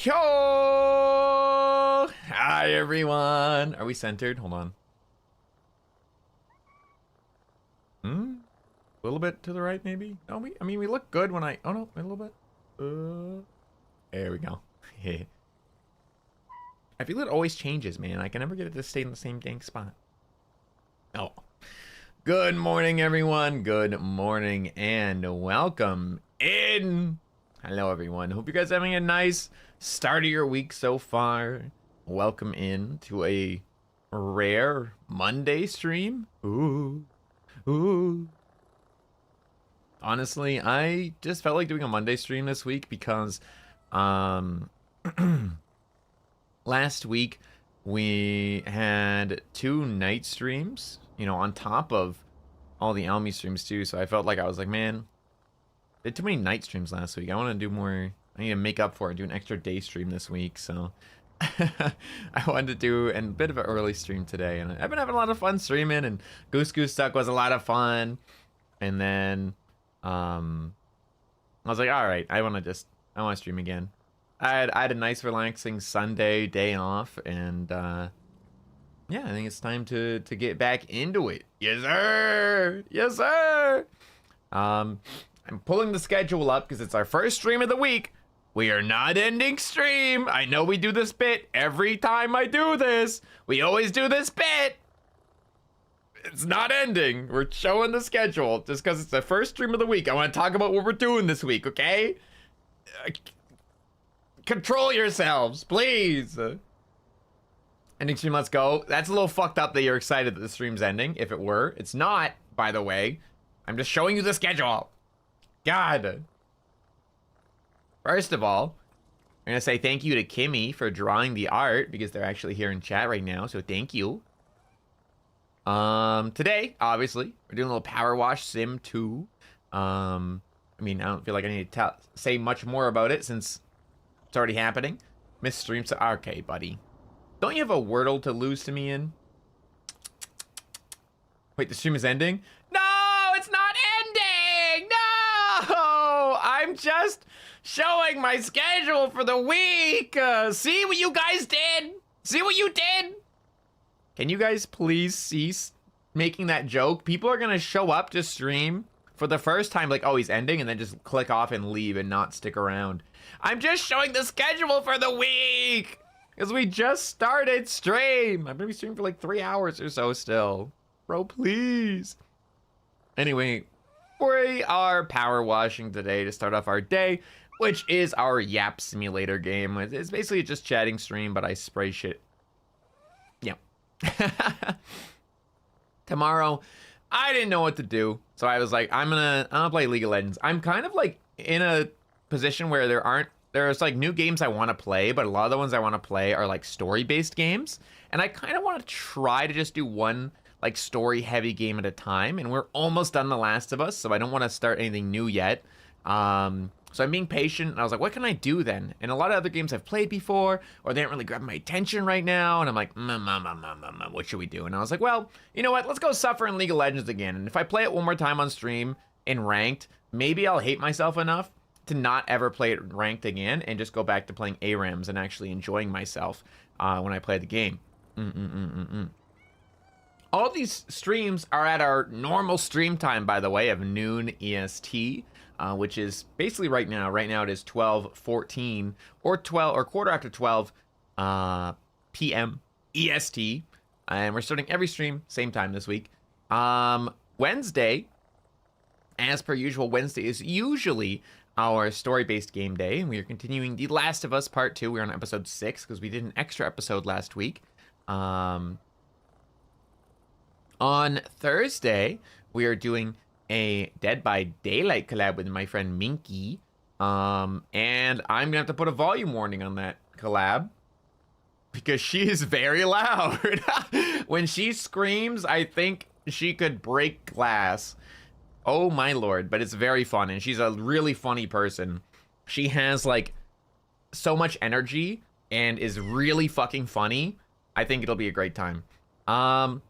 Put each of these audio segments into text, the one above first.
Yo! Hi, everyone. Are we centered? Hold on. A little bit to the right, maybe? No, I mean, we look good when I... Oh, no, a little bit. There we go. I feel it always changes, man. I can never get it to stay in the same dang spot. Oh. Good morning, everyone. Good morning, and welcome in. Hello, everyone. Hope you guys are having a nice start of your week so far. Welcome in to a rare Monday stream. Ooh. Honestly, I just felt like doing a Monday stream this week because last week we had 2 night streams, you know, on top of all the Aomi streams too. So I felt like I was like, man, I did too many night streams last week. I want to do more. I need to make up for it, do an extra day stream this week. So I wanted to do a bit of an early stream today, and I've been having a lot of fun streaming, and Goose Duck was a lot of fun. And then I was like, all right, I want to stream again. I had a nice relaxing Sunday day off, and yeah, I think it's time to get back into it. Yes, sir. Yes, sir. I'm pulling the schedule up because it's our first stream of the week. We are not ending stream. I know we do this bit every time I do this. We always do this bit. It's not ending. We're showing the schedule just because it's the first stream of the week. I want to talk about what we're doing this week, okay? Control yourselves, please. Ending stream, let's go. That's a little fucked up that you're excited that the stream's ending. If it were, it's not, by the way. I'm just showing you the schedule. God. First of all, I'm going to say thank you to Kimmy for drawing the art because they're actually here in chat right now. So thank you. Today, obviously, we're doing a little Powerwash Sim 2. I mean, I don't feel like I need to say much more about it since it's already happening. Miss stream, so okay, buddy. Don't you have a Wordle to lose to me in? Wait, the stream is ending? No, it's not ending! No! I'm just showing my schedule for the week. See what you guys did? See what you did? Can you guys please cease making that joke? People are gonna show up to stream for the first time like, oh, he's ending, and then just click off and leave and not stick around. I'm just showing the schedule for the week because we just started stream. I'm gonna be streaming for like 3 hours or so still. Bro, please. Anyway, we are power washing today to start off our day, which is our Yap Simulator game. It's basically just chatting stream, but I spray shit. Yeah. Tomorrow, I didn't know what to do, so I was like, I'm gonna play League of Legends. I'm kind of like in a position where there's like new games I want to play, but a lot of the ones I want to play are like story-based games, and I kind of want to try to just do one like story-heavy game at a time, and we're almost done The Last of Us, so I don't want to start anything new yet. So I'm being patient, and I was like, what can I do then? And a lot of other games I've played before, or they aren't really grabbing my attention right now, and I'm like, what should we do? And I was like, well, you know what? Let's go suffer in League of Legends again, and if I play it one more time on stream in ranked, maybe I'll hate myself enough to not ever play it ranked again and just go back to playing ARAMs and actually enjoying myself when I play the game. All these streams are at our normal stream time, by the way, of noon EST. Which is basically right now. Right now it is 12:14 or quarter after 12 p.m. EST, and we're starting every stream same time this week. Wednesday, as per usual, Wednesday is usually our story-based game day, and we are continuing The Last of Us Part 2. We're on episode 6 because we did an extra episode last week. On Thursday, we are doing a Dead by Daylight collab with my friend Minky, and I'm gonna have to put a volume warning on that collab because she is very loud. When she screams, I think she could break glass. Oh my lord, but it's very fun, and she's a really funny person. She has like so much energy and is really fucking funny. I think it'll be a great time. On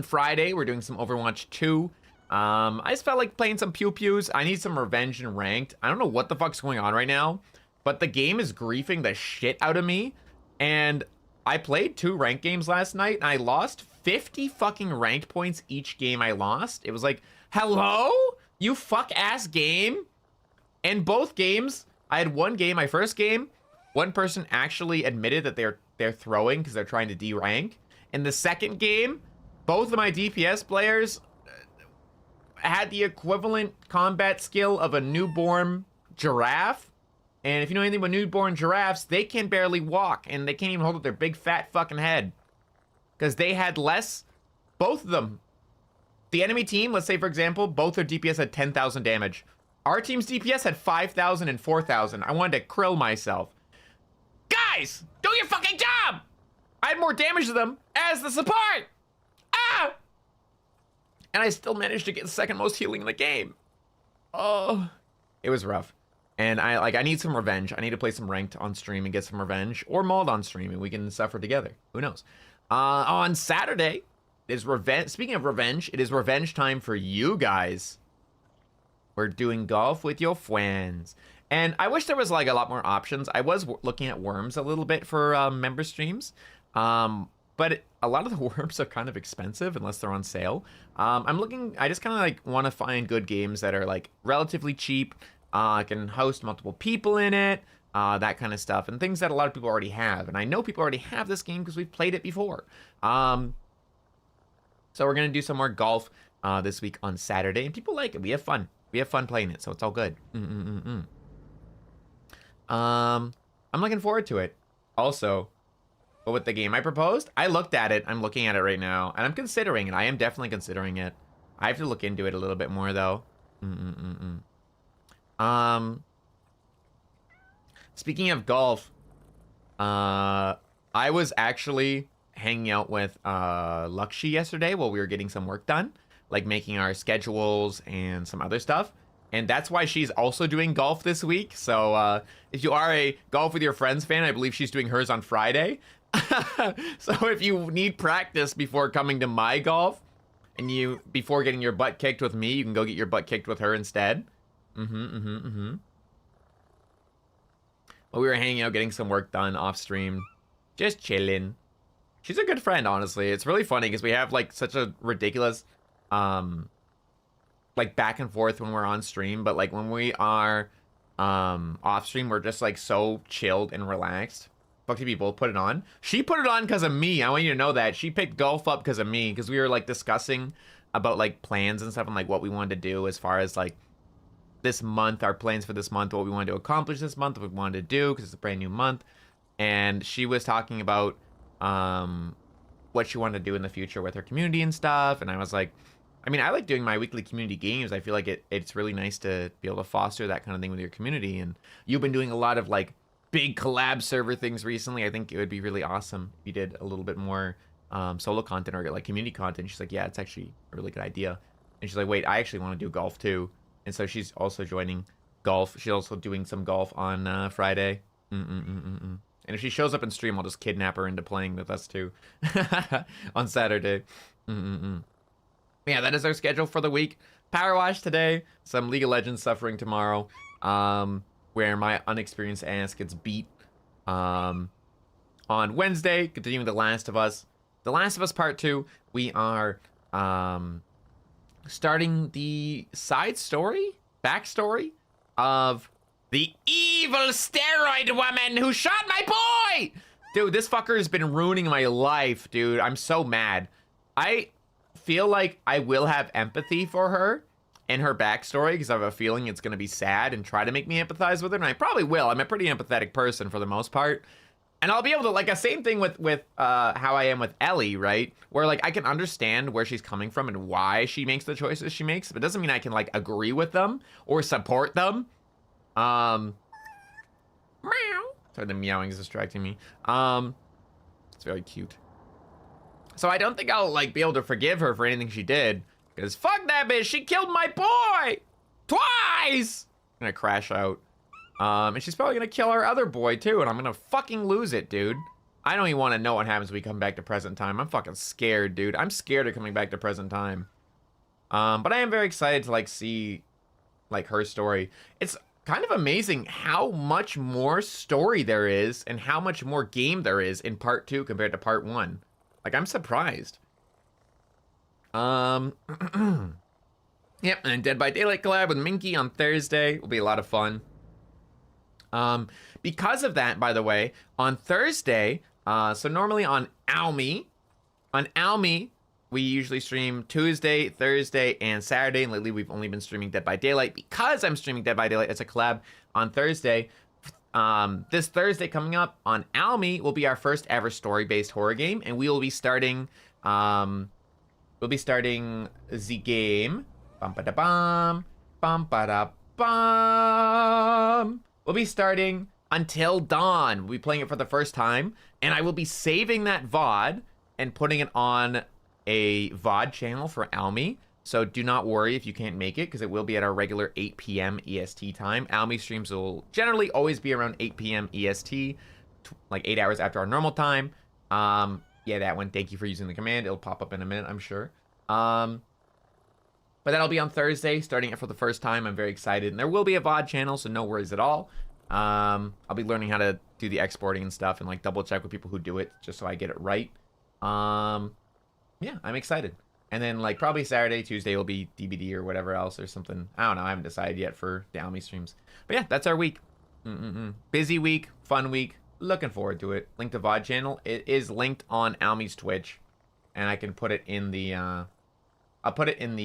Friday, we're doing some Overwatch 2. I just felt like playing some pew-pews. I need some revenge and ranked. I don't know what the fuck's going on right now. but the game is griefing the shit out of me. And I played 2 ranked games last night, and I lost 50 fucking ranked points each game I lost. It was like, hello? You fuck-ass game? And both games, I had one game, my first game, one person actually admitted that they're throwing because they're trying to D-rank. In the second game, both of my DPS players had the equivalent combat skill of a newborn giraffe. And if you know anything about newborn giraffes, they can barely walk, and they can't even hold up their big fat fucking head. Because they had less, both of them. The enemy team, let's say for example, both their DPS had 10,000 damage. Our team's DPS had 5,000 and 4,000. I wanted to krill myself. Guys, do your fucking job! I had more damage to them as the support! Ah! And I still managed to get the second most healing in the game. Oh, it was rough. And I need some revenge. I need to play some ranked on stream and get some revenge, or mauled on stream, and we can suffer together. Who knows? On Saturday is revenge. Speaking of revenge, it is revenge time for you guys. We're doing golf with your friends, and I wish there was like a lot more options. I was looking at worms a little bit for member streams, but a lot of the worms are kind of expensive unless they're on sale. I just kind of like want to find good games that are like relatively cheap. I can host multiple people in it, that kind of stuff, and things that a lot of people already have. And I know people already have this game because we've played it before. So we're going to do some more golf this week on Saturday, and people like it. We have fun. We have fun playing it, so it's all good. I'm looking forward to it. Also, but with the game I proposed, I looked at it. I'm looking at it right now, and I'm considering it. I am definitely considering it. I have to look into it a little bit more, though. Speaking of golf, I was actually hanging out with Lakshi yesterday while we were getting some work done, like making our schedules and some other stuff. And that's why she's also doing golf this week. So if you are a Golf With Your Friends fan, I believe she's doing hers on Friday. So if you need practice before coming to my golf, and before getting your butt kicked with me, you can go get your butt kicked with her instead. Well, we were hanging out, getting some work done off stream, just chilling. She's a good friend, honestly. It's really funny because we have like such a ridiculous, like back and forth when we're on stream, but like when we are off stream, we're just like so chilled and relaxed. Fuck you people, put it on. She put it on because of me. I want you to know that. She picked golf up because of me, because we were like discussing about like plans and stuff and like what we wanted to do as far as like this month, our plans for this month, what we wanted to accomplish this month, what we wanted to do, because it's a brand new month. And she was talking about what she wanted to do in the future with her community and stuff. And I was like, I mean, I like doing my weekly community games. I feel like it's really nice to be able to foster that kind of thing with your community. And you've been doing a lot of like big collab server things recently. I think it would be really awesome if you did a little bit more solo content or like community content. She's like, yeah, it's actually a really good idea. And she's like, wait, I actually want to do golf too. And so she's also joining golf. She's also doing some golf on Friday. And if she shows up in stream, I'll just kidnap her into playing with us too on Saturday. Yeah, that is our schedule for the week. Powerwash today, some League of Legends suffering tomorrow, where my unexperienced ass gets beat. On Wednesday, continuing The Last of Us. The Last of Us Part 2, we are starting the backstory of the evil steroid woman who shot my boy! Dude, this fucker has been ruining my life, dude. I'm so mad. I feel like I will have empathy for her and her backstory because I have a feeling it's going to be sad and try to make me empathize with her, and I probably will. I'm a pretty empathetic person for the most part. And I'll be able to, like, a same thing with how I am with Ellie, right? Where, like, I can understand where she's coming from and why she makes the choices she makes, but it doesn't mean I can, like, agree with them or support them. Meow. Sorry, the meowing is distracting me. It's very cute. So I don't think I'll, like, be able to forgive her for anything she did. Because fuck that bitch, she killed my boy! Twice! I'm gonna crash out. And she's probably gonna kill our other boy too, and I'm gonna fucking lose it, dude. I don't even want to know what happens when we come back to present time. I'm fucking scared, dude. I'm scared of coming back to present time. But I am very excited to like see like her story. It's kind of amazing how much more story there is and how much more game there is in part 2 compared to part 1. Like, I'm surprised. Yep, and Dead by Daylight collab with Minky on Thursday will be a lot of fun. Because of that, by the way, on Thursday, so normally on Aomi, we usually stream Tuesday, Thursday, and Saturday, and lately we've only been streaming Dead by Daylight. Because I'm streaming Dead by Daylight as a collab on Thursday, this Thursday coming up on Aomi will be our first ever story-based horror game, and we will be starting, the game, bum-ba-da-bum, bum-ba-da-bum. We'll be starting Until Dawn. We'll be playing it for the first time, and I will be saving that VOD and putting it on a VOD channel for Aomi. So do not worry if you can't make it, because it will be at our regular 8 p.m. EST time. Aomi streams will generally always be around 8 p.m. EST, like 8 hours after our normal time. Yeah, that one. Thank you for using the command. It'll pop up in a minute, I'm sure. But that'll be on Thursday, starting it for the first time. I'm very excited. And there will be a VOD channel, so no worries at all. I'll be learning how to do the exporting and stuff and like double check with people who do it just so I get it right. Yeah, I'm excited. And then like probably Saturday, Tuesday will be DBD or whatever else or something. I don't know. I haven't decided yet for the Aomi streams. But yeah, that's our week. Busy week, fun week. Looking forward to it. Link to VOD channel. It is linked on Aomi's Twitch, and I can put it in the I'll put it in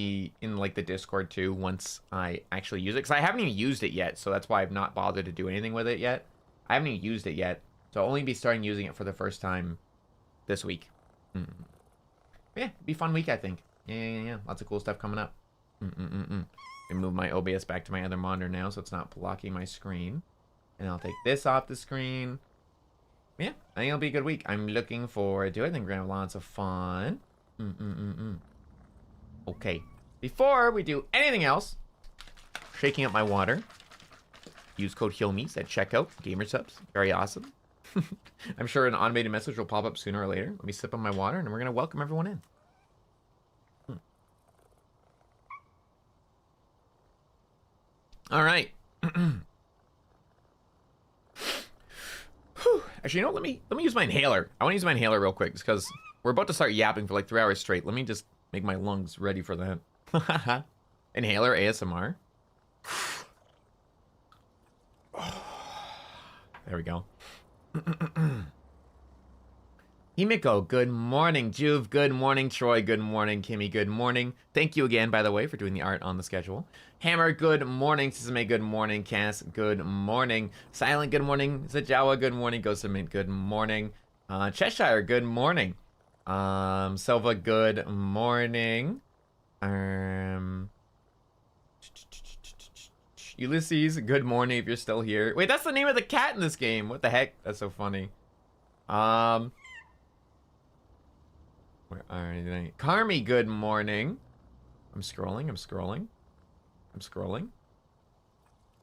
like the Discord too once I actually use it, because I haven't even used it yet, so that's why I've not bothered to do anything with it yet. I haven't even used it yet, so I'll only be starting using it for the first time this week. Yeah, be a fun week, I think. Yeah. Lots of cool stuff coming up. I move my OBS back to my other monitor now, so it's not blocking my screen. And I'll take this off the screen. Yeah, I think it'll be a good week. I'm looking forward to it. I think we're gonna have lots of fun. Okay, before we do anything else, shaking up my water. Use code Hyouma at checkout. GamerSupps, very awesome. I'm sure an automated message will pop up sooner or later. Let me sip on my water, and we're gonna welcome everyone in. All right. Actually, you know what? Let me use my inhaler. I want to use my inhaler real quick, just because we're about to start yapping for like 3 hours straight. Let me just make my lungs ready for that. Inhaler ASMR. There we go. Himiko, good morning. Juve, good morning. Troy, good morning. Kimmy, good morning. Thank you again, by the way, for doing the art on the schedule. Hammer, good morning. Suzume, good morning. Cass, good morning. Silent, good morning. Zajawa, good morning. Ghosamint, good morning. Cheshire, good morning. Silva, good morning. Ulysses, good morning if you're still here. Wait, that's the name of the cat in this game. What the heck? That's so funny. Where are they? Carmi, good morning. I'm scrolling.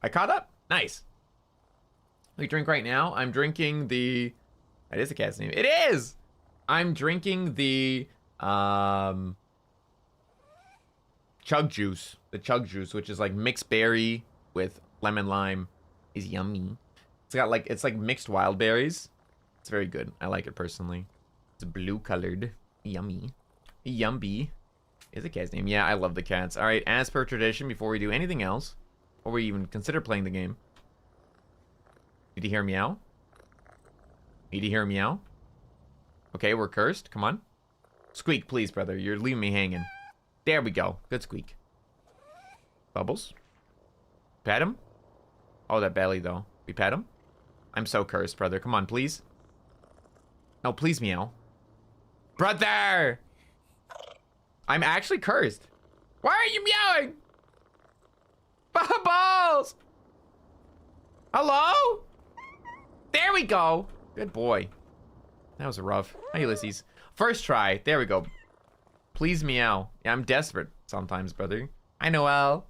I caught up. Nice. We drink right now. I'm drinking the... That is the cat's name. It is! I'm drinking the... Chug juice. The chug juice, which is like mixed berry with lemon lime. Is yummy. It's got like... It's like mixed wild berries. It's very good. I like it personally. It's blue colored. Yummy. Yumby is the cat's name. Yeah, I love the cats. All right, as per tradition, before we do anything else, or we even consider playing the game, need to hear meow? Need to hear meow? Okay, we're cursed. Come on. Squeak, please, brother. You're leaving me hanging. There we go. Good squeak. Bubbles. Pat him. Oh, that belly, though. We pat him? I'm so cursed, brother. Come on, please. No, please meow. Brother! I'm actually cursed. Why are you meowing? Bubbles! Hello? There we go. Good boy. That was rough. Hi, Ulysses. First try. There we go. Please meow. Yeah, I'm desperate sometimes, brother. Hi, Noel.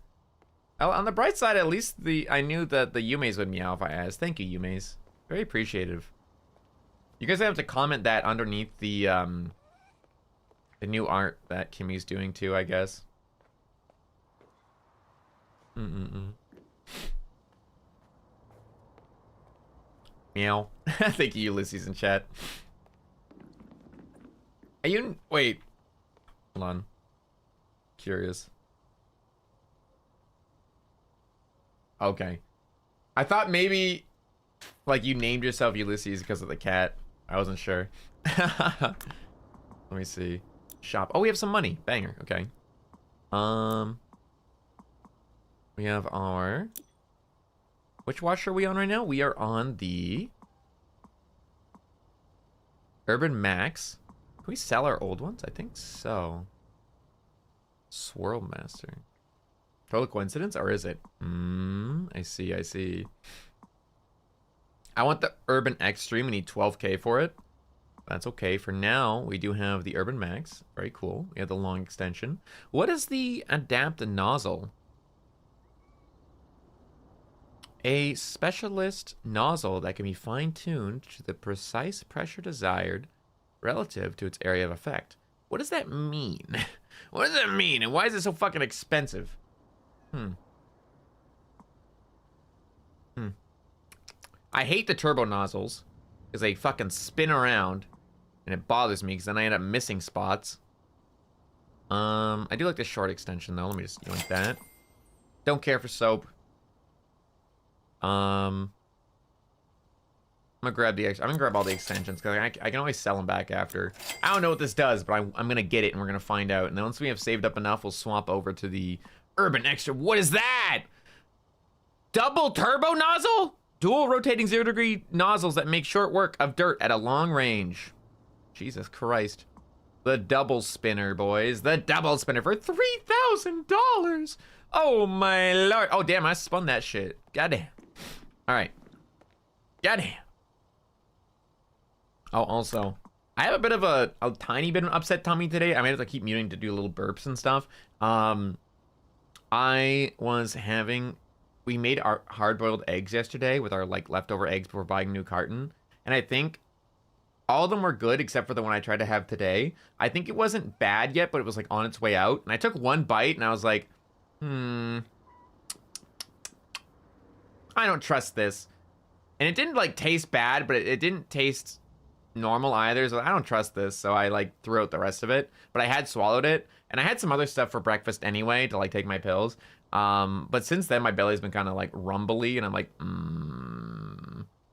Oh, on the bright side, at least I knew that the Yumes would meow if I asked. Thank you, Yumes. Very appreciative. You guys have to comment that underneath the new art that Kimmy's doing too, I guess. Meow. Thank you, Ulysses in chat. Are you... Wait. Hold on. Curious. Okay. I thought maybe, like, you named yourself Ulysses because of the cat. I wasn't sure. Let me see. Shop. Oh, we have some money. Banger. Okay. We have our... Which watch are we on right now? We are on the... Urban Max. Can we sell our old ones? I think so. Swirl Master. Total coincidence, or is it? I see, I see. I want the Urban Extreme. We need 12K for it. That's okay. For now, we do have the Urban Max. Very cool. We have the long extension. What is the Adapt Nozzle? A specialist nozzle that can be fine-tuned to the precise pressure desired relative to its area of effect. What does that mean? What does that mean? And why is it so fucking expensive? I hate the turbo nozzles because they fucking spin around and it bothers me because then I end up missing spots. I do like the short extension though. Let me just like that. Don't care for soap. I'm gonna grab all the extensions because I can always sell them back after. I don't know what this does, but I'm gonna get it and we're gonna find out. And then once we have saved up enough, we'll swap over to the Urban Extra. What is that? Double turbo nozzle? Dual rotating 0-degree nozzles that make short work of dirt at a long range. Jesus Christ. The double spinner, boys. The double spinner for $3,000. Oh my lord. Oh damn, I spun that shit. Goddamn. Alright. Goddamn. Oh, also, I have a bit of a tiny bit of an upset tummy today. I may have to keep muting to do little burps and stuff. I was having... We made our hard-boiled eggs yesterday with our, like, leftover eggs before buying a new carton. And I think all of them were good except for the one I tried to have today. I think it wasn't bad yet, but it was, like, on its way out. And I took one bite and I was like, I don't trust this. And it didn't, like, taste bad, but it didn't taste normal either. So I don't trust this. So I, like, threw out the rest of it. But I had swallowed it. And I had some other stuff for breakfast anyway to, like, take my pills. But since then, my belly's been kind of, like, rumbly. And I'm like,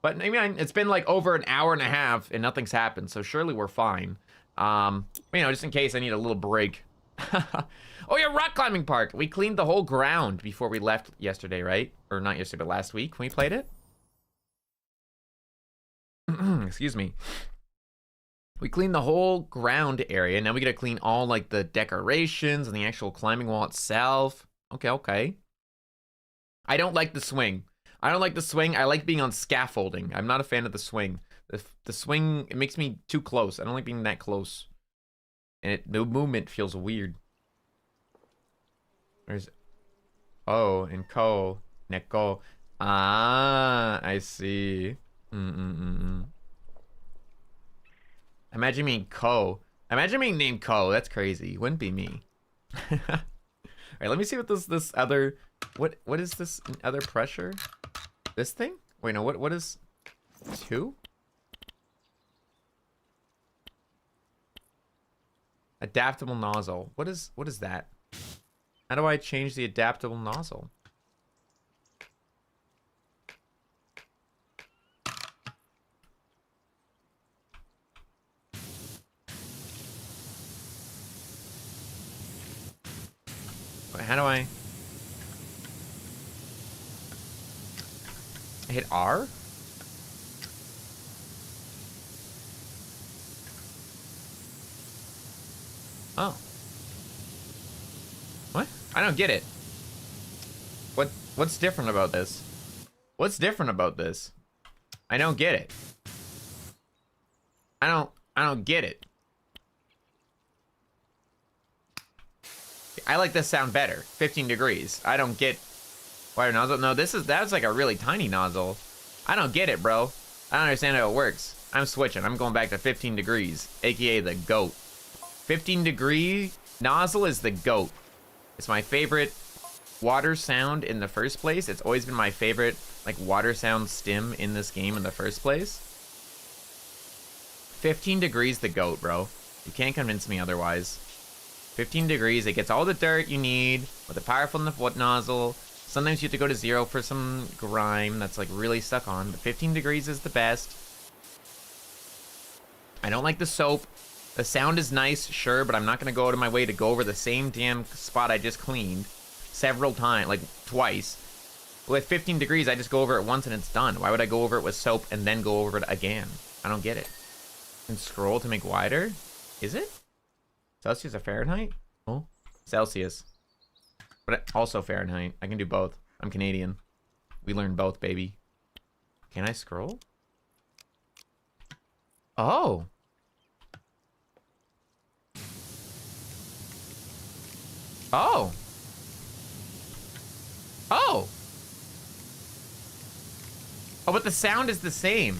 But, I mean, it's been, like, over an hour and a half. And nothing's happened. So surely we're fine. You know, just in case I need a little break. Oh, yeah, rock climbing park. We cleaned the whole ground before we left yesterday, right? Or not yesterday, but last week when we played it. Excuse me. We cleaned the whole ground area. Now we gotta clean all, like, the decorations and the actual climbing wall itself. Okay, okay. I don't like the swing. I don't like the swing. I like being on scaffolding. I'm not a fan of the swing. The swing, it makes me too close. I don't like being that close. And the movement feels weird. There's... Oh, and ko. Neko. Ah, I see. Imagine being Ko. Imagine being named Ko. That's crazy. Wouldn't be me. Alright, let me see what this other... What is this other pressure? This thing? Wait, no, what is... 2? Adaptable nozzle. What is that? How do I change the adaptable nozzle? How do I hit R? Oh. What? I don't get it. What's different about this? What's different about this? I don't get it. I don't get it. I like this sound better. 15 degrees. I don't get wider nozzle. No, that's like a really tiny nozzle. I don't get it, bro. I don't understand how it works. I'm switching. I'm going back to 15 degrees, aka the GOAT. 15 degree nozzle is the GOAT. It's my favorite water sound in the first place. It's always been my favorite, like, water sound stim in this game in the first place. 15 degrees the GOAT, bro. You can't convince me otherwise. 15 degrees, it gets all the dirt you need with a powerful enough foot nozzle. Sometimes you have to go to 0 for some grime that's, like, really stuck on. But 15 degrees is the best. I don't like the soap. The sound is nice, sure, but I'm not going to go out of my way to go over the same damn spot I just cleaned several times, like twice. With 15 degrees, I just go over it once and it's done. Why would I go over it with soap and then go over it again? I don't get it. And scroll to make wider? Is it? Celsius or Fahrenheit? Oh, Celsius. But also Fahrenheit. I can do both. I'm Canadian. We learn both, baby. Can I scroll? Oh. Oh. Oh. Oh, but the sound is the same.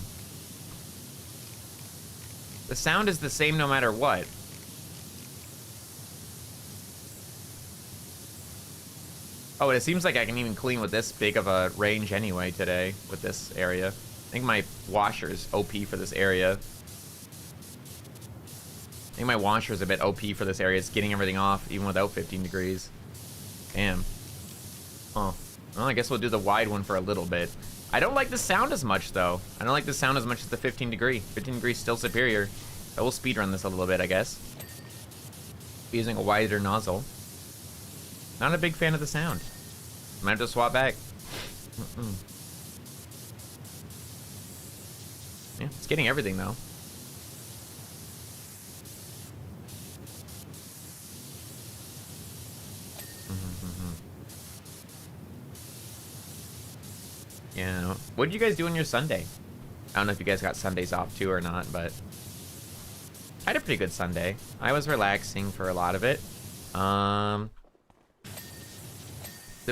The sound is the same no matter what. Oh, it seems like I can even clean with this big of a range anyway today with this area. I think my washer is OP for this area. I think my washer is a bit OP for this area. It's getting everything off even without 15 degrees. Damn. Oh. Well, I guess we'll do the wide one for a little bit. I don't like the sound as much, though. I don't like the sound as much as the 15 degree. 15 degrees still superior. I will speedrun this a little bit, I guess. Using a wider nozzle. Not a big fan of the sound. Might have to swap back. Yeah, it's getting everything, though. Yeah. What did you guys do on your Sunday? I don't know if you guys got Sundays off too or not, but I had a pretty good Sunday. I was relaxing for a lot of it. The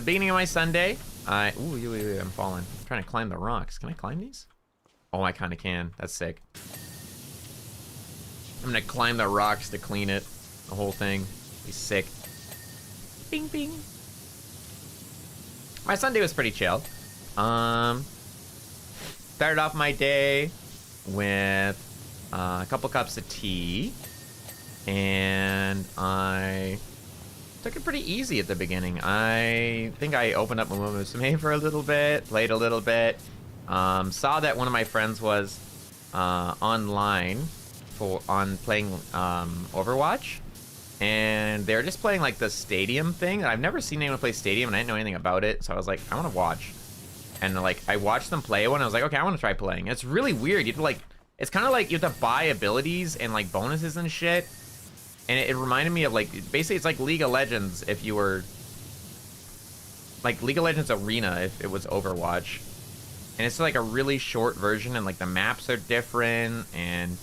beginning of my Sunday, ooh, I'm falling. I'm trying to climb the rocks. Can I climb these? Oh, I kind of can. That's sick. I'm gonna climb the rocks to clean it. The whole thing. Be sick. Bing, bing. My Sunday was pretty chill. Started off my day with a couple cups of tea, and I took it pretty easy at the beginning. I think I opened up Musume for a little bit, played a little bit, saw that one of my friends was online playing Overwatch, and they were just playing like the stadium thing. I've never seen anyone play stadium, and I didn't know anything about it, so I was like, I want to watch. And like I watched them play one, I was like, okay, I want to try playing. And it's really weird. You have to like, it's kind of like you have to buy abilities and like bonuses and shit. And it reminded me of like, basically it's like League of Legends if you were like League of Legends Arena if it was Overwatch. And it's like a really short version, and like the maps are different, and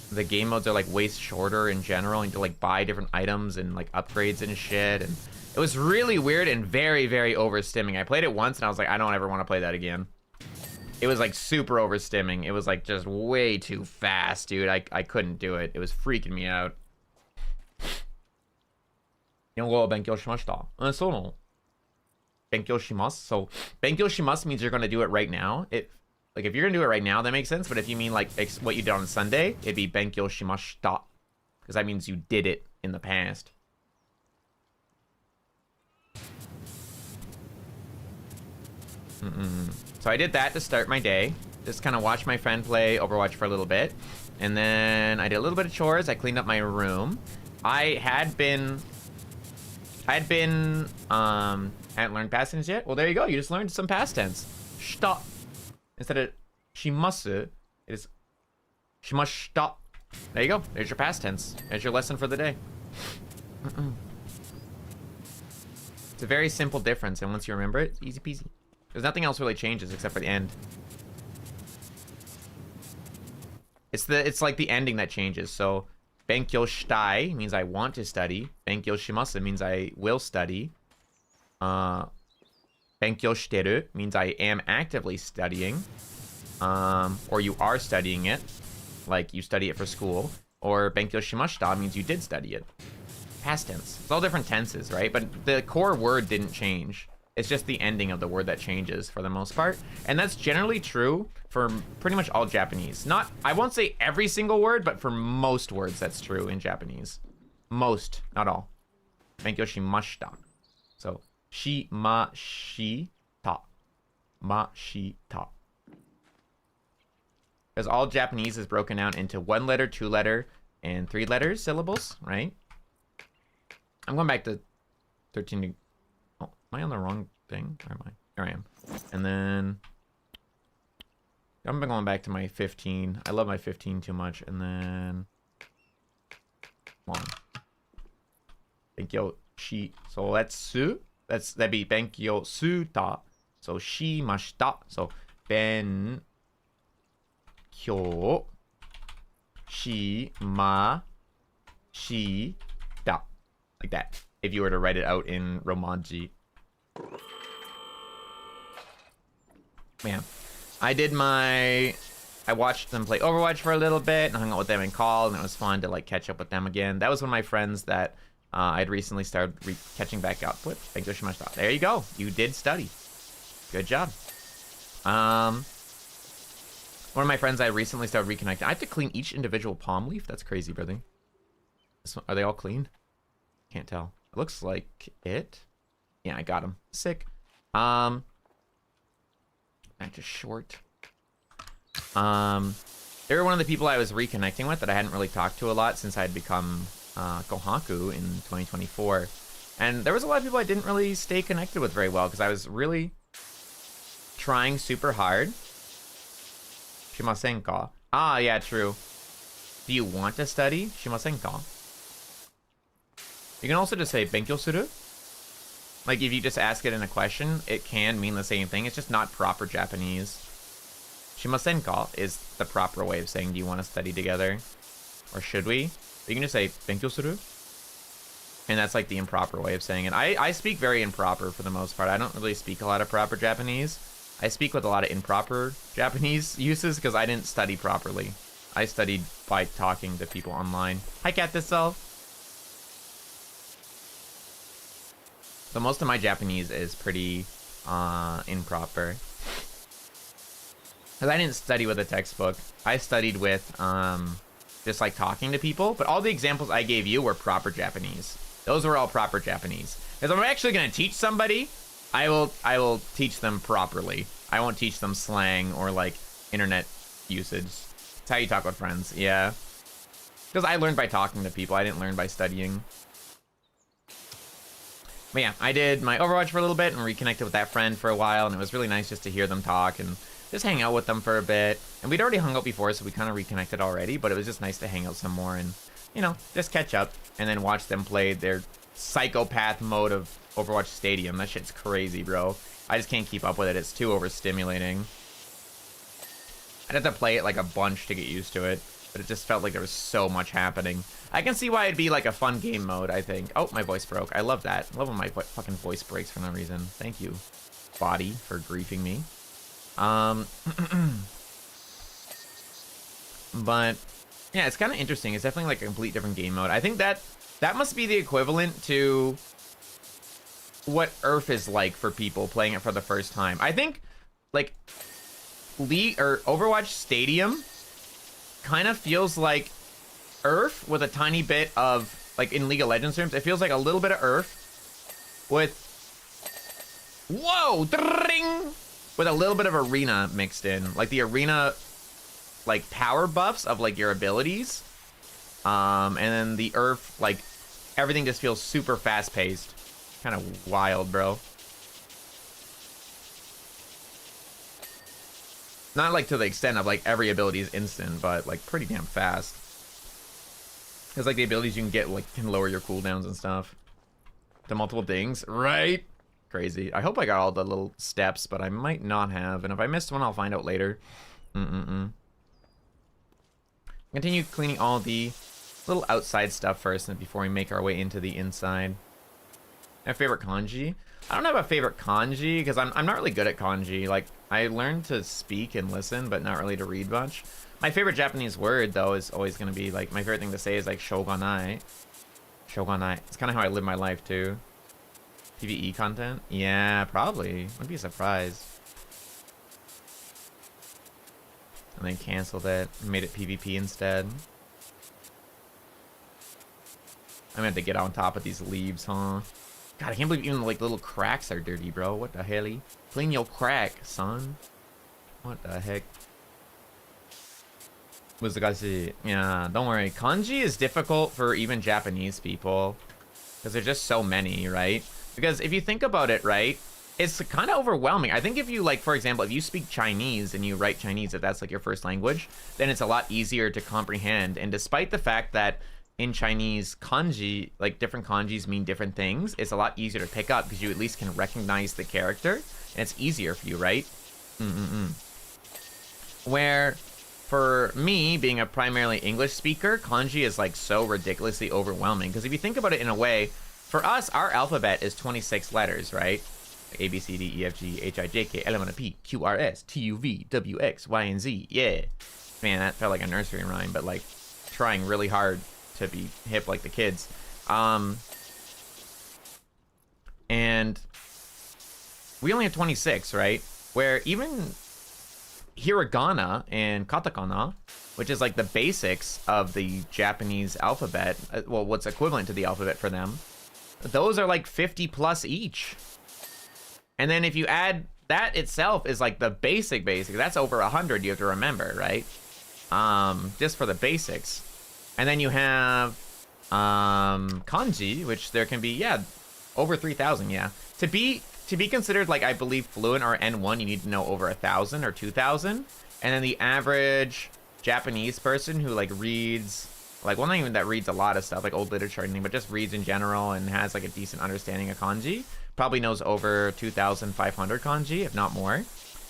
the game modes are like way shorter in general, and you have to like buy different items and like upgrades and shit. And it was really weird and very, very overstimming. I played it once and I was like, I don't ever want to play that again. It was like super overstimming. It was like just way too fast, dude. I couldn't do it. It was freaking me out. 日本語を勉強しました。そうなの? 勉強します. So, 勉強します means you're going to do it right now. Like if you're going to do it right now, that makes sense. But if you mean like what you did on Sunday, it'd be 勉強しました. Because that means you did it in the past. So I did that to start my day. Just kind of watched my friend play Overwatch for a little bit. And then I did a little bit of chores. I cleaned up my room. I hadn't learned past tense yet. Well, there you go. You just learned some past tense. Shita. Instead of shimasu, it is shimashita. There you go. There's your past tense. There's your lesson for the day. It's a very simple difference, and once you remember it, it's easy peasy. There's nothing else really changes except for the end. It's like the ending that changes. So, 勉強したい means I want to study. 勉強します means I will study. 勉強してる means I am actively studying. Or you are studying it, like you study it for school. Or 勉強しました means you did study it. Past tense. It's all different tenses, right? But the core word didn't change. It's just the ending of the word that changes for the most part. And that's generally true for pretty much all Japanese. Not, I won't say every single word, but for most words that's true in Japanese. Most, not all. Benkyou shimashita. So, shimashita. Mashita. Because all Japanese is broken down into 1 letter, 2 letter, and 3 letter syllables, right? I'm going back to 13 to... Oh, am I on the wrong thing? Where am I? Here I am. And then... I'm going back to my 15. I love my 15 too much. And then... Come on. Benkyou shi. So that's su. That'd be Benkyou suta. So shimashita. So ben... Kyo shima shi da, like that, if you were to write it out in Romanji. Man, I watched them play Overwatch for a little bit and hung out with them in call, and it was fun to like catch up with them again. That was one of my friends that I'd recently started catching back up with. Thank you so much. There you go, you did study, good job. One of my friends I recently started reconnecting. I have to clean each individual palm leaf? That's crazy, brother. Are they all clean? Can't tell. It looks like it. Yeah, I got them. Sick. Back to short. They were one of the people I was reconnecting with that I hadn't really talked to a lot since I had become Kohaku in 2024. And there was a lot of people I didn't really stay connected with very well because I was really trying super hard. Shimasen ka? Ah, yeah, true. Do you want to study? Shimasen ka? You can also just say benkyou suru. Like, if you just ask it in a question, it can mean the same thing. It's just not proper Japanese. Shimasen ka is the proper way of saying, do you want to study together? Or should we? You can just say benkyou suru. And that's like the improper way of saying it. I speak very improper for the most part. I don't really speak a lot of proper Japanese. I speak with a lot of improper Japanese uses because I didn't study properly. I studied by talking to people online. Hi, Cat Thistle. So most of my Japanese is pretty improper. Because I didn't study with a textbook. I studied with just like talking to people. But all the examples I gave you were proper Japanese. Those were all proper Japanese. Because if I'm actually going to teach somebody, I will teach them properly. I won't teach them slang or like internet usage. It's how you talk with friends. Yeah. Because I learned by talking to people. I didn't learn by studying. But yeah, I did my Overwatch for a little bit and reconnected with that friend for a while, and it was really nice just to hear them talk and just hang out with them for a bit. And we'd already hung out before, so we kind of reconnected already, but it was just nice to hang out some more and, you know, just catch up and then watch them play their psychopath mode of Overwatch Stadium. That shit's crazy, bro. I just can't keep up with it. It's too overstimulating. I'd have to play it like a bunch to get used to it, but it just felt like there was so much happening. I can see why it'd be like a fun game mode, I think. Oh, my voice broke. I love that. I love when my fucking voice breaks for no reason. Thank you, body, for griefing me. But yeah, it's kind of interesting. It's definitely like a complete different game mode. I think that must be the equivalent to what Earth is like for people playing it for the first time. I think like League or Overwatch Stadium kind of feels like Earth with a tiny bit of, like in League of Legends terms, it feels like a little bit of Earth with, whoa, ding, with a little bit of Arena mixed in. Like the Arena, like power buffs of like your abilities. And then the Earth, like everything just feels super fast paced. Kind of wild, bro. Not like to the extent of like every ability is instant, but like pretty damn fast. Because like the abilities you can get like can lower your cooldowns and stuff. To multiple things, right? Crazy. I hope I got all the little steps, but I might not have. And if I missed one, I'll find out later. Continue cleaning all the little outside stuff first before we make our way into the inside. My favorite kanji? I don't have a favorite kanji because I'm not really good at kanji. Like, I learned to speak and listen, but not really to read much. My favorite Japanese word, though, is always going to be, like, my favorite thing to say is, like, shogunai. Shogunai. It's kind of how I live my life too. PvE content? Yeah, probably. Wouldn't be surprised. And then canceled it and made it PvP instead. I'm gonna have to get on top of these leaves, huh? God, I can't believe even like little cracks are dirty, bro. What the hell? Clean your crack, son. What the heck? Yeah, don't worry. Kanji is difficult for even Japanese people. Because there's just so many, right? Because if you think about it, right? It's kind of overwhelming. I think if you, like, for example, if you speak Chinese and you write Chinese, if that's like your first language, then it's a lot easier to comprehend. And despite the fact that in Chinese, kanji, like different kanjis mean different things, it's a lot easier to pick up because you at least can recognize the character. And it's easier for you, right? Where for me, being a primarily English speaker, kanji is like so ridiculously overwhelming. Because if you think about it in a way, for us, our alphabet is 26 letters, right? A, B, C, D, E, F, G, H, I, J, K, L, M, N, O, P, Q, R, S, T, U, V, W, X, Y, and Z. Yeah. Man, that felt like a nursery rhyme, but like trying really hard to be hip like the kids. And we only have 26, right? Where even hiragana and katakana, which is like the basics of the Japanese alphabet, well, what's equivalent to the alphabet for them, those are like 50 plus each. And then if you add that itself is like the basic, that's over 100 you have to remember, right? Just for the basics. And then you have kanji, which there can be, yeah, over 3,000, yeah. To be considered, like, I believe fluent or N1, you need to know over 1,000 or 2,000. And then the average Japanese person who like reads, like, well, not even that reads a lot of stuff, like old literature or anything, but just reads in general and has like a decent understanding of kanji, probably knows over 2,500 kanji, if not more.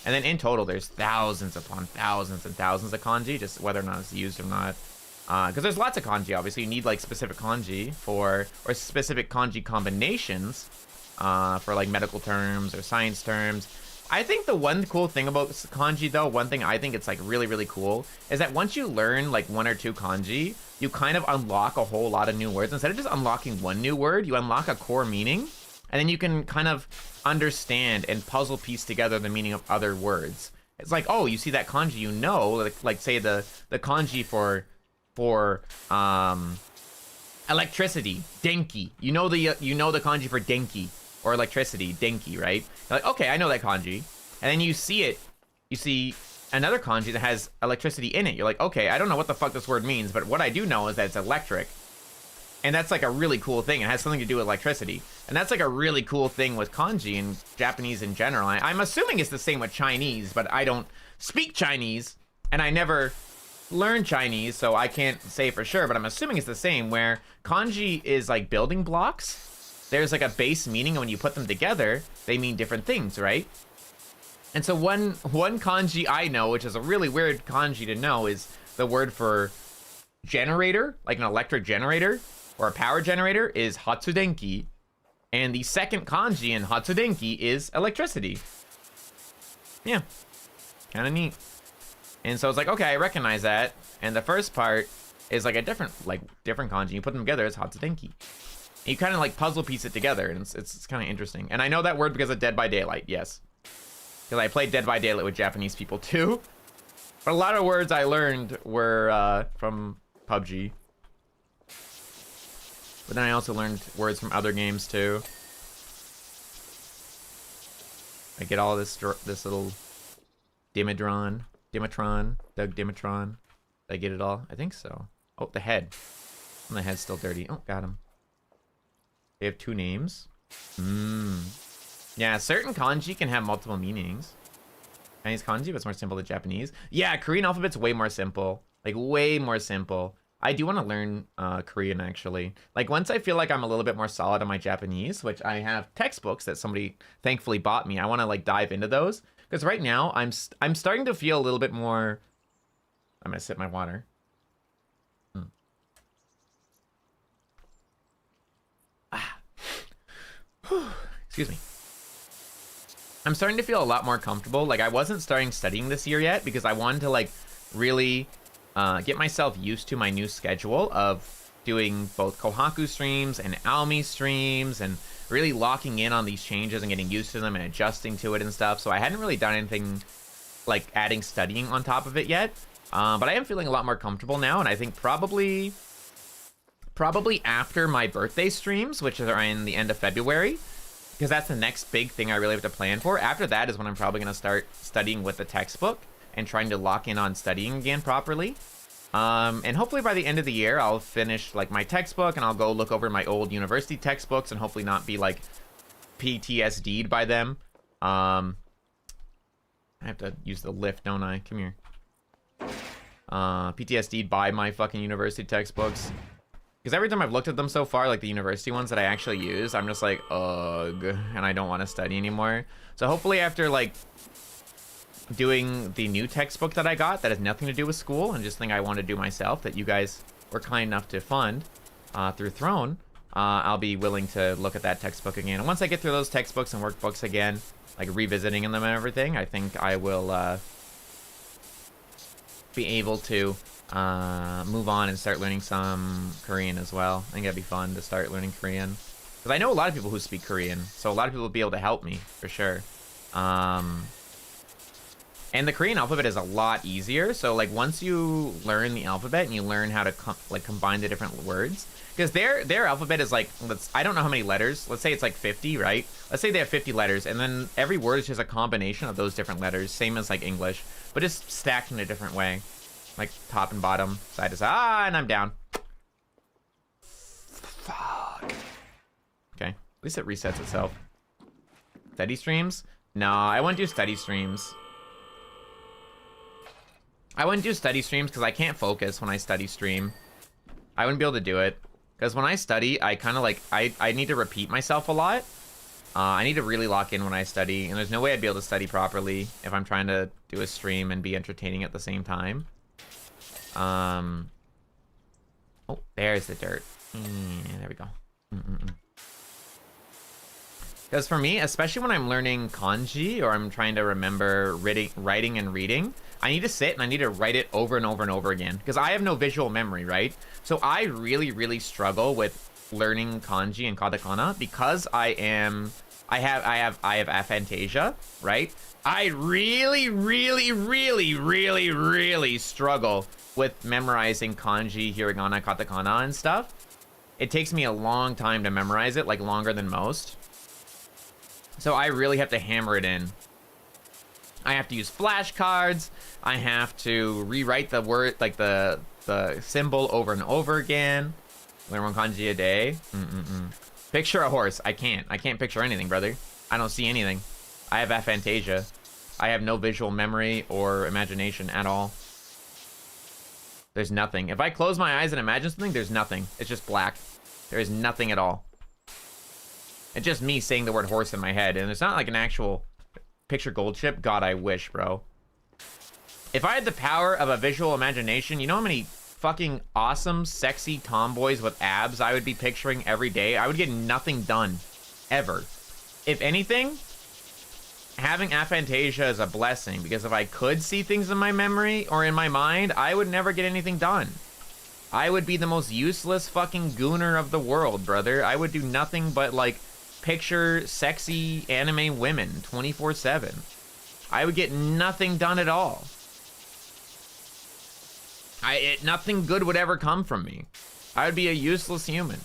And then in total, there's thousands upon thousands and thousands of kanji, just whether or not it's used or not. Because there's lots of kanji, obviously. You need like specific kanji for, or specific kanji combinations for like medical terms or science terms. I think the one cool thing about kanji, though, one thing I think it's like really, really cool, is that once you learn like 1 or 2 kanji, you kind of unlock a whole lot of new words. Instead of just unlocking one new word, you unlock a core meaning, and then you can kind of understand and puzzle piece together the meaning of other words. It's like, oh, you see that kanji, you know, like say the kanji for electricity, denki. You know the kanji for denki or electricity, denki, right? You're like, okay, I know that kanji. And then you see another kanji that has electricity in it. You're like, okay, I don't know what the fuck this word means, but what I do know is that it's electric. And that's like a really cool thing. It has something to do with electricity. And that's like a really cool thing with kanji and Japanese in general. I'm assuming it's the same with Chinese, but I don't speak Chinese and I never learned Chinese, so I can't say for sure, but I'm assuming it's the same, where kanji is like building blocks. There's like a base meaning, and when you put them together, they mean different things, right? And so one kanji I know, which is a really weird kanji to know, is the word for generator, like an electric generator or a power generator, is hatsudenki. And the second kanji in hatsudenki is electricity. Yeah, kind of neat. And so it's like, okay, I recognize that. And the first part is like a different kanji. You put them together, it's hatsudenki. And you kind of like puzzle piece it together, and it's kind of interesting. And I know that word because of Dead by Daylight, yes. Because I played Dead by Daylight with Japanese people too. But a lot of words I learned were from PUBG. But then I also learned words from other games too. I get all this little Dimetron, Doug Dimetron. Did I get it all? I think so. Oh, the head. And the head's still dirty. Oh, got him. They have 2 names. Yeah, certain kanji can have multiple meanings. Chinese kanji, but it's more simple than Japanese. Yeah, Korean alphabet's way more simple. Like, way more simple. I do want to learn Korean, actually. Like, once I feel like I'm a little bit more solid on my Japanese, which I have textbooks that somebody thankfully bought me, I want to, like, dive into those. Because right now, I'm starting to feel a little bit more... I'm going to sip my water. Excuse me. I'm starting to feel a lot more comfortable. Like, I wasn't starting studying this year yet because I wanted to, like, really get myself used to my new schedule of doing both Kohaku streams and Aomi streams and really locking in on these changes and getting used to them and adjusting to it and stuff. So I hadn't really done anything like adding studying on top of it yet. But I am feeling a lot more comfortable now, and I think probably after my birthday streams, which are in the end of February, because that's the next big thing I really have to plan for. After that is when I'm probably going to start studying with the textbook and trying to lock in on studying again properly. And hopefully by the end of the year, I'll finish like my textbook and I'll go look over my old university textbooks and hopefully not be like PTSD'd by them. I have to use the lift, don't I? Come here. PTSD'd by my fucking university textbooks. Because every time I've looked at them so far, like the university ones that I actually use, I'm just like, ugh, and I don't want to study anymore. So hopefully after like doing the new textbook that I got that has nothing to do with school and just thing I want to do myself that you guys were kind enough to fund through Throne, I'll be willing to look at that textbook again. And once I get through those textbooks and workbooks again, like revisiting them and everything, I think I will be able to move on and start learning some Korean as well. I think that'd be fun to start learning Korean. Because I know a lot of people who speak Korean, so a lot of people will be able to help me, for sure. And the Korean alphabet is a lot easier. So like once you learn the alphabet and you learn how to combine the different words, because their alphabet is like, I don't know how many letters. Let's say it's like 50, right? Let's say they have 50 letters, and then every word is just a combination of those different letters, same as like English, but just stacked in a different way, like top and bottom, side to side. And I'm down. Fuck. Okay, at least it resets itself. Study streams? No, I wouldn't do study streams. I wouldn't do study streams because I can't focus when I study stream. I wouldn't be able to do it. Because when I study, I kind of like, I need to repeat myself a lot. I need to really lock in when I study. And there's no way I'd be able to study properly if I'm trying to do a stream and be entertaining at the same time. Oh, there's the dirt. There we go. Because for me, especially when I'm learning kanji or I'm trying to remember writing and reading, I need to sit and I need to write it over and over and over again. Because I have no visual memory, right? So I really, really struggle with learning kanji and katakana because I have aphantasia, right? I really, really, really, really, really struggle with memorizing kanji, hiragana, katakana, and stuff. It takes me a long time to memorize it, like longer than most. So I really have to hammer it in. I have to use flashcards. I have to rewrite the word, like the symbol over and over again. Learn one kanji a day. Picture a horse. I can't picture anything, brother. I don't see anything. I have aphantasia. I have no visual memory or imagination at all. There's nothing. If I close my eyes and imagine something, there's nothing. It's just black. There is nothing at all. It's just me saying the word horse in my head, and it's not like an actual picture gold chip. God, I wish, bro. If I had the power of a visual imagination, you know how many fucking awesome, sexy tomboys with abs I would be picturing every day? I would get nothing done. Ever. If anything, having aphantasia is a blessing, because if I could see things in my memory or in my mind, I would never get anything done. I would be the most useless fucking gooner of the world, brother. I would do nothing but, like, picture sexy anime women 24/7. I would get nothing done at all. Nothing good would ever come from me. I would be a useless human.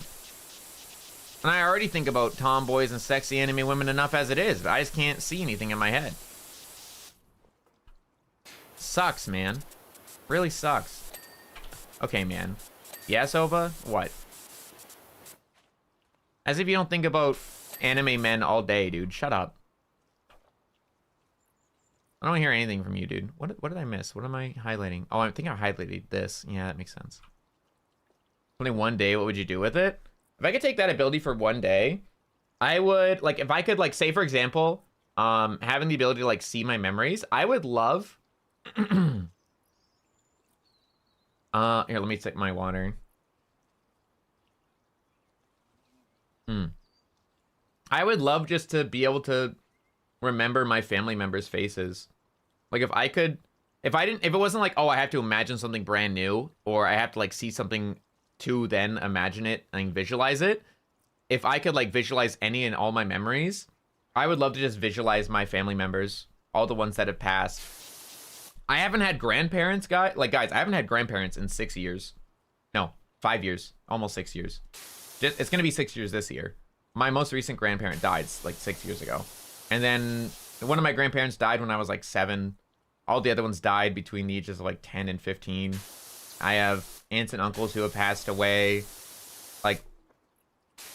And I already think about tomboys and sexy anime women enough as it is, but I just can't see anything in my head. Sucks, man. Really sucks. Okay, man. Yes, Ova? What? As if you don't think about anime men all day, dude. Shut up. I don't hear anything from you, dude. What did I miss? What am I highlighting? Oh, I think I highlighted this. Yeah, that makes sense. Only one day, what would you do with it? If I could take that ability for one day, I would, like, if I could, like, say, for example, having the ability to, like, see my memories, I would love... Here, let me take my water. I would love just to be able to remember my family members' faces. Like, if I could... If it wasn't like, oh, I have to imagine something brand new, or I have to, like, see something to then imagine it and visualize it. If I could like visualize any and all my memories, I would love to just visualize my family members, all the ones that have passed. I haven't had grandparents, guys, I haven't had grandparents in 6 years. No, 5 years, almost 6 years. It's gonna be 6 years this year. My most recent grandparent died like 6 years ago. And then one of my grandparents died when I was like 7. All the other ones died between the ages of like 10 and 15. I have aunts and uncles who have passed away. Like,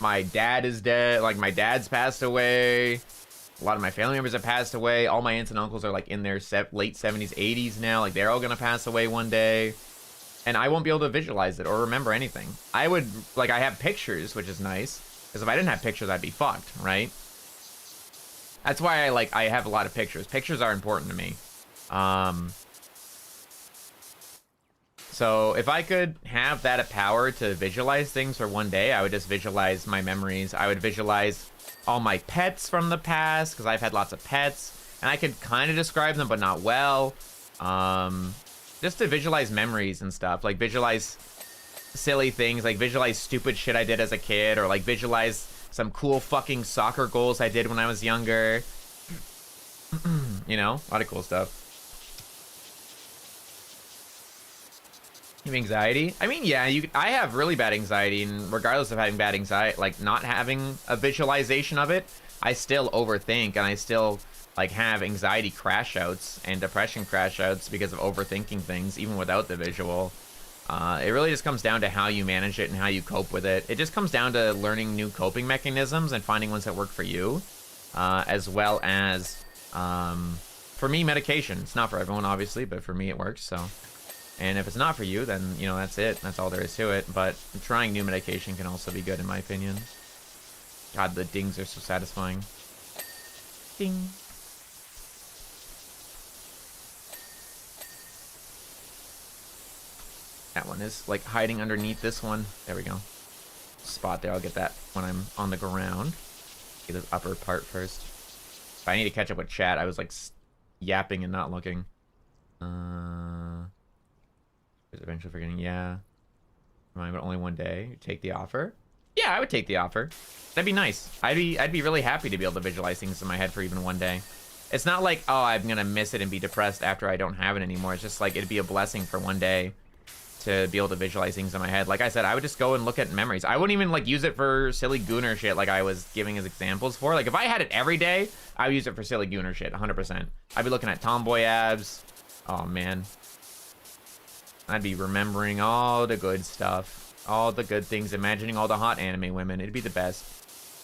my dad is dead. Like, my dad's passed away. A lot of my family members have passed away. All my aunts and uncles are like in their late 70s, 80s now. Like, they're all gonna pass away one day. And I won't be able to visualize it or remember anything. I would, like, I have pictures, which is nice. Because if I didn't have pictures, I'd be fucked, right? That's why I have a lot of pictures. Pictures are important to me. So if I could have that power to visualize things for one day, I would just visualize my memories. I would visualize all my pets from the past, because I've had lots of pets. And I could kind of describe them, but not well. Just to visualize memories and stuff. Like, visualize silly things. Like, visualize stupid shit I did as a kid. Or, like, visualize some cool fucking soccer goals I did when I was younger. You know? A lot of cool stuff. You have anxiety? I mean, yeah, I have really bad anxiety, and regardless of having bad anxiety, like, not having a visualization of it, I still overthink, and I still, like, have anxiety crash outs and depression crash outs because of overthinking things, even without the visual. It really just comes down to how you manage it and how you cope with it. It just comes down to learning new coping mechanisms and finding ones that work for you, as well as, for me, medication. It's not for everyone, obviously, but for me, it works, so... And if it's not for you, then, you know, that's it. That's all there is to it. But trying new medication can also be good, in my opinion. God, the dings are so satisfying. Ding. That one is, like, hiding underneath this one. There we go. Spot there. I'll get that when I'm on the ground. Get this upper part first. But I need to catch up with chat. I was, like, yapping and not looking. Eventually forgetting, yeah. But only one day. Take the offer? Yeah, I would take the offer. That'd be nice. I'd be really happy to be able to visualize things in my head for even one day. It's not like, oh, I'm gonna miss it and be depressed after I don't have it anymore. It's just like, it'd be a blessing for one day to be able to visualize things in my head. Like I said, I would just go and look at memories. I wouldn't even like use it for silly gooner shit like I was giving as examples for. Like, if I had it every day, I would use it for silly gooner shit, 100%. I'd be looking at tomboy abs. Oh, man. I'd be remembering all the good stuff, all the good things, imagining all the hot anime women. It'd be the best.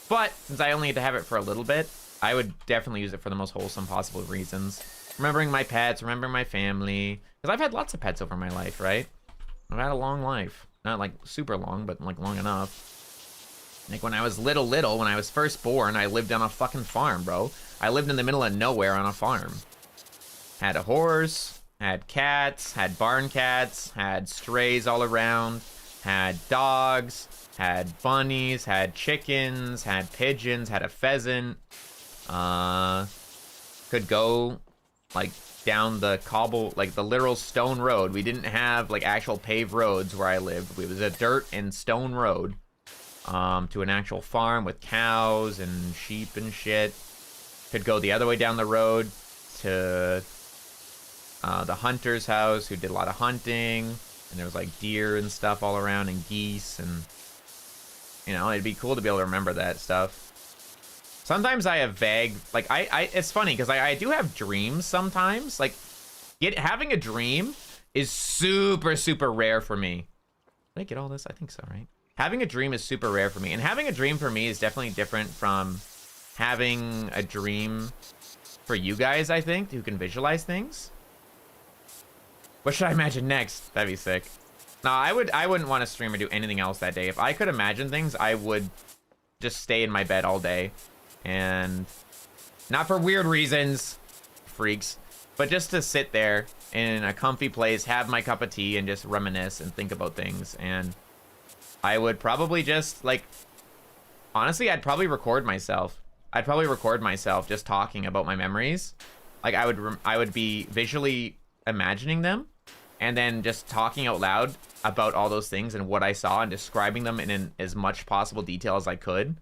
But since I only had to have it for a little bit, I would definitely use it for the most wholesome possible reasons. Remembering my pets, remembering my family. Because I've had lots of pets over my life, right? I've had a long life. Not like super long, but like long enough. Like when I was little, when I was first born, I lived on a fucking farm, bro. I lived in the middle of nowhere on a farm. Had a horse. Had cats, had barn cats, had strays all around, had dogs, had bunnies, had chickens, had pigeons, had a pheasant. Could go like down the cobble, like the literal stone road. We didn't have like actual paved roads where I lived. It was a dirt and stone road to an actual farm with cows and sheep and shit. Could go the other way down the road to the hunter's house, who did a lot of hunting, and there was like deer and stuff all around, and geese, and you know, it'd be cool to be able to remember that stuff. Sometimes I have vague, like it's funny because I do have dreams sometimes. Like having a dream is super rare for me. Did I get all this? I think so, right? Having a dream is super rare for me, and having a dream for me is definitely different from having a dream for you guys, I think, who can visualize things. What should I imagine next? That'd be sick. No, I wouldn't want to stream or do anything else that day. If I could imagine things, I would just stay in my bed all day. And not for weird reasons, freaks, but just to sit there in a comfy place, have my cup of tea, and just reminisce and think about things. And I would probably just, like, honestly, I'd probably record myself. I'd probably record myself just talking about my memories. Like, I would be visually imagining them, and then just talking out loud about all those things and what I saw and describing them in as much possible detail as I could.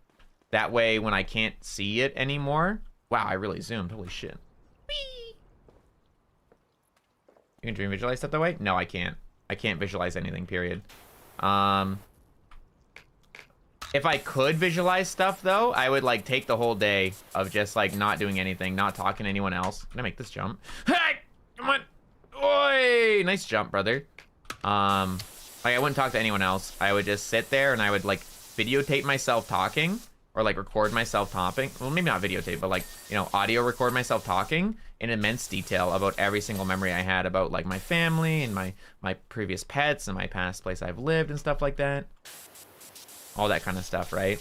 That way, when I can't see it anymore... Wow, I really zoomed. Holy shit. Whee! You can dream visualize stuff that way? No, I can't. I can't visualize anything, period. If I could visualize stuff, though, I would, like, take the whole day of just, like, not doing anything, not talking to anyone else. Can I make this jump? Hey! Come on! Oi! Nice jump, brother. Like, I wouldn't talk to anyone else. I would just sit there and I would, like, videotape myself talking or, like, record myself talking. Well, maybe not videotape, but, like, you know, audio record myself talking in immense detail about every single memory I had about, like, my family and my previous pets and my past place I've lived and stuff like that. All that kind of stuff, right?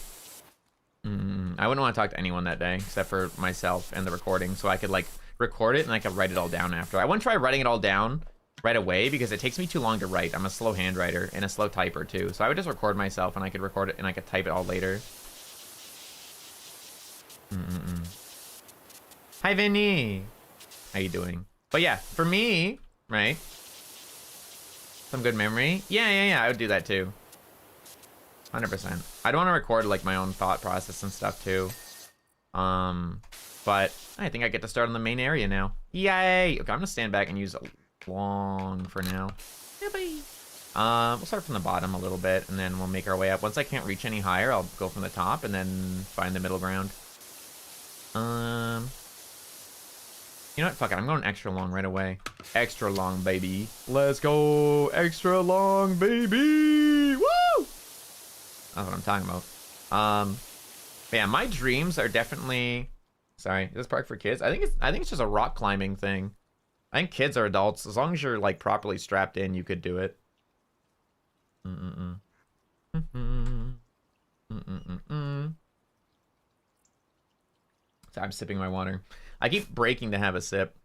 I wouldn't want to talk to anyone that day except for myself and the recording, so I could, like, record it and I could write it all down after. I wouldn't try writing it all down right away because it takes me too long to write. I'm a slow handwriter and a slow typer too. So I would just record myself and I could record it and I could type it all later. Hi, Vinny. How you doing? But yeah, for me, right? Some good memory. Yeah, I would do that too. 100%. I'd want to record like my own thought process and stuff too. But I think I get to start on the main area now. Yay! Okay, I'm gonna stand back and use long for now. We'll start from the bottom a little bit and then we'll make our way up. Once I can't reach any higher, I'll go from the top and then find the middle ground. You know what? Fuck it. I'm going extra long right away. Extra long, baby. Let's go. Extra long, baby. Woo! That's what I'm talking about. But yeah, my dreams are definitely... Sorry, is this park for kids? I think it's just a rock climbing thing. I think kids are adults. As long as you're like properly strapped in, you could do it. So I'm sipping my water. I keep breaking to have a sip.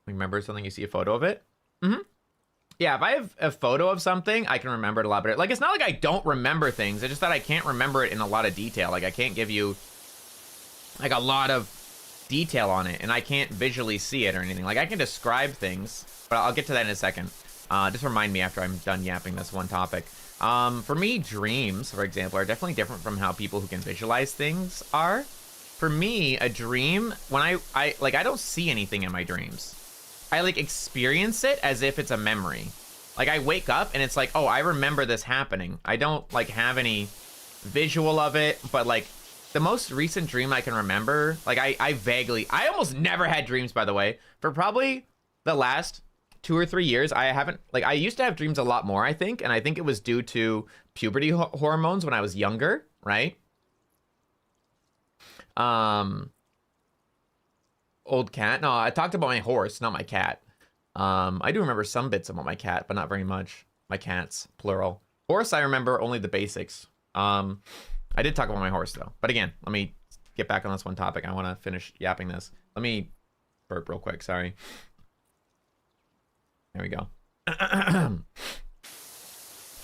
Remember something, you see a photo of it? Yeah, if I have a photo of something, I can remember it a lot better. Like, it's not like I don't remember things. It's just that I can't remember it in a lot of detail. Like, I can't give you, like, a lot of detail on it, and I can't visually see it or anything. Like, I can describe things, but I'll get to that in a second. Just remind me after I'm done yapping this one topic. For me, dreams, for example, are definitely different from how people who can visualize things are. For me, a dream, when I don't see anything in my dreams. I like experience it as if it's a memory. Like I wake up and it's like, oh, I remember this happening. I don't like have any visual of it, but like the most recent dream I can remember, like I almost never had dreams, by the way. For probably the last 2 or 3 years, I used to have dreams a lot more, I think. And I think it was due to puberty hormones when I was younger, right? Old cat. No, I talked about my horse, not my cat. I do remember some bits about my cat, but not very much. My cats, plural. Horse, I remember only the basics. I did talk about my horse, though. But again, let me get back on this one topic. I want to finish yapping this. Let me burp real quick. Sorry. There we go.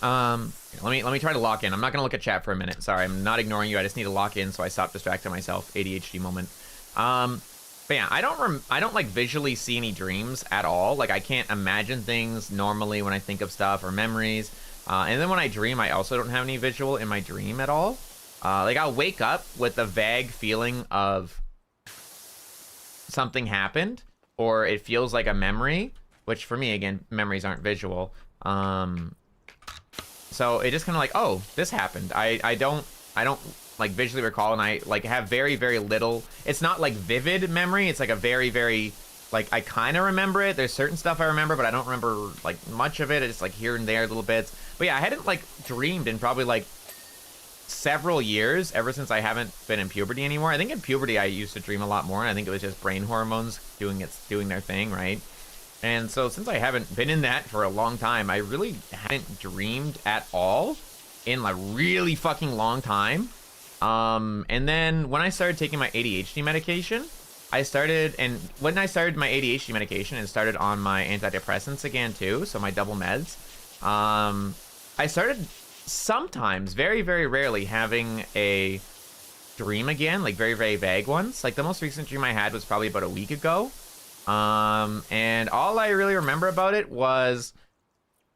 Let me try to lock in. I'm not going to look at chat for a minute. Sorry, I'm not ignoring you. I just need to lock in so I stop distracting myself. ADHD moment. But yeah, I don't like visually see any dreams at all. Like I can't imagine things normally when I think of stuff or memories. And then when I dream, I also don't have any visual in my dream at all. Like I'll wake up with a vague feeling of something happened or it feels like a memory, which for me, again, memories aren't visual. So it just kind of like, oh, this happened. I don't like visually recall, and I like have very, very little. It's not like vivid memory. It's like a very, very, like I kind of remember it. There's certain stuff I remember, but I don't remember like much of it. It's like here and there little bits. But yeah, I hadn't like dreamed in probably like several years ever since I haven't been in puberty anymore. I think in puberty I used to dream a lot more, and I think it was just brain hormones doing their thing, right? And so since I haven't been in that for a long time, I really hadn't dreamed at all in like really fucking long time. And then when I started taking my ADHD medication, when I started my ADHD medication and started on my antidepressants again too, so my double meds, I started sometimes, very, very rarely, having a dream again, like very, very vague ones. Like the most recent dream I had was probably about a week ago. And all I really remember about it was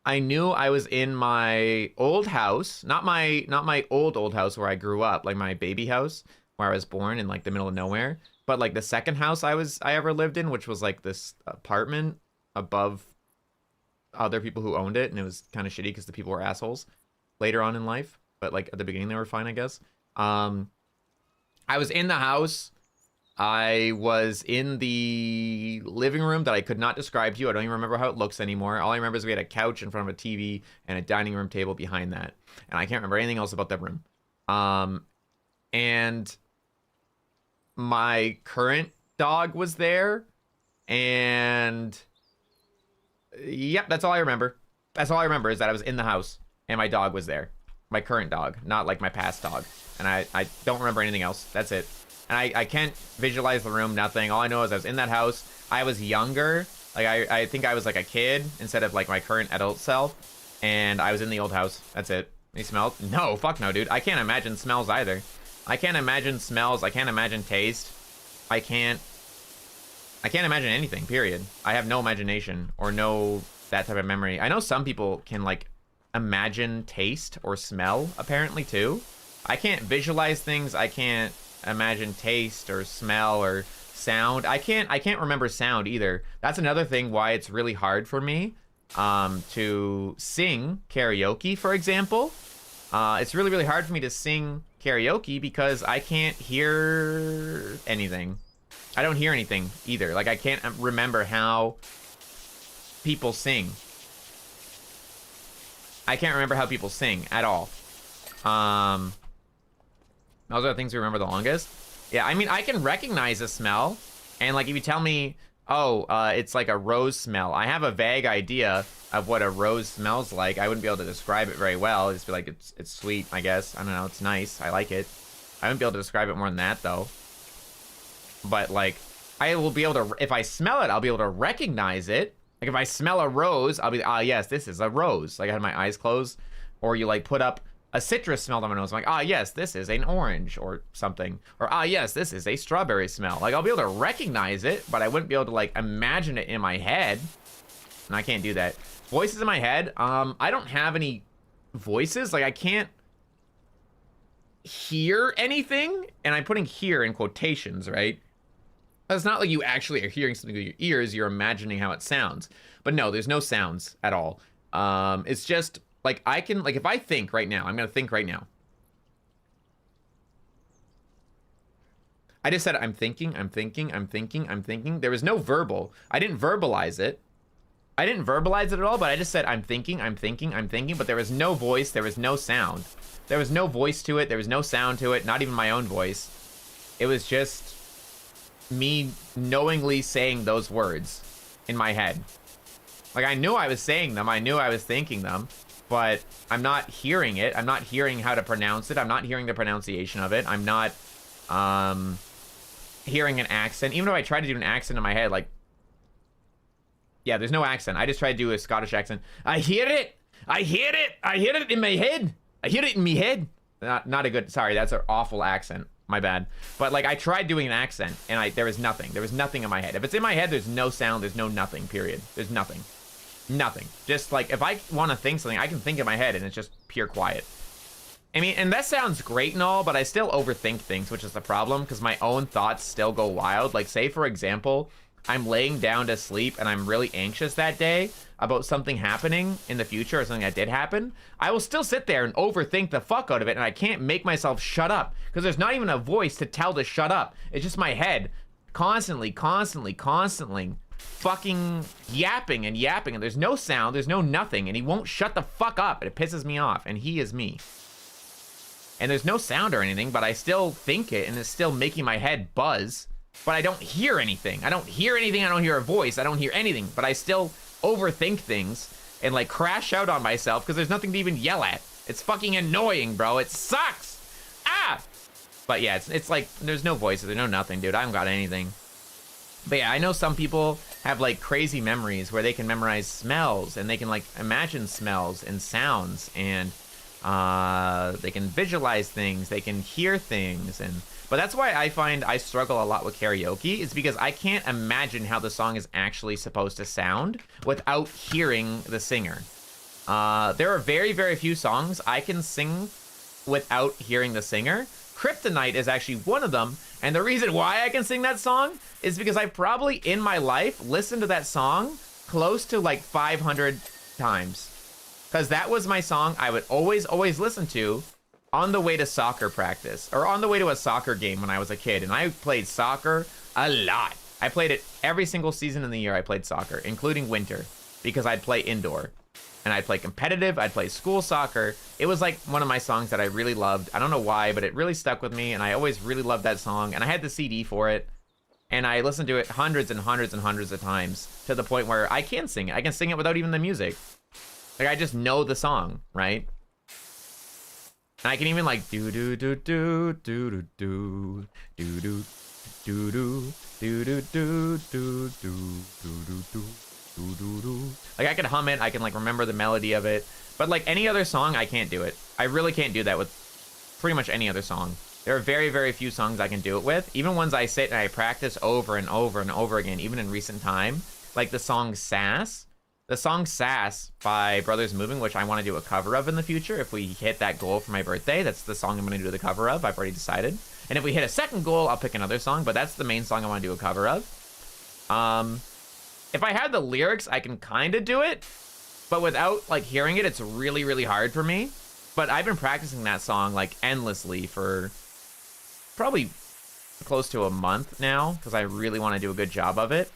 I knew I was in my old house, not my old house where I grew up, like my baby house where I was born in like the middle of nowhere, but like the second house I ever lived in, which was like this apartment above other people who owned it, and it was kind of shitty because the people were assholes later on in life, but like at the beginning they were fine, I guess. I was in the house. I was in the living room that I could not describe to you. I don't even remember how it looks anymore. All I remember is we had a couch in front of a TV and a dining room table behind that. And I can't remember anything else about that room. And my current dog was there. And yep, that's all I remember. That's all I remember is that I was in the house and my dog was there. My current dog, not like my past dog. And I don't remember anything else. That's it. And I can't visualize the room, nothing. All I know is I was in that house. I was younger. Like, I think I was like a kid instead of like my current adult self. And I was in the old house. That's it. Any smell? No, fuck no, dude. I can't imagine smells either. I can't imagine smells. I can't imagine taste. I can't imagine anything, period. I have no imagination or no that type of memory. I know some people can like imagine taste or smell apparently too. I can't visualize things. I can't imagine taste or smell or sound. I can't remember sound either. That's another thing why it's really hard for me to sing karaoke, for example. It's really, really hard for me to sing karaoke because I can't hear anything. I don't hear anything either. Like, I can't remember how people sing. I can't remember how people sing at all. Those are the things we remember the longest. Yeah, I mean, I can recognize a smell. And, like, if you tell me, oh, it's like a rose smell, I have a vague idea of what a rose smells like. I wouldn't be able to describe it very well. I'd just be like, it's sweet, I guess. I don't know, it's nice. I like it. I wouldn't be able to describe it more than that, though. But, like, I will be able to, if I smell it, I'll be able to recognize it. Like, if I smell a rose, I'll be, ah, yes, this is a rose. Like, I had my eyes closed. Or you, like, put up a citrus smell on my nose. I'm like, ah, yes, this is an orange or something. Or, ah, yes, this is a strawberry smell. Like, I'll be able to recognize it, but I wouldn't be able to, like, imagine it in my head. And I can't do that. Voices in my head, I don't have any voices. Like, I can't hear anything. And I'm putting hear in quotations, right? It's not like you actually are hearing something with your ears. You're imagining how it sounds. But no, there's no sounds at all. It's just... like, I can, like, if I think right now, I'm going to think right now. I just said, I'm thinking. There was no verbal. I didn't verbalize it. I didn't verbalize it at all, but I just said, I'm thinking. But there was no voice. There was no sound. There was no voice to it. There was no sound to it. Not even my own voice. It was just me knowingly saying those words in my head. Like, I knew I was saying them. I knew I was thinking them. But I'm not hearing it. I'm not hearing how to pronounce it. I'm not hearing the pronunciation of it. I'm not hearing an accent. Even though I tried to do an accent in my head, like... yeah, there's no accent. I just tried to do a Scottish accent. I hear it! I hear it! I hear it in my head! I hear it in me head! Not a good... sorry, that's an awful accent. My bad. But, like, I tried doing an accent, and there was nothing. There was nothing in my head. If it's in my head, there's no sound. There's no nothing, period. There's nothing. Nothing. Just like, if I want to think something, I can think in my head and it's just pure quiet. I mean, and that sounds great and all, but I still overthink things, which is the problem, because my own thoughts still go wild. Like, say, for example, I'm laying down to sleep and I'm really anxious that day about something happening in the future or something that did happen. I will still sit there and overthink the fuck out of it, and I can't make myself shut up, because there's not even a voice to tell to shut up. It's just my head constantly fucking yapping, and there's no sound, there's no nothing, and he won't shut the fuck up, and it pisses me off, and he is me. And there's no sound or anything, but I still think it, and it's still making my head buzz, but I don't hear anything. I don't hear anything, I don't hear a voice, I don't hear anything, but I still overthink things and, like, crash out on myself because there's nothing to even yell at. It's fucking annoying, bro. It sucks! Ah! But yeah, it's like, there's no voices, there's no nothing, dude. I haven't got anything. But yeah, I know some people have, like, crazy memories where they can memorize smells and they can, like, imagine smells and sounds, and they can visualize things, they can hear things, but that's why I find I struggle a lot with karaoke, is because I can't imagine how the song is actually supposed to sound without hearing the singer. There are very, very few songs I can sing without hearing the singer. Kryptonite is actually one of them, and the reason why I can sing that song is because I probably in my life listened to that song close to like 500 times, because that was my song I would always listen to on the way to soccer practice or on the way to a soccer game when I was a kid. And I played soccer a lot. I played it every single season in the year. I played soccer, including winter, because I'd play indoor. And I'd play competitive, I'd play school soccer. It was like one of my songs that I really loved. I don't know why, but it really stuck with me, and I always really loved that song. And I had the CD for it, and I listened to it hundreds and hundreds and hundreds of times, to the point where I can sing it. I can sing it without even the music. Like, I just know the song, right? And I can even like do do do do do do do do do do do do do do do do do. Like, I can hum it, I can like remember the melody of it, but like any other song, I can't do it. I really can't do that with pretty much any other song. There are very, very few songs I can do it with, even ones I sit and I practice over and over and over again, even in recent time, like the song Sass. The song Sass by Brothers Moving, which I want to do a cover of in the future. If we hit that goal for my birthday, that's the song I'm going to do the cover of. I've already decided. And if we hit a second goal, I'll pick another song, but that's the main song I want to do a cover of. If I had the lyrics, I can kind of do it, but without like hearing it, it's really, really hard for me. But I've been practicing that song like endlessly for probably close to a month now, because I really want to do a good job of it,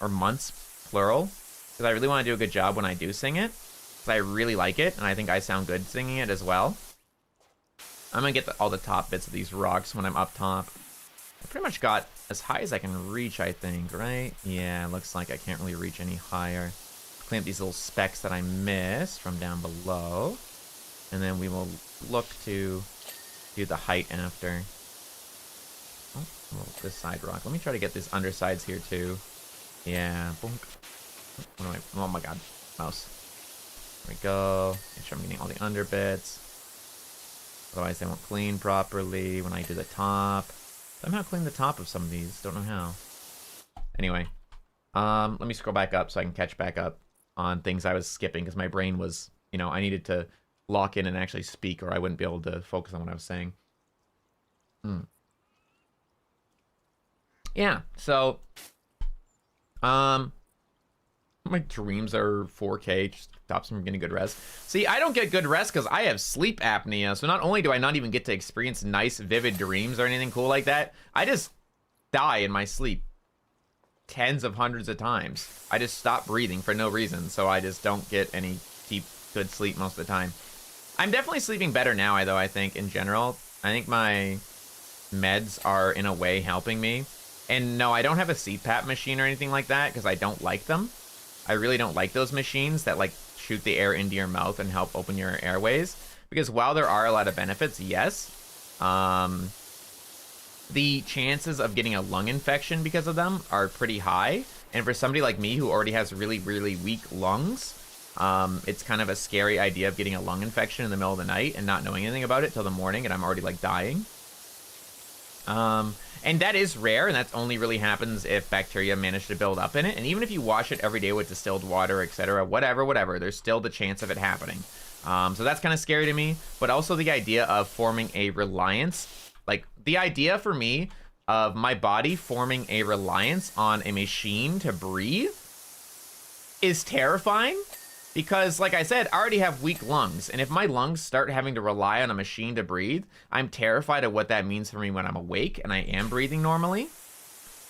or months, plural, because I really want to do a good job when I do sing it, because I really like it, and I think I sound good singing it as well. I'm gonna get all the top bits of these rocks when I'm up top. I pretty much got as high as I can reach, I think, right? Yeah, looks like I can't really reach any higher. Clean up these little specks that I missed from down below. And then we will look to do the height after. Oh, well, this side rock. Let me try to get these undersides here, too. Yeah, boom. Oh my god, mouse. There we go. Make sure I'm getting all the under bits. Otherwise, they won't clean properly when I do the top. Somehow clean the top of some of these. Don't know how. Anyway, let me scroll back up so I can catch back up on things I was skipping, because my brain was, you know, I needed to lock in and actually speak, or I wouldn't be able to focus on what I was saying. Yeah, so my dreams are 4K, just stops me from getting good rest. See, I don't get good rest because I have sleep apnea, so not only do I not even get to experience nice, vivid dreams or anything cool like that, I just die in my sleep tens of hundreds of times. I just stop breathing for no reason, so I just don't get any deep, good sleep most of the time. I'm definitely sleeping better now, though, I think, in general. I think my meds are, in a way, helping me. And no, I don't have a CPAP machine or anything like that, because I don't like them. I really don't like those machines that like shoot the air into your mouth and help open your airways, because while there are a lot of benefits, yes, the chances of getting a lung infection because of them are pretty high. And for somebody like me who already has really, really weak lungs, it's kind of a scary idea of getting a lung infection in the middle of the night and not knowing anything about it till the morning, and I'm already like dying. And that is rare, and that only really happens if bacteria manage to build up in it. And even if you wash it every day with distilled water, etc., whatever, there's still the chance of it happening. So that's kind of scary to me. But also the idea of forming a reliance, like the idea for me of my body forming a reliance on a machine to breathe is terrifying. Because, like I said, I already have weak lungs, and if my lungs start having to rely on a machine to breathe, I'm terrified of what that means for me when I'm awake and I am breathing normally.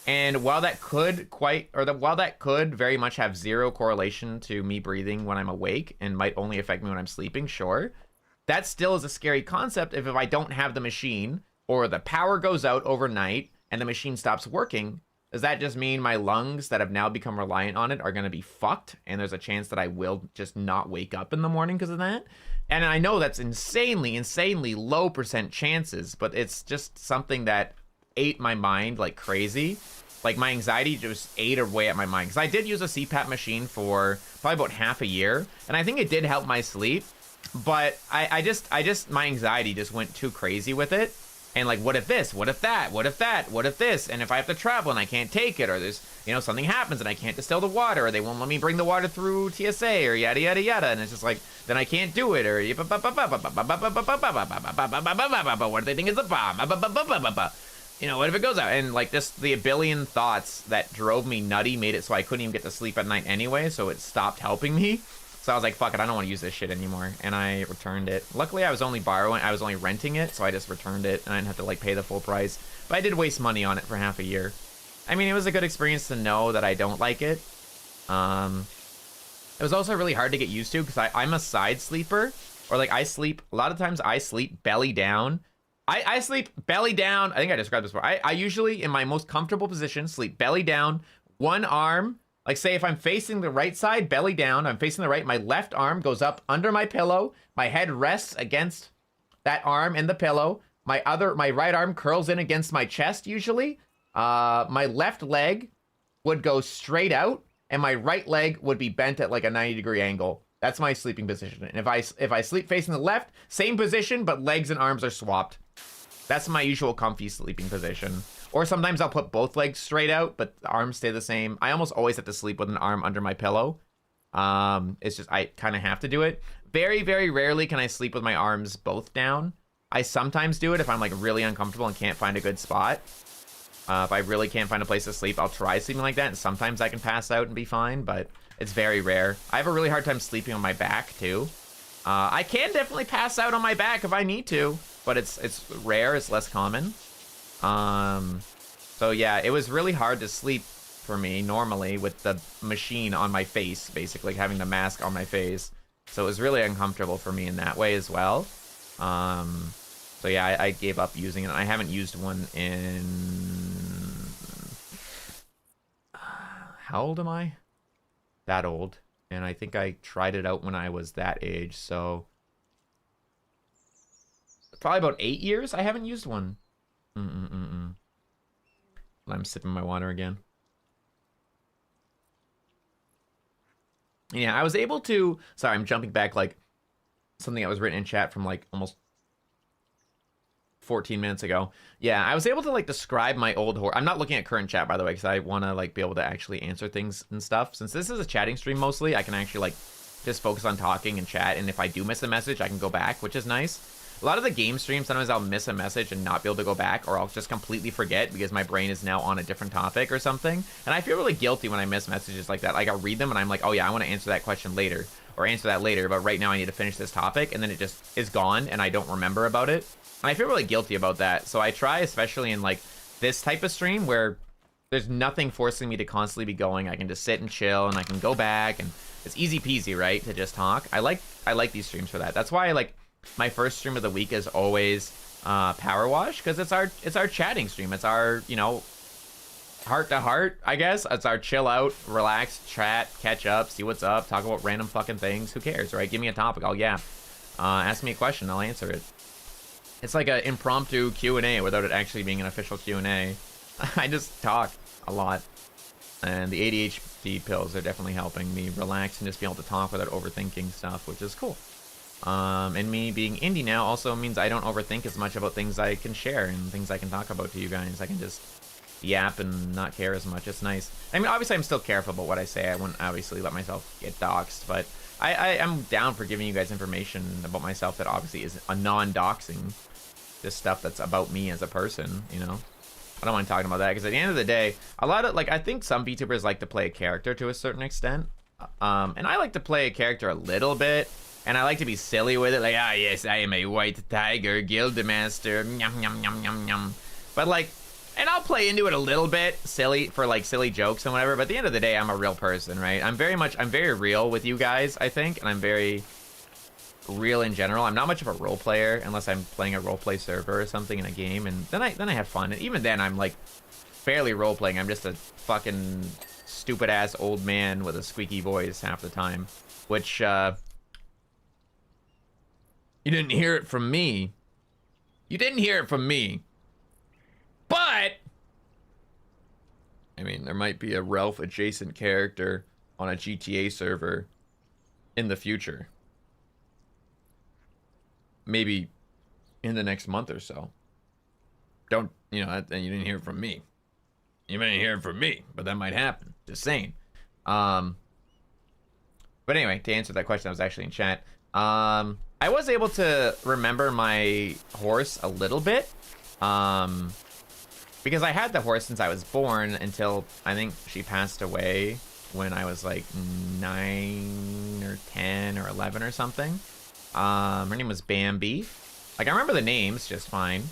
And while that could very much have zero correlation to me breathing when I'm awake and might only affect me when I'm sleeping, sure, that still is a scary concept if I don't have the machine, or the power goes out overnight and the machine stops working. Does that just mean my lungs that have now become reliant on it are going to be fucked, and there's a chance that I will just not wake up in the morning because of that? And I know that's insanely low percent chances, but it's just something that ate my mind like crazy. Like, my anxiety just ate away at my mind. Because I did use a CPAP machine for probably about half a year, and I think it did help my sleep, but I just my anxiety just went too crazy with it. And like, what if this? What if that? What if that? What if this? And if I have to travel and I can't take it, or there's, you know, something happens and I can't distill the water, or they won't let me bring the water through TSA, or yada yada yada, and it's just like, then I can't do it, or what do they think is a bomb? You know, what if it goes out? And like this, the a billion thoughts that drove me nutty made it so I couldn't even get to sleep at night anyway, so it stopped helping me. So I was like, fuck it, I don't want to use this shit anymore. And I returned it. Luckily, I was only renting it, so I just returned it, and I didn't have to like pay the full price. But I did waste money on it for half a year. I mean, it was a good experience to know that I don't like it. It was also really hard to get used to, because I'm a side sleeper, or like a lot of times I sleep belly down. I sleep belly down. I think I described this before. I usually, in my most comfortable position, sleep belly down, one arm. Like, say if I'm facing the right side, belly down, I'm facing the right, my left arm goes up under my pillow, my head rests against that arm and the pillow, my right arm curls in against my chest usually, my left leg would go straight out, and my right leg would be bent at like a 90-degree angle. That's my sleeping position. And if I sleep facing the left, same position, but legs and arms are swapped. That's my usual comfy sleeping position. Or sometimes I'll put both legs straight out, but the arms stay the same. I almost always have to sleep with an arm under my pillow. It's just, I kind of have to do it. Very, very rarely can I sleep with my arms both down. I sometimes do it if I'm like really uncomfortable and can't find a good spot. If I really can't find a place to sleep, I'll try sleeping like that. And sometimes I can pass out and be fine, but it's very rare. I have a really hard time sleeping on my back too. I can definitely pass out on my back if I need to, but it's rare, it's less common. So yeah, it was really hard to sleep for me normally with the machine on my face, basically having the mask on my face. So it was really uncomfortable for me in that way as well. So yeah, I gave up using it. I haven't used one in, how old am I? That old. And I think I tried it out when I was that age, so probably about 8 years I haven't used one. I'm sipping my water again. Yeah, I was able to, sorry, I'm jumping back like something that was written in chat from like almost 14 minutes ago. Yeah, I was able to like describe my old horror. I'm not looking at current chat, by the way, because I want to like be able to actually answer things and stuff. Since this is a chatting stream mostly, I can actually like just focus on talking and chat. And if I do miss a message, I can go back, which is nice. A lot of the game streams, sometimes I'll miss a message and not be able to go back, or I'll just completely forget because my brain is now on a different topic or something. And I feel really guilty when I miss messages like that. Like, I'll read them and I'm like, oh yeah, I want to answer that question later, or answer that later, but right now I need to finish this topic, and then it just is gone and I don't remember about it. And I feel really guilty about that. So I try, especially in like this type of stream where there's nothing forcing me to constantly be going. I can just sit and chill, and I can go back, and it's easy peasy, right, to just talk. I like these streams for that. That's why I like my first stream of the week is always Powerwash, because it's our chatting stream. It's our, you know, heart to heart, I guess. It's our chill out, relax, chat, catch up, see what's up, talk about random fucking things. Who cares, right? Give me a topic, I'll yap. Ask me a question, I'll answer it. It's like an impromptu Q&A without it actually being an official Q&A. I just talk a lot. And the ADHD pills are definitely helping me relax and just be able to talk without overthinking stuff, which is cool. And me being indie now also means I don't overthink as much about things I can share and things I can talk about to you guys. I can just yap and not care as much. It's nice. I mean, obviously I'm still careful about what I say. I wouldn't obviously let myself get doxxed, but I'm down for giving you guys information about myself that obviously is a non-doxing. Just stuff that's about me as a person, you know? I don't mind talking about that, because at the end of the day, a lot of, like, I think some VTubers like to play a character to a certain extent. And I like to play a character a little bit, and I like to be silly with it, like, ah, yes, I am a white tiger, Guildmaster, yum, yum, yum, yum, yum. But, like, and I'll play into it a little bit, silly, for, like, silly jokes and whatever, but at the end of the day, I'm a real person, right? I'm very real with you guys, I think, and I'm very real in general. I'm not much of a role player unless I'm playing a roleplay server or something in a game, and then I have fun. And even then, I'm like barely role playing. I'm just a fucking stupid ass old man with a squeaky voice half the time, which you didn't hear it from me. You didn't hear it from me. But I mean, there might be a Ralph adjacent character on a GTA server in the future. Maybe in the next month or so. don't, you know, and you didn't hear it from me. You didn't hear it from me, but that might happen. Just saying. But anyway, to answer that question, I was actually in chat. I was able to remember my horse a little bit. Because I had the horse since I was born until I think she passed away when I was like 9 or 10 or 11 or something. Her name was Bambi. Like, I remember the names just fine.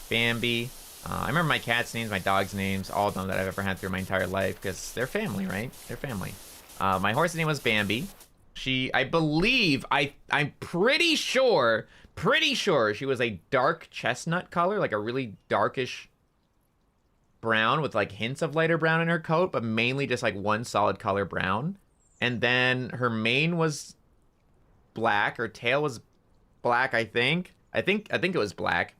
Bambi. I remember my cat's names, my dog's names, all of them that I've ever had through my entire life, because they're family, right? They're family. My horse's name was Bambi. She, I believe, I'm pretty sure she was a dark chestnut color, like a really darkish brown with like hints of lighter brown in her coat, but mainly just like one solid color brown. And then her mane was black, her tail was black, I think it was black.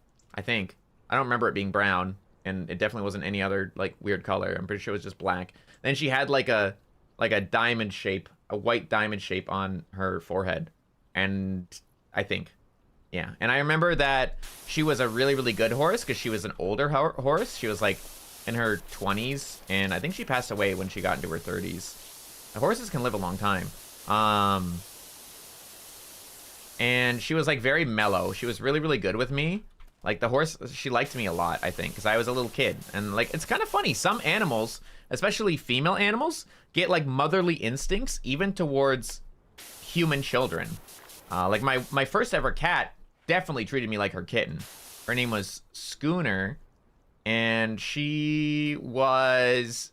I don't remember it being brown, and it definitely wasn't any other like weird color. I'm pretty sure it was just black. Then she had like a diamond shape, a white diamond shape on her forehead. And I think, yeah. And I remember that she was a really, really good horse because she was an older horse. She was like in her 20s, and I think she passed away when she got into her 30s. The horses can live a long time. And she was like very mellow. She was really, really good with me. Like, the horse, she liked me a lot, I think, because I was a little kid. And like, it's kind of funny. Some animals, especially female animals, get like motherly instincts even towards human children. Like my first ever cat definitely treated me like her kitten. Her name was Schooner, and she was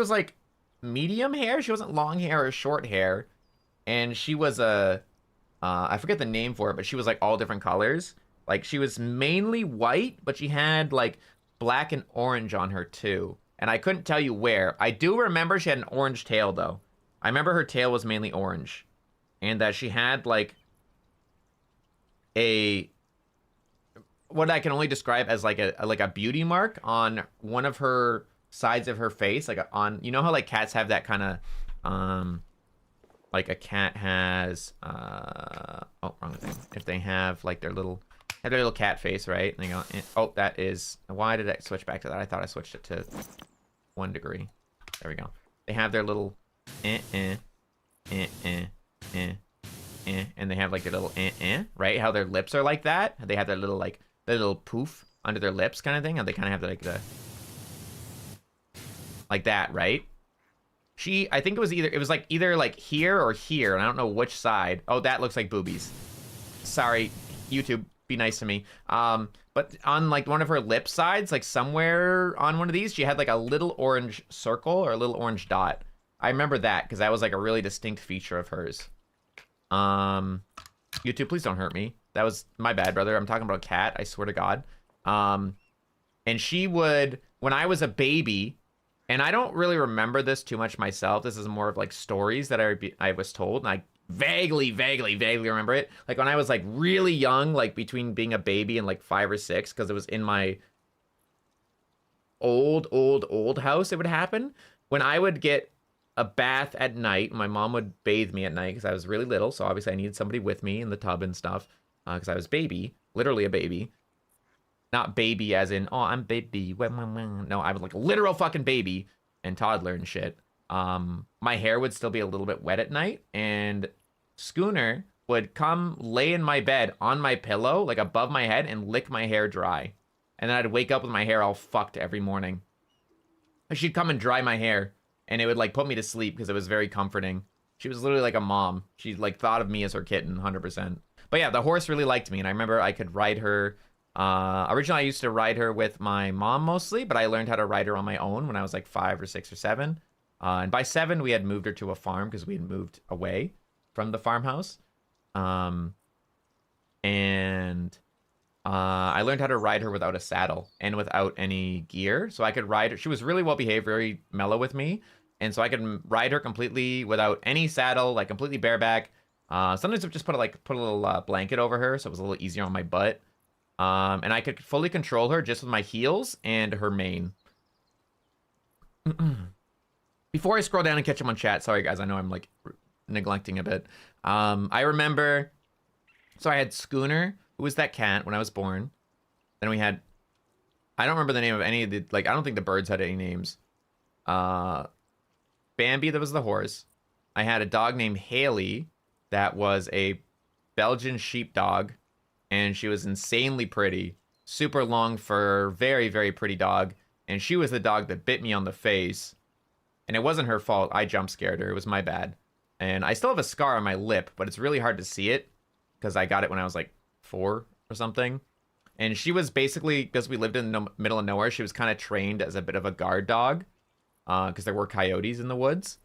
like medium hair. She wasn't long hair or short hair. And she was I forget the name for it, but she was like all different colors. Like, she was mainly white, but she had like black and orange on her too. And I couldn't tell you where. I do remember she had an orange tail though. I remember her tail was mainly orange. And that she had like what I can only describe as like a beauty mark on one of her sides of her face. Like you know how like cats have that kind of, like a cat has, oh, wrong thing. If they have like their little cat face, right? And they go, oh, that is, why did I switch back to that? I thought I switched it to 1 degree. There we go. They have their little, and they have like their little, right? How their lips are like that. They have their little poof under their lips kind of thing. And they kind of have like that, right? I think it was either like here or here, and I don't know which side. Oh, that looks like boobies. Sorry, YouTube, be nice to me. But on like one of her lip sides, like somewhere on one of these, she had like a little orange circle or a little orange dot. I remember that because that was like a really distinct feature of hers. YouTube, please don't hurt me. That was my bad, brother. I'm talking about a cat, I swear to God. And she would, when I was a baby, and I don't really remember this too much myself. This is more of like stories that I was told, and I vaguely remember it. Like when I was like really young, like between being a baby and like 5 or 6, because it was in my old house, it would happen. When I would get a bath at night, my mom would bathe me at night because I was really little, so obviously I needed somebody with me in the tub and stuff, because I was baby, literally a baby. Not baby as in, oh, I'm baby. No, I was like a literal fucking baby and toddler and shit. My hair would still be a little bit wet at night, and Schooner would come lay in my bed on my pillow, like above my head, and lick my hair dry. And then I'd wake up with my hair all fucked every morning. She'd come and dry my hair, and it would like put me to sleep because it was very comforting. She was literally like a mom. She like thought of me as her kitten, 100%. But yeah, the horse really liked me, and I remember I could ride her. Originally, I used to ride her with my mom mostly, but I learned how to ride her on my own when I was like 5 or 6 or 7. And by 7, we had moved her to a farm because we had moved away from the farmhouse. I learned how to ride her without a saddle and without any gear. So I could ride her. She was really well behaved, very mellow with me. And so I could ride her completely without any saddle, like completely bareback. Sometimes I would just put a little blanket over her, so it was a little easier on my butt. And I could fully control her just with my heels and her mane. Before I scroll down and catch up on chat, sorry guys, I know I'm like neglecting a bit. I remember, so I had Schooner, who was that cat when I was born. Then we had, I don't remember the name of any of the, like, I don't think the birds had any names. Bambi, that was the horse. I had a dog named Haley that was a Belgian sheepdog, and she was insanely pretty. Super long fur, very, very pretty dog. And she was the dog that bit me on the face. And it wasn't her fault. I jump scared her. It was my bad. And I still have a scar on my lip, but it's really hard to see it because I got it when I was like 4 or something. And she was basically, because we lived in the middle of nowhere, she was kind of trained as a bit of a guard dog because there were coyotes in the woods.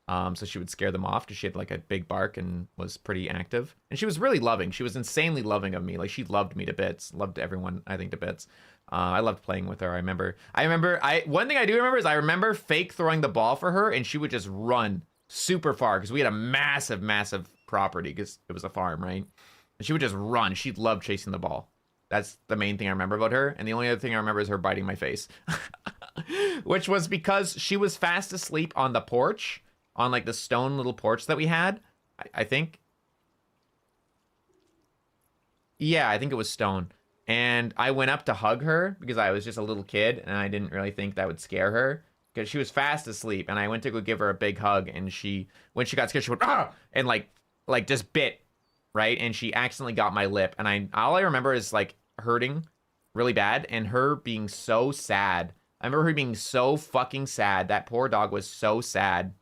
So she would scare them off because she had like a big bark and was pretty active. And she was really loving. She was insanely loving of me. Like she loved me to bits. Loved everyone, I think, to bits. I loved playing with her. I remember, one thing I do remember is I remember fake throwing the ball for her and she would just run super far because we had a massive, massive property because it was a farm, right? And she would just run. She loved chasing the ball. That's the main thing I remember about her. And the only other thing I remember is her biting my face, which was because she was fast asleep on the porch, on like the stone little porch that we had. I think. Yeah, I think it was stone. And I went up to hug her because I was just a little kid and I didn't really think that would scare her because she was fast asleep. And I went to go give her a big hug and when she got scared, she went, ah! And like just bit, right? And she accidentally got my lip. And all I remember is like hurting really bad and her being so sad. I remember her being so fucking sad. That poor dog was so sad.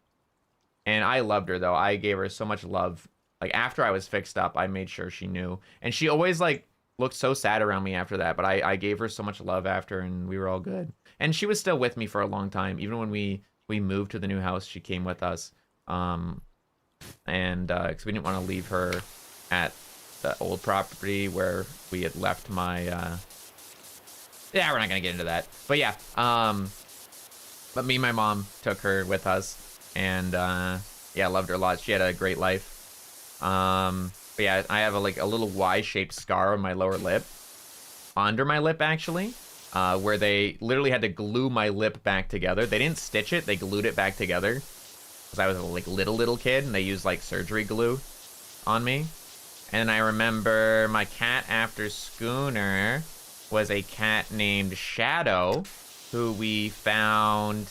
And I loved her though. I gave her so much love. Like after I was fixed up, I made sure she knew. And she always like looked so sad around me after that, but I gave her so much love after and we were all good. And she was still with me for a long time. Even when we moved to the new house, she came with us. Because we didn't want to leave her at the old property where we had left my, yeah, we're not going to get into that. But yeah, but me and my mom took her with us and, yeah, loved her a lot. She had a great life. But yeah, I have a little Y-shaped scar on my lower lip, under my lip actually, where they literally had to glue my lip back together. They didn't stitch it; they glued it back together. Because I was a little kid, and they used like surgery glue on me. And I remember my cat after Schooner was a cat named Shadow, who we found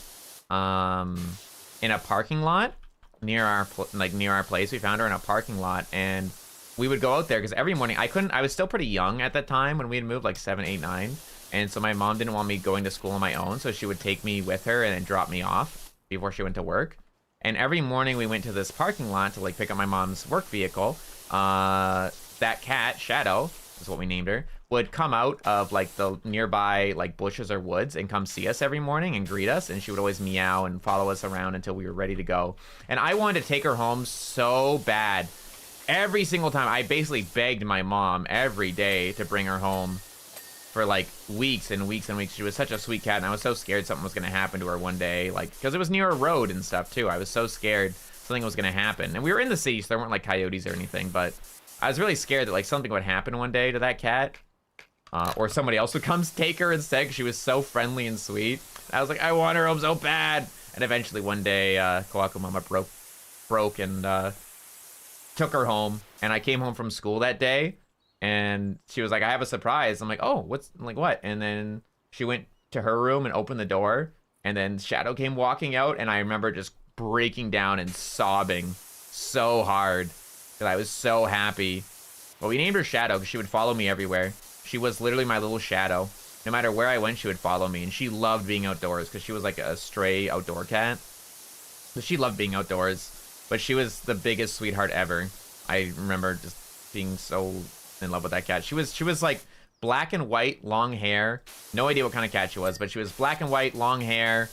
in a parking lot near our place. We found her in a parking lot and we would go out there because every morning I was still pretty young at that time when we had moved, like 7, 8, 9. And so my mom didn't want me going to school on my own. So she would take me with her and then drop me off before she went to work. And every morning we went to this parking lot to like pick up my mom's work vehicle. That cat, Shadow, is what we named her, would come out of like the nearby like bushes or woods and come see us every morning and greet us. And she would always meow and follow us around until we were ready to go. And I wanted to take her home so bad. Every single time, I basically begged my mom every day to bring her home for like weeks and weeks and weeks. She was such a sweet cat, and I was so scared something was going to happen to her one day, like, because it was near a road and stuff too. I was so scared something was going to happen. And we were in the city, so there weren't like coyotes or anything, but I was really scared that like something would happen one day to that cat, or somebody else would come take her instead because she was so friendly and sweet. I was like, I want her home so bad. And eventually one day, Kohaku Mama broke and took her home, and I came home from school that day and she was like, I have a surprise. I'm like, oh, what? And then she went to her room and opened the door, and then Shadow came walking out, and I remember just breaking down and sobbing so hard because I was so happy. But we named her Shadow because she would follow me everywhere. She was literally my little shadow. No matter where I went, she would follow me, and she loved being outdoors because she was like a stray outdoor cat. So she loved being outdoors. But she was the biggest sweetheart ever. I remember just being so in love with that cat. She was like black and white, long hair. No idea what kind of cat she was, but she was black and white, long hair.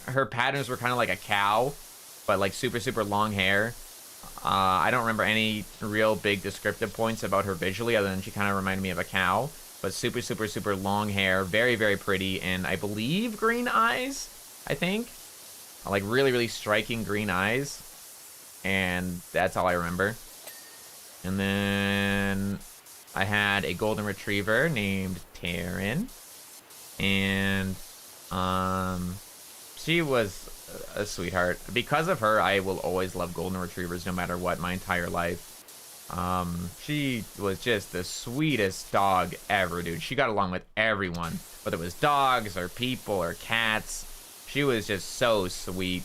Her patterns were kind of like a cow, but like super, super long hair. I don't remember any real big descriptive points about her visually other than she kind of reminded me of a cow. But super, super, super long hair. Very, very pretty. And I believe green eyes, I think. Like really, really striking green eyes. And that's all I remember. And then I had a golden retriever named Taryn, and she was a sweetheart. Because of her, I will always love golden retrievers no matter what my entire life. She was just the sweetest dog ever, dude. She got along with everyone, whether it was dogs or people or cats. She was just so sweet.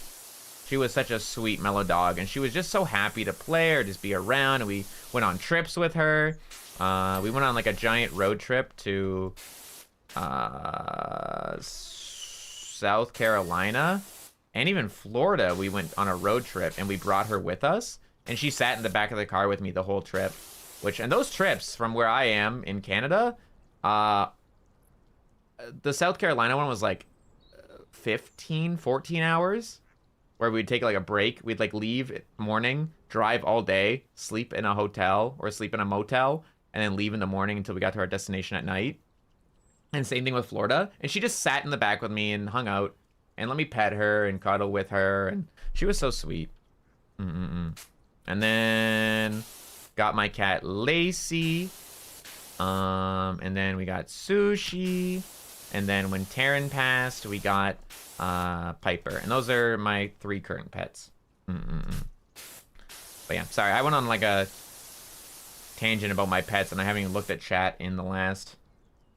She was such a sweet, mellow dog, and she was just so happy to play or just be around. And we went on trips with her. We went on like a giant road trip to South Carolina and even Florida. We went on a road trip and we brought her with us, and she sat in the back of the car with me the whole trip. And those trips from where I am in Canada, the South Carolina one was like 14 hours, where we'd take like a break. We'd like leave morning, drive all day, sleep in a hotel or sleep in a motel, and then leave in the morning until we got to our destination at night. And same thing with Florida. And she just sat in the back with me and hung out and let me pet her and cuddle with her. And she was so sweet. And then got my cat Lacey. And then we got Sushi. And then when Taryn passed, we got Piper. And those are my 3 current pets. But yeah, sorry, I went on like a tangent about my pets, and I haven't even looked at chat in the last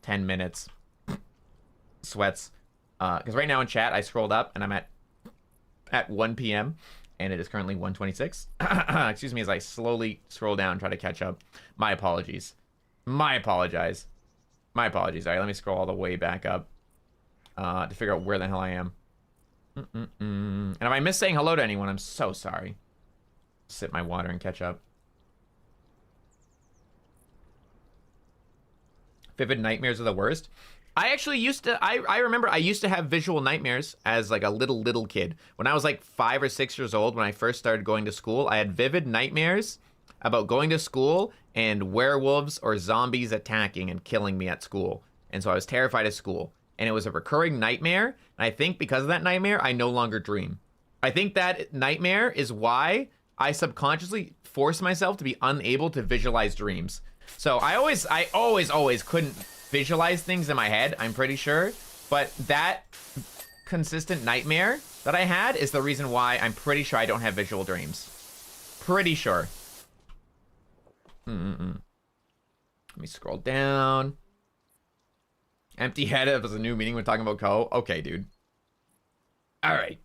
10 minutes. Sweats. Because right now in chat, I scrolled up, and I'm at 1 p.m., and it is currently 1:26. Excuse me as I slowly scroll down and try to catch up. My apologies. My apologies. My apologies. All right, let me scroll all the way back up to figure out where the hell I am. And if I miss saying hello to anyone, I'm so sorry. Sip my water and catch up. Vivid nightmares are the worst. I actually used to, I remember I used to have visual nightmares as like a little kid. When I was like 5 or 6 years old, when I first started going to school, I had vivid nightmares about going to school and werewolves or zombies attacking and killing me at school. And so I was terrified of school. And it was a recurring nightmare. And I think because of that nightmare, I no longer dream. I think that nightmare is why I subconsciously force myself to be unable to visualize dreams. So I always couldn't visualize things in my head, I'm pretty sure. But that consistent nightmare that I had is the reason why I'm pretty sure I don't have visual dreams. Pretty sure. Let me scroll down. Empty head was a new meaning when talking about Ko. Okay, dude. All right.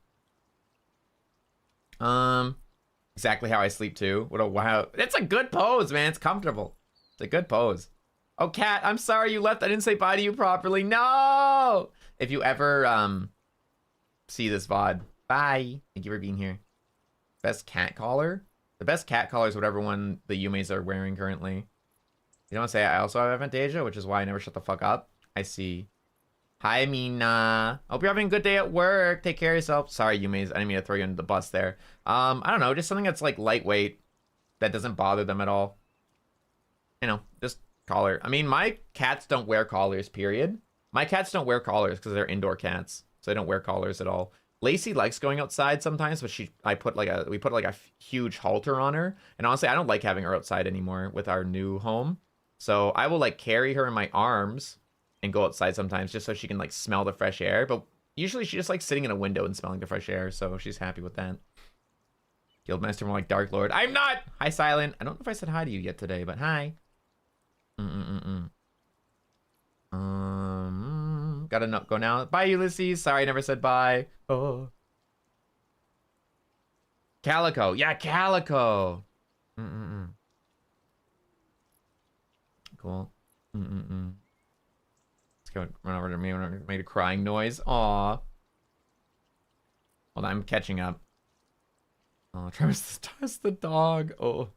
Exactly how I sleep too. What a wow. It's a good pose, man. It's comfortable. It's a good pose. Oh, Cat, I'm sorry you left. I didn't say bye to you properly. No! If you ever see this VOD, bye. Thank you for being here. Best cat collar? The best cat collar is whatever one the Yumes are wearing currently. You don't say I also have Aphantasia, which is why I never shut the fuck up. I see. Hi, Mina. Hope you're having a good day at work. Take care of yourself. Sorry, Yumes. I didn't mean to throw you under the bus there. I don't know. Just something that's like lightweight that doesn't bother them at all. You know, just collar. I mean, my cats don't wear collars, period. My cats don't wear collars because they're indoor cats. So they don't wear collars at all. Lacey likes going outside sometimes, but we put like a huge halter on her. And honestly, I don't like having her outside anymore with our new home. So I will like carry her in my arms and go outside sometimes just so she can like smell the fresh air. But usually she just likes sitting in a window and smelling the fresh air. So she's happy with that. Guildmaster more like Dark Lord. I'm not! Hi, Silent. I don't know if I said hi to you yet today, but hi. Gotta go now. Bye, Ulysses. Sorry, I never said bye. Oh. Calico. Yeah, Calico. Cool. Let's go run over to me when I made a crying noise. Aw. Hold on, I'm catching up. Oh, Travis the dog. Oh.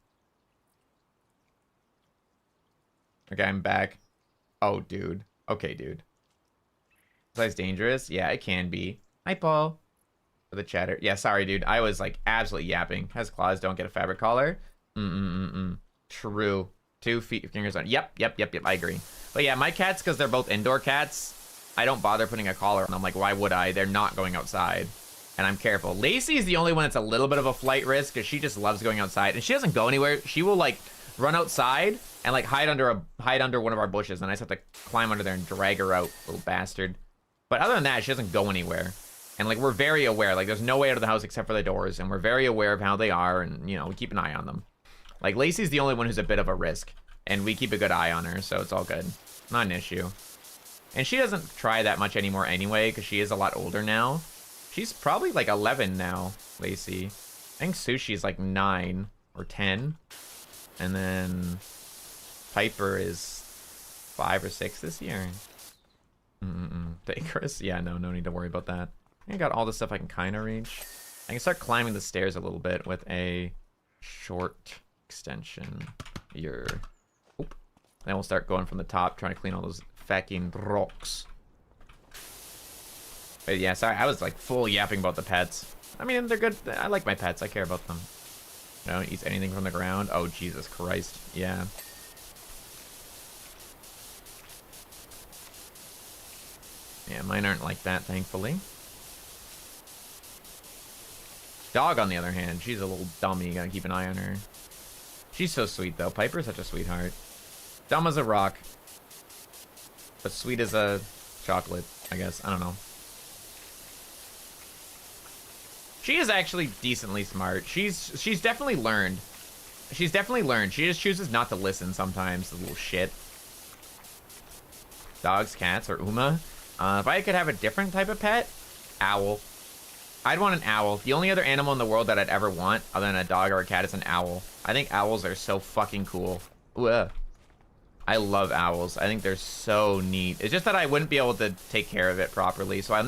Okay, I'm back. Oh, dude. Okay, dude. Size dangerous? Yeah, it can be. Hi, Paul. For the chatter. Yeah, sorry, dude. I was like absolutely yapping. Has claws, don't get a fabric collar. True. 2 fingers on. Yep. I agree. But yeah, my cats, because they're both indoor cats, I don't bother putting a collar on them. Like, why would I? They're not going outside. And I'm careful. Lacey is the only one that's a little bit of a flight risk because she just loves going outside. And she doesn't go anywhere. She will like run outside and like hide under one of our bushes. And I just have to climb under there and drag her out, little bastard. But other than that, she doesn't go anywhere. And like, we're very aware. Like, there's no way out of the house except for the doors. And we're very aware of how they are. And, you know, we keep an eye on them. Like, Lacey's the only one who's a bit of a risk. And we keep a good eye on her, so it's all good. Not an issue. And she doesn't try that much anymore anyway, because she is a lot older now. She's probably like 11 now, Lacey. I think Sushi's like 9 or 10. And then Piper is 5 or 6 this year. Chris? Yeah, no need to worry about that. I got all the stuff I can kind of reach. I can start climbing the stairs a little bit with a short extension here. Oop. Then we'll start going from the top, trying to clean all those fucking rocks. But yeah, sorry, I was like full yapping about the pets. I mean, they're good. I like my pets. I care about them. Don't eat anything from the ground. Oh, Jesus Christ. Yeah. Yeah, mine aren't like that, thankfully. Dog, on the other hand, she's a little dummy. You gotta keep an eye on her. She's so sweet, though. Piper's such a sweetheart. Dumb as a rock. But sweet as a chocolate, I guess. I don't know. She is actually decently smart. She's definitely learned. She's definitely learned. She just chooses not to listen sometimes, the little shit. Dogs, cats, or Hyouma. If I could have a different type of pet, owl. I'd want an owl. The only other animal in the world that I'd ever want, other than a dog or a cat, is an owl. I think owls are so fucking cool. Ugh. I love owls. I think they're so neat. It's just that I wouldn't be able to take care of it properly, so I'll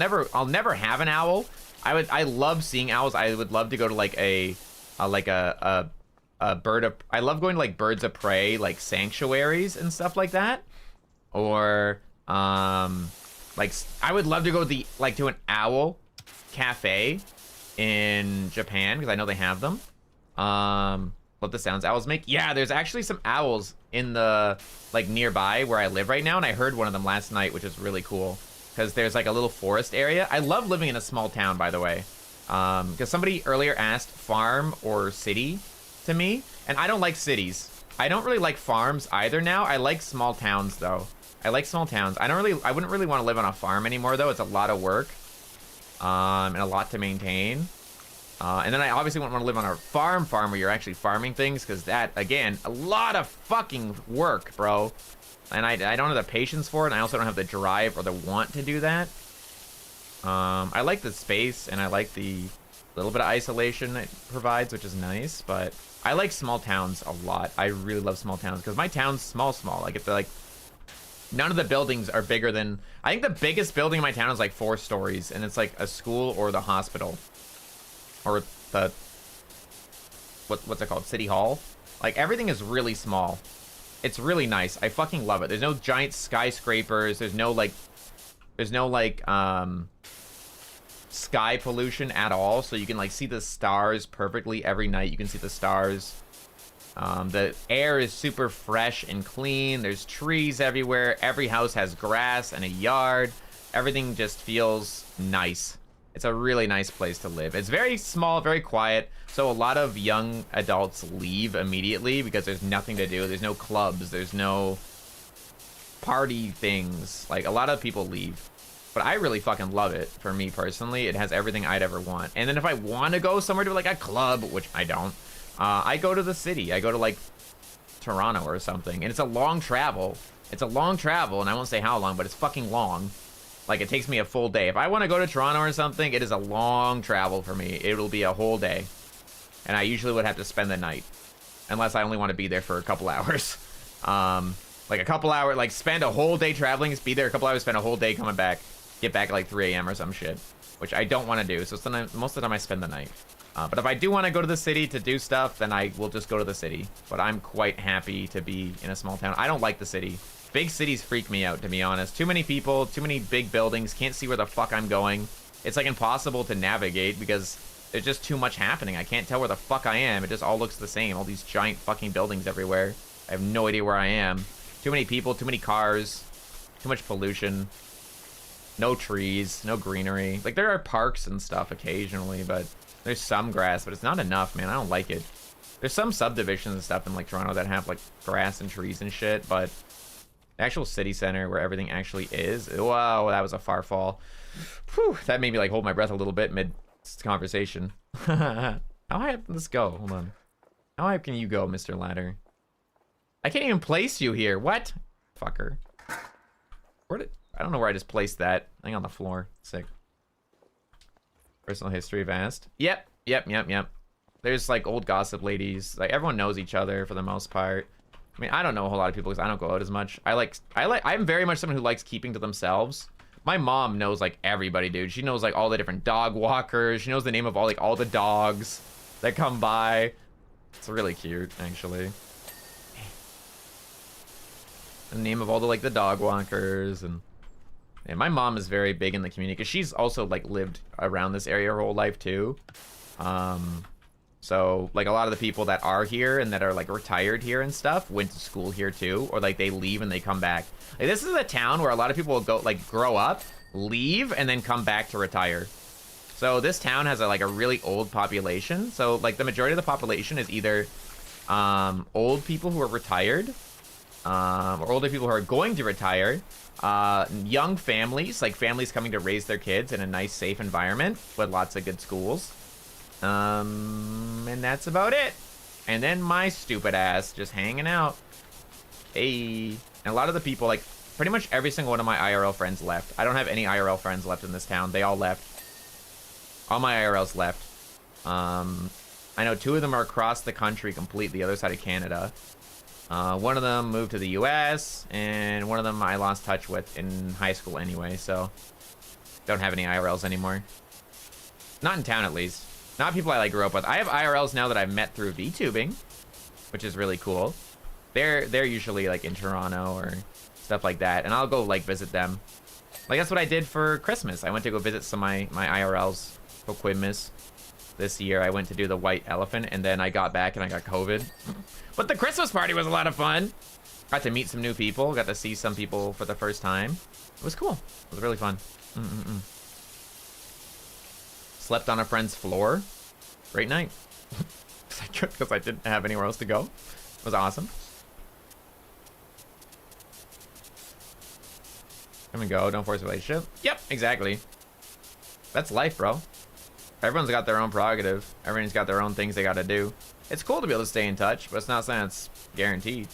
never have an owl. I love seeing owls. I would love to go to like a bird of. I love going to like birds of prey, like sanctuaries and stuff like that, or like I would love to go to an owl cafe in Japan because I know they have them. What the sounds owls make? Yeah, there's actually some owls in the like nearby where I live right now, and I heard one of them last night, which is really cool because there's like a little forest area. I love living in a small town, by the way, because somebody earlier asked farm or city to me, and I don't like cities. I don't really like farms either now. I like small towns though. I like small towns. I wouldn't really want to live on a farm anymore though. It's a lot of work, and a lot to maintain. And then I obviously wouldn't want to live on a farm where you're actually farming things, because that, again, a lot of fucking work, bro. And I don't have the patience for it, and I also don't have the drive or the want to do that. I like the space, and I like the little bit of isolation it provides, which is nice, but I like small towns a lot. I really love small towns, because my town's small. I get to, like, none of the buildings are bigger than, I think the biggest building in my town is like 4 stories, and it's like a school or the hospital. Or the, what's it called? City Hall? Like, everything is really small. It's really nice. I fucking love it. There's no giant skyscrapers. There's no sky pollution at all. So you can, like, see the stars perfectly every night. You can see the stars. The air is super fresh and clean. There's trees everywhere. Every house has grass and a yard. Everything just feels nice. It's a really nice place to live. It's very small, very quiet, so a lot of young adults leave immediately because there's nothing to do. There's no clubs. There's no party things. Like, a lot of people leave. But I really fucking love it. For me personally, it has everything I'd ever want. And then if I want to go somewhere to like a club, which I don't, I go to the city. I go to like Toronto or something. And it's a long travel. It's a long travel, and I won't say how long, but it's fucking long. Like, it takes me a full day. If I want to go to Toronto or something, it is a long travel for me. It'll be a whole day. And I usually would have to spend the night. Unless I only want to be there for a couple hours. Like a couple hours, like spend a whole day traveling, be there a couple hours, spend a whole day coming back. Get back at like 3 a.m. or some shit. Which I don't want to do. So sometimes, most of the time I spend the night. But if I do want to go to the city to do stuff, then I will just go to the city. But I'm quite happy to be in a small town. I don't like the city. Big cities freak me out, to be honest. Too many people, too many big buildings, can't see where the fuck I'm going. It's like impossible to navigate because there's just too much happening. I can't tell where the fuck I am. It just all looks the same. All these giant fucking buildings everywhere. I have no idea where I am. Too many people, too many cars, too much pollution. No trees, no greenery. Like, there are parks and stuff occasionally, but there's some grass, but it's not enough, man. I don't like it. There's some subdivisions and stuff in like Toronto that have like grass and trees and shit, but the actual city center where everything actually is, wow, that was a far fall. Whew, that made me like hold my breath a little bit mid conversation. How high up did this go? Hold on. How high can you go, Mr. Ladder? I can't even place you here. What? Fucker. Where did... I don't know where I just placed that. I think on the floor. Sick. Personal history vast. Yep. There's like old gossip ladies. Like everyone knows each other for the most part. I mean, I don't know a whole lot of people because I don't go out as much. I'm very much someone who likes keeping to themselves. My mom knows like everybody, dude. She knows like all the different dog walkers. She knows the name of all the dogs that come by. It's really cute, actually. The name of all the dog walkers and my mom is very big in the community because she's also like lived around this area her whole life too. So like a lot of the people that are here and that are like retired here and stuff went to school here too, or like they leave and they come back. Like, this is a town where a lot of people will go like grow up, leave, and then come back to retire. So this town has a really old population. So like the majority of the population is either old people who are retired, or older people who are going to retire, young families, like families coming to raise their kids in a nice, safe environment with lots of good schools. And that's about it. And then my stupid ass just hanging out. Hey. And a lot of the people, like, pretty much every single one of my IRL friends left. I don't have any IRL friends left in this town. They all left. All my IRLs left. I know 2 of them are across the country completely, the other side of Canada. One of them moved to the US, and one of them I lost touch with in high school anyway, so don't have any IRLs anymore. Not in town, at least. Not people I like grew up with. I have IRLs now that I've met through VTubing, which is really cool. They're usually like in Toronto or stuff like that, and I'll go like visit them. Like that's what I did for Christmas. I went to go visit some of my IRLs for Quidmas. This year I went to do the white elephant, and then I got back and I got COVID. But the Christmas party was a lot of fun. Got to meet some new people. Got to see some people for the first time. It was cool. It was really fun. Slept on a friend's floor. Great night. Because I didn't have anywhere else to go. It was awesome. Come and go. Don't force a relationship. Yep, exactly. That's life, bro. Everyone's got their own prerogative. Everyone's got their own things they gotta do. It's cool to be able to stay in touch, but it's not saying it's guaranteed.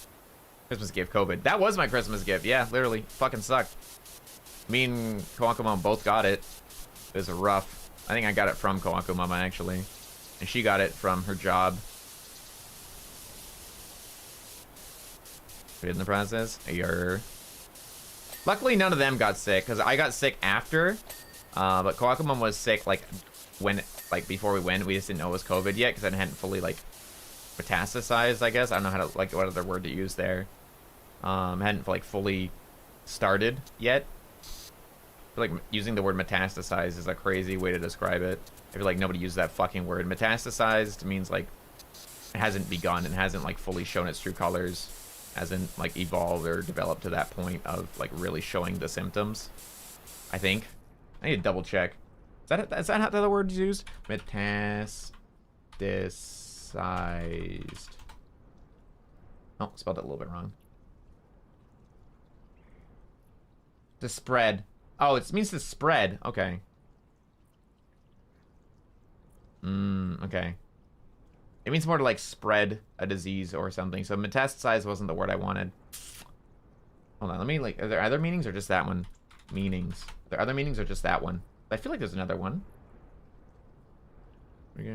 Christmas gift, COVID. That was my Christmas gift. Yeah, literally. Fucking sucked. Me and Kohaku Mama both got it. It was rough. I think I got it from Kohaku Mama, actually. And she got it from her job. In the process. Luckily, none of them got sick, because I got sick after. But Kohaku Mama was sick, before we went. We just didn't know it was COVID yet, because it hadn't fully, metastasized, I guess. I don't know how to, what other word to use there. Hadn't, fully started yet. I feel like using the word metastasize is a crazy way to describe it. I feel like nobody uses that fucking word. Metastasized means, it hasn't begun and hasn't, fully shown its true colors. Hasn't, evolved or developed to that point of, really showing the symptoms. I think. I need to double check. Is that how the word is used? Metastasized. Oh, spelled it a little bit wrong. To spread. Oh, it means to spread. Okay. Okay. It means more to, spread a disease or something. So metastasize wasn't the word I wanted. Hold on, let me, are there other meanings or just that one? Meanings. Are there other meanings or just that one? I feel like there's another one. Yeah,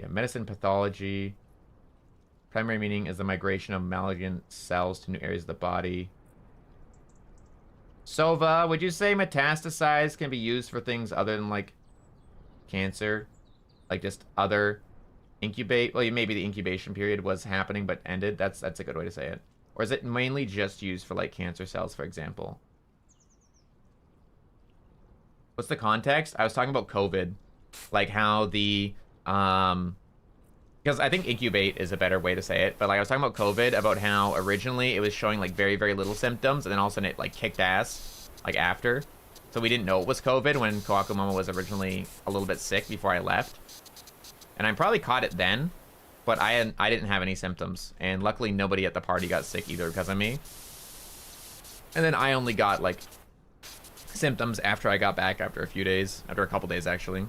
medicine pathology. Primary meaning is the migration of malignant cells to new areas of the body. Sova, would you say metastasize can be used for things other than, cancer? Just other incubate? Well, maybe the incubation period was happening but ended. That's a good way to say it. Or is it mainly just used for, cancer cells, for example? What's the context? I was talking about COVID. How the, because I think incubate is a better way to say it. But, I was talking about COVID, about how originally it was showing, very, very little symptoms. And then all of a sudden it, kicked ass, after. So we didn't know it was COVID when Kohaku Mama was originally a little bit sick before I left. And I probably caught it then. But I didn't have any symptoms. And luckily nobody at the party got sick either because of me. And then I only got, symptoms after I got back after a few days. After a couple days, actually.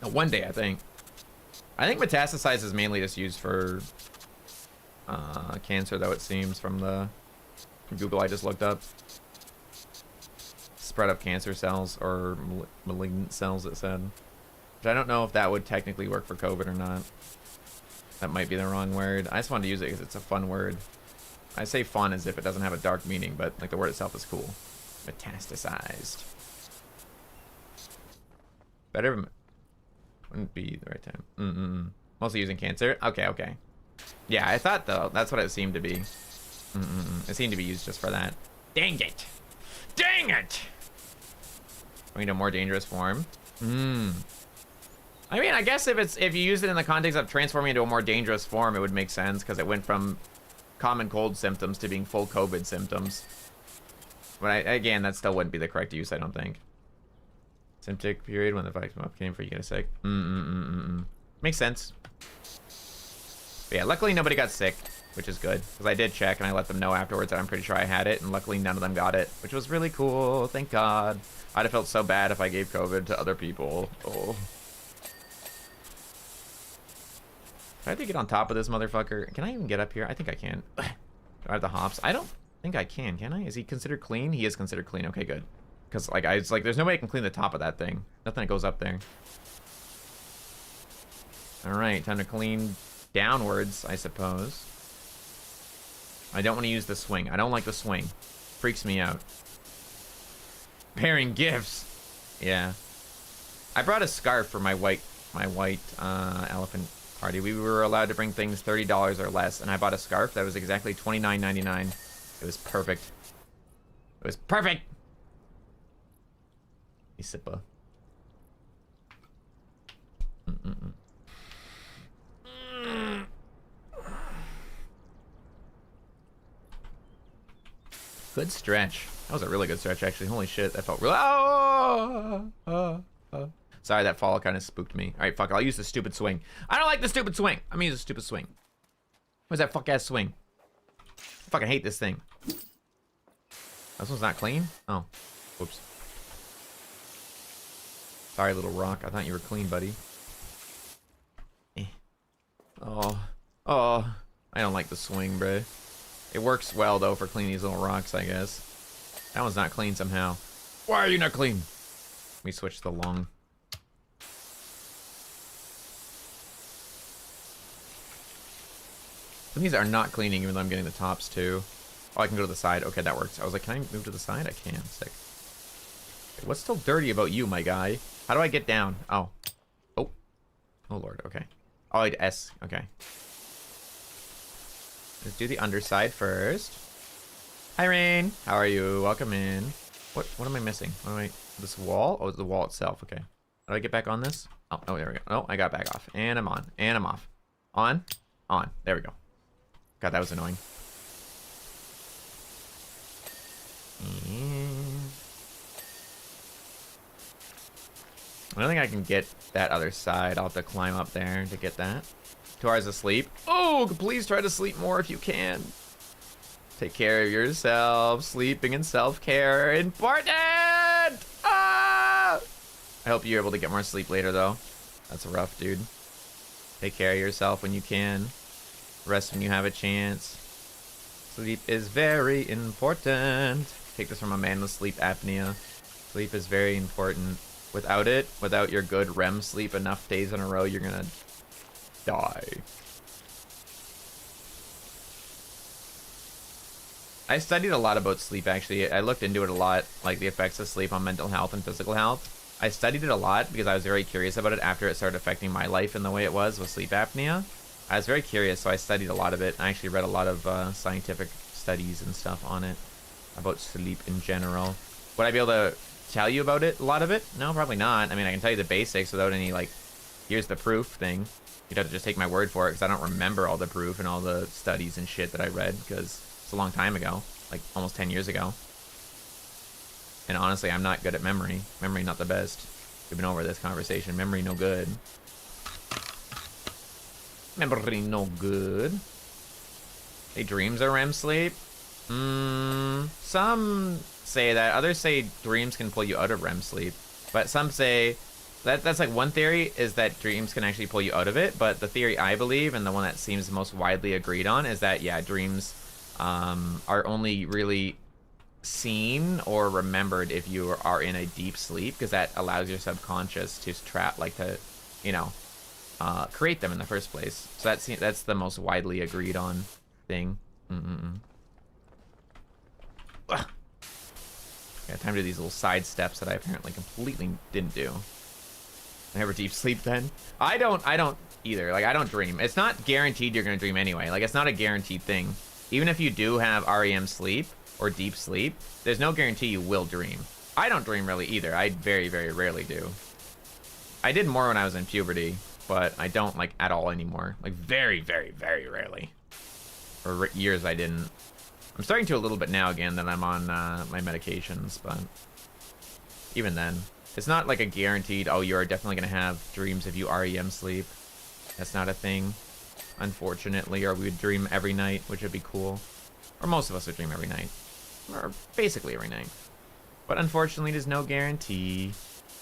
No, one day, I think. I think metastasize is mainly just used for cancer, though, it seems, from Google I just looked up. Spread of cancer cells or malignant cells, it said. Which I don't know if that would technically work for COVID or not. That might be the wrong word. I just wanted to use it because it's a fun word. I say fun as if it doesn't have a dark meaning, but like the word itself is cool. Metastasized. Better wouldn't be the right time. Mostly using cancer. Okay. Yeah, I thought though. That's what it seemed to be. It seemed to be used just for that. Dang it! Dang it! Going to a more dangerous form. I mean, I guess if you use it in the context of transforming into a more dangerous form, it would make sense because it went from common cold symptoms to being full COVID symptoms. But again, that still wouldn't be the correct use, I don't think. Symptomatic period when the virus came for you get sick. Makes sense. But yeah, luckily nobody got sick, which is good because I did check and I let them know afterwards that I'm pretty sure I had it, and luckily none of them got it, which was really cool. Thank God. I'd have felt so bad if I gave COVID to other people. Oh. Can I have to get on top of this motherfucker? Can I even get up here? I think I can. Do I have the hops? I don't think I can I? Is he considered clean? He is considered clean. Okay, good. Because like it's like there's no way I can clean the top of that thing. Nothing that goes up there. All right, time to clean downwards, I suppose. I don't want to use the swing. I don't like the swing. Freaks me out. Pairing gifts. Yeah. I brought a scarf for my white elephant party. We were allowed to bring things $30 or less, and I bought a scarf that was exactly $29.99. It was perfect. It was perfect. Sippa. Good stretch. That was a really good stretch, actually. Holy shit, that felt real. Sorry, that fall kind of spooked me. All right, fuck it. I'll use the stupid swing. I don't like the stupid swing. I'm gonna use the stupid swing. Where's that fuck ass swing? I fucking hate this thing. This one's not clean? Oh, whoops. Sorry, little rock. I thought you were clean, buddy. Oh. I don't like the swing, bruh. It works well, though, for cleaning these little rocks, I guess. That one's not clean somehow. Why are you not clean? Let me switch the long. Some of these are not cleaning, even though I'm getting the tops, too. Oh, I can go to the side. Okay, that works. I was like, can I move to the side? I can. Sick. Okay, what's still dirty about you, my guy? How do I get down? Oh. Oh, Lord. Okay. Oh, I'd S. Okay. Let's do the underside first. Hi, Rain. How are you? Welcome in. What am I missing? This wall? Oh, it's the wall itself. Okay. How do I get back on this? Oh, there we go. Oh, I got back off. And I'm on. And I'm off. On. There we go. God, that was annoying. I don't think I can get that other side. I'll have to climb up there to get that. 2 hours of sleep. Oh, please try to sleep more if you can. Take care of yourself. Sleeping and self-care are important. Ah! I hope you're able to get more sleep later, though. That's rough, dude. Take care of yourself when you can. Rest when you have a chance. Sleep is very important. Take this from a man with sleep apnea. Sleep is very important. Without it, without your good REM sleep enough days in a row, you're gonna die. I studied a lot about sleep, actually. I looked into it a lot, like the effects of sleep on mental health and physical health. I studied it a lot because I was very curious about it after it started affecting my life in the way it was with sleep apnea. I was very curious, so I studied a lot of it. I actually read a lot of scientific studies and stuff on it, about sleep in general. Would I be able to tell you about it, a lot of it? No, probably not. I mean, I can tell you the basics without any, like, here's the proof thing. You'd have to just take my word for it, because I don't remember all the proof and all the studies and shit that I read, because it's a long time ago, like almost 10 years ago. And honestly, I'm not good at memory. Memory not the best. We've been over this conversation. Memory no good. Memory no good. Hey, dreams are REM sleep? Some say that. Others say dreams can pull you out of REM sleep. But some say That's like one theory, is that dreams can actually pull you out of it, but the theory I believe, and the one that seems most widely agreed on, is that, yeah, dreams are only really seen or remembered if you are in a deep sleep, because that allows your subconscious to you know, create them in the first place. So that's the most widely agreed on thing. Ugh. Yeah, time to do these little side steps that I apparently completely didn't do. I have a deep sleep then? I don't either. Like, I don't dream. It's not guaranteed you're gonna dream anyway. Like, it's not a guaranteed thing. Even if you do have REM sleep or deep sleep, there's no guarantee you will dream. I don't dream really either. I very, very rarely do. I did more when I was in puberty, but I don't, like, at all anymore. Like, very, very, very rarely. For years I didn't. I'm starting to a little bit now again that I'm on my medications, but even then, it's not like a guaranteed, oh, you're definitely going to have dreams if you REM sleep. That's not a thing, unfortunately, or we would dream every night, which would be cool. Or most of us would dream every night. Or basically every night. But unfortunately, there's no guarantee.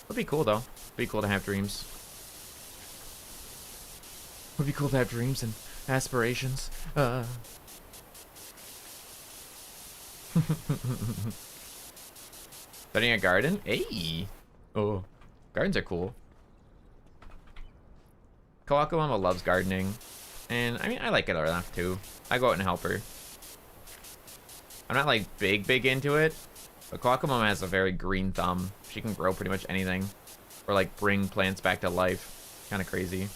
Would be cool, though. Would be cool to have dreams. Would be cool to have dreams and aspirations. Starting a garden? Hey! Oh, gardens are cool. Kohaku Mama loves gardening. And, I mean, I like it enough, too. I go out and help her. I'm not, like, big into it. But Kohaku Mama has a very green thumb. She can grow pretty much anything. Or, like, bring plants back to life. Kind of crazy.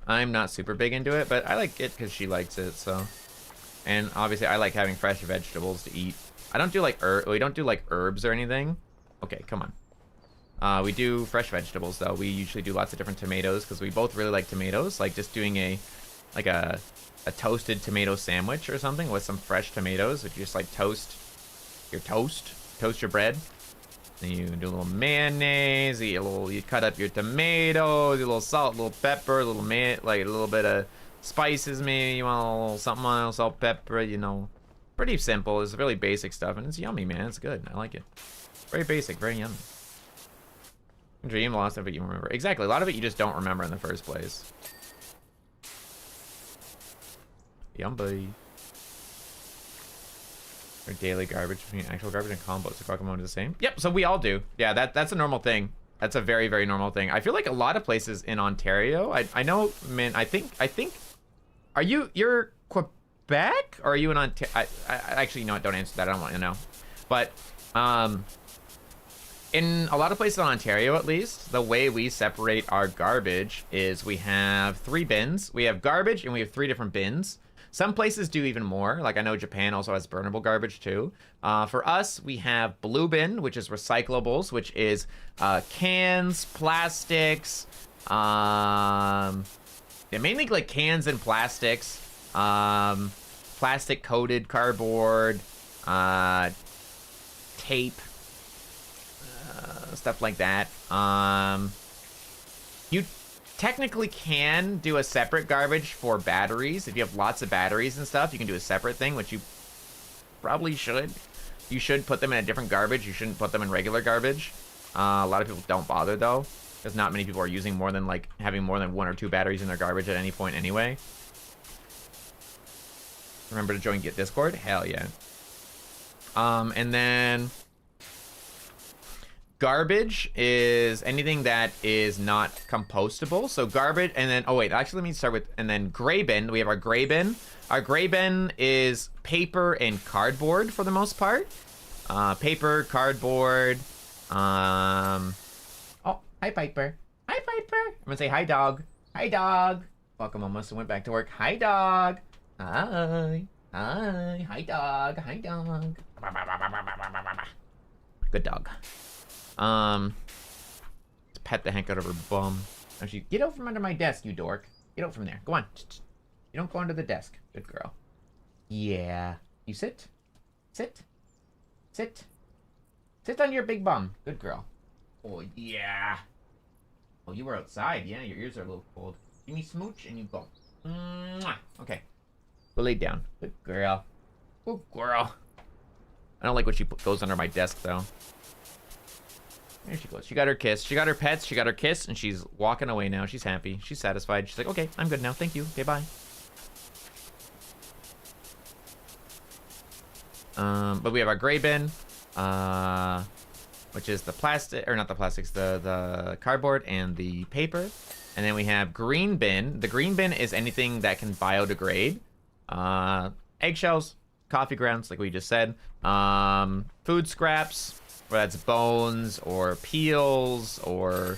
I'm not super big into it, but I like it because she likes it, so. And obviously, I like having fresh vegetables to eat. I don't do like we don't do like herbs or anything. Okay, come on. We do fresh vegetables though. We usually do lots of different tomatoes because we both really like tomatoes. Like just doing a toasted tomato sandwich or something with some fresh tomatoes. If you just like toast your bread. Then you do a little mayonnaise, you cut up your tomatoes, a little salt, a little pepper, a little like a little bit of spices maybe, you want a little something on salt, pepper, you know. Pretty simple. It's really basic stuff and it's yummy, man. It's good. I like it. Very basic, very yummy. Dream, a lot of stuff that you remember. Exactly. A lot of it you just don't remember in the first place. Yummy. Or daily garbage between actual garbage and compost. The Pokemon is the same. Yep, so we all do. Yeah, that's a normal thing. That's a very, very normal thing. I feel like a lot of places in Ontario, I know, man, I think, you're Quebec? Or are you in Ontario? I actually, you know what, don't answer that. I don't want to know. But, in a lot of places in Ontario, at least, the way we separate our garbage is we have 3 bins. We have garbage and we have 3 different bins. Some places do even more. Like I know Japan also has burnable garbage too. For us, we have blue bin, which is recyclables, which is cans, plastics, mainly like cans and plastics, plastic coated cardboard, tape, stuff like that. You technically can do a separate garbage for batteries. If you have lots of batteries and stuff, you can do a separate thing, which you probably should. You should put them in a different garbage. You shouldn't put them in regular garbage. A lot of people don't bother though, because not many people are using more than like having more than 1 or 2 batteries in their garbage at any point anyway. Remember to join Discord? Hell yeah. And then garbage is anything that is not compostable. So garbage, and then, oh wait, actually let me start with, and then gray bin. We have our gray bin. Our gray bin is paper and cardboard for the most part. Paper, cardboard. Oh, hi Piper. Hi Piper. I'm gonna say hi dog. Hi dog. Welcome, almost went back to work. Hi dog. Hi. Hi. Hi dog. Hi dog. Good dog. Let's pet the heck out of her bum. Actually, get out from under my desk, you dork. Get out from there. Go on. You don't go under the desk. Good girl. Yeah. You sit. Sit. Sit. Sit on your big bum. Good girl. Oh, yeah. Oh, you were outside. Yeah, your ears are a little cold. Give me smooch and you go. Mwah. Okay. Go lay down. Good girl. Good girl. I don't like when she goes under my desk, though. There she goes. She got her kiss. She got her pets. She got her kiss, and she's walking away now. She's happy. She's satisfied. She's like, okay, I'm good now. Thank you. Okay, bye. But we have our gray bin, which is the plastic, or not the plastics, the cardboard and the paper. And then we have green bin. The green bin is anything that can biodegrade. Eggshells, coffee grounds, like we just said. Food scraps, whether that's bones or peels or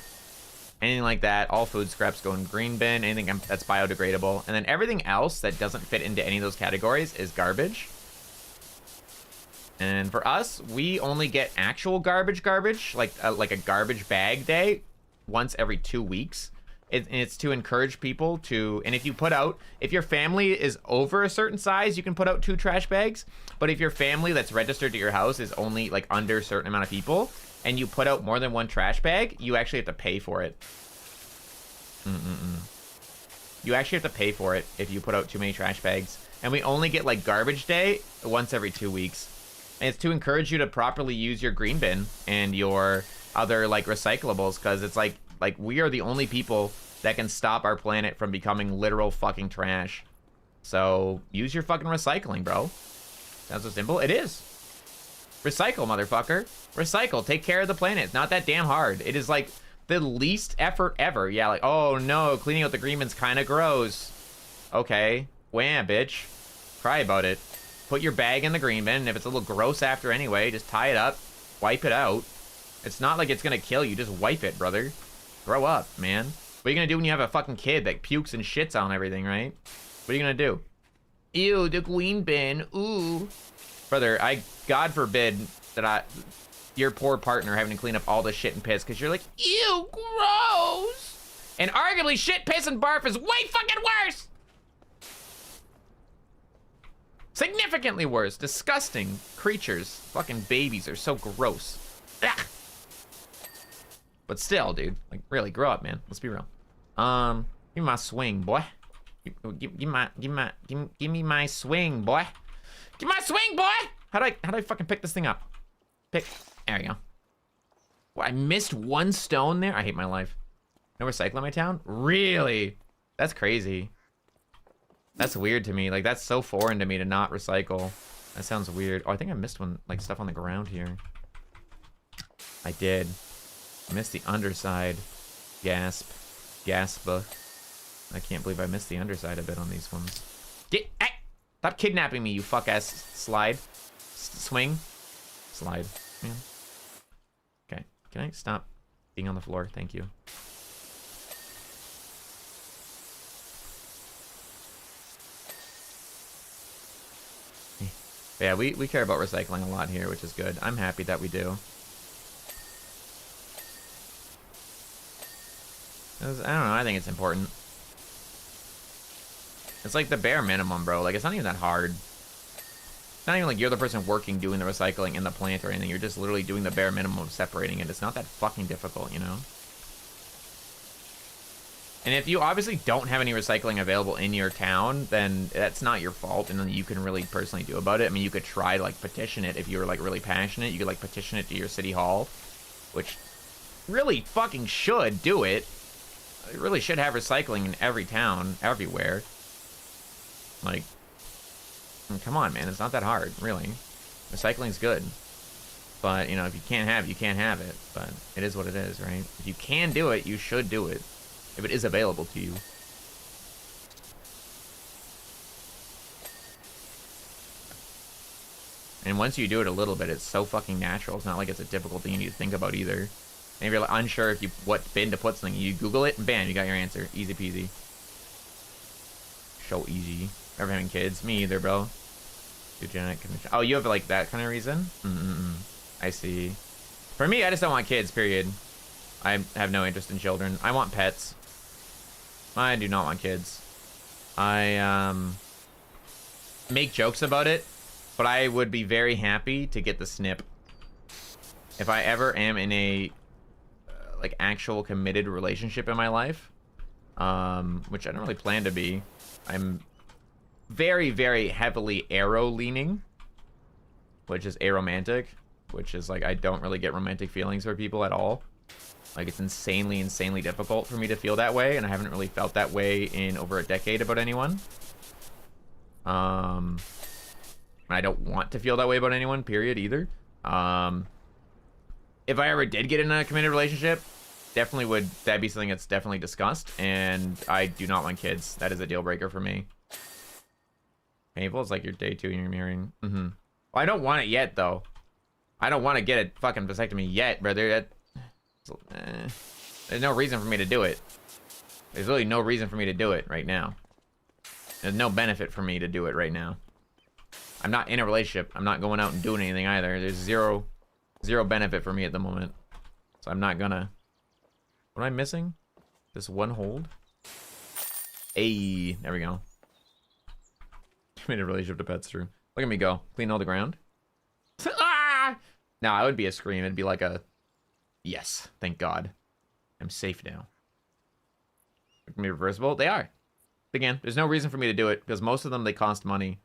anything like that. All food scraps go in green bin, anything that's biodegradable. And then everything else that doesn't fit into any of those categories is garbage. And for us, we only get actual garbage, like a garbage bag day once every 2 weeks. It's to encourage people to, and if your family is over a certain size, you can put out 2 trash bags. But if your family that's registered to your house is only like under a certain amount of people, and you put out more than 1 trash bag, you actually have to pay for it. You actually have to pay for it if you put out too many trash bags. And we only get like garbage day once every 2 weeks. And it's to encourage you to properly use your green bin and your other like recyclables, because it's like we are the only people that can stop our planet from becoming literal fucking trash. So use your fucking recycling, bro. Sounds so simple. It is. Recycle, motherfucker. Recycle. Take care of the planet. It's not that damn hard. It is like the least effort ever. Yeah, like, oh no, cleaning out the green bin's kind of gross. Okay. Wham, bitch. Cry about it. Put your bag in the green bin, and if it's a little gross after anyway, just tie it up, wipe it out. It's not like it's gonna kill you. Just wipe it, brother. Grow up, man. What are you gonna do when you have a fucking kid that pukes and shits on everything, right? What are you gonna do? Ew, the green bin. Ooh. Brother, God forbid that your poor partner having to clean up all the shit and piss because you're like, ew, gross. And arguably shit, piss, and barf is way fucking worse. Significantly worse. Disgusting creatures. Fucking babies are so gross. Ugh. But still, dude, like, really, grow up, man. Let's be real. Give me my swing, boy. Give me my swing, boy. Give me my swing, boy. How do I fucking pick this thing up? There we go. Well, I missed 1 stone there. I hate my life. No recycle in my town? Really? That's crazy. That's weird to me. Like, that's so foreign to me to not recycle. That sounds weird. Oh, I think I missed one, like, stuff on the ground here. I did. I missed the underside. Gasp. Gaspa. I can't believe I missed the underside a bit on these ones. Hey! Stop kidnapping me, you fuck-ass slide. Swing. Slide. Man. Okay. Can I stop being on the floor? Thank you. Yeah, we care about recycling a lot here, which is good. I'm happy that we do. I don't know, I think it's important. It's like the bare minimum, bro. Like, it's not even that hard. It's not even like you're the person working doing the recycling in the plant or anything. You're just literally doing the bare minimum of separating it. It's not that fucking difficult, you know? And if you obviously don't have any recycling available in your town, then that's not your fault, and nothing you can really personally do about it. I mean, you could try to, like, petition it if you were, like, really passionate. You could, like, petition it to your city hall, which really fucking should do it. It really should have recycling in every town, everywhere. Like, come on, man. It's not that hard, really. Recycling's good. But, you know, if you can't have it, you can't have it. But it is what it is, right? If you can do it, you should do it. If it is available to you. And once you do it a little bit, it's so fucking natural. It's not like it's a difficult thing you need to think about either. And if you're like unsure if you what bin to put something, you Google it and bam, you got your answer. Easy peasy. So easy. Never having kids. Me either, bro. Eugenic condition. Oh, you have like that kind of reason? I see. For me, I just don't want kids, period. I have no interest in children. I want pets. I do not want kids. I make jokes about it, but I would be very happy to get the snip. If I ever am in a like actual committed relationship in my life, which I don't really plan to be, I'm very, very heavily aro leaning, which is aromantic. which is like I don't really get romantic feelings for people at all. Like it's insanely difficult for me to feel that way, and I haven't really felt that way in over a decade about anyone. I don't want to feel that way about anyone, period, either. If I ever did get in a committed relationship, that'd be something that's definitely discussed, and I do not want kids. That is a deal breaker for me. Painful is like your day 2 and you're marrying. Well, I don't want it yet, though. I don't want to get a fucking vasectomy yet, brother. There's no reason for me to do it. There's really no reason for me to do it right now. There's no benefit for me to do it right now. I'm not in a relationship. I'm not going out and doing anything either. There's zero benefit for me at the moment. So I'm not gonna... What am I missing? This one hold? Hey, there we go. Made a relationship to pets through. Look at me go. Clean all the ground. Ah! No, it would be a scream. It'd be like a... Yes, thank God. I'm safe now. They can be reversible. They are. Again, there's no reason for me to do it because most of them, they cost money.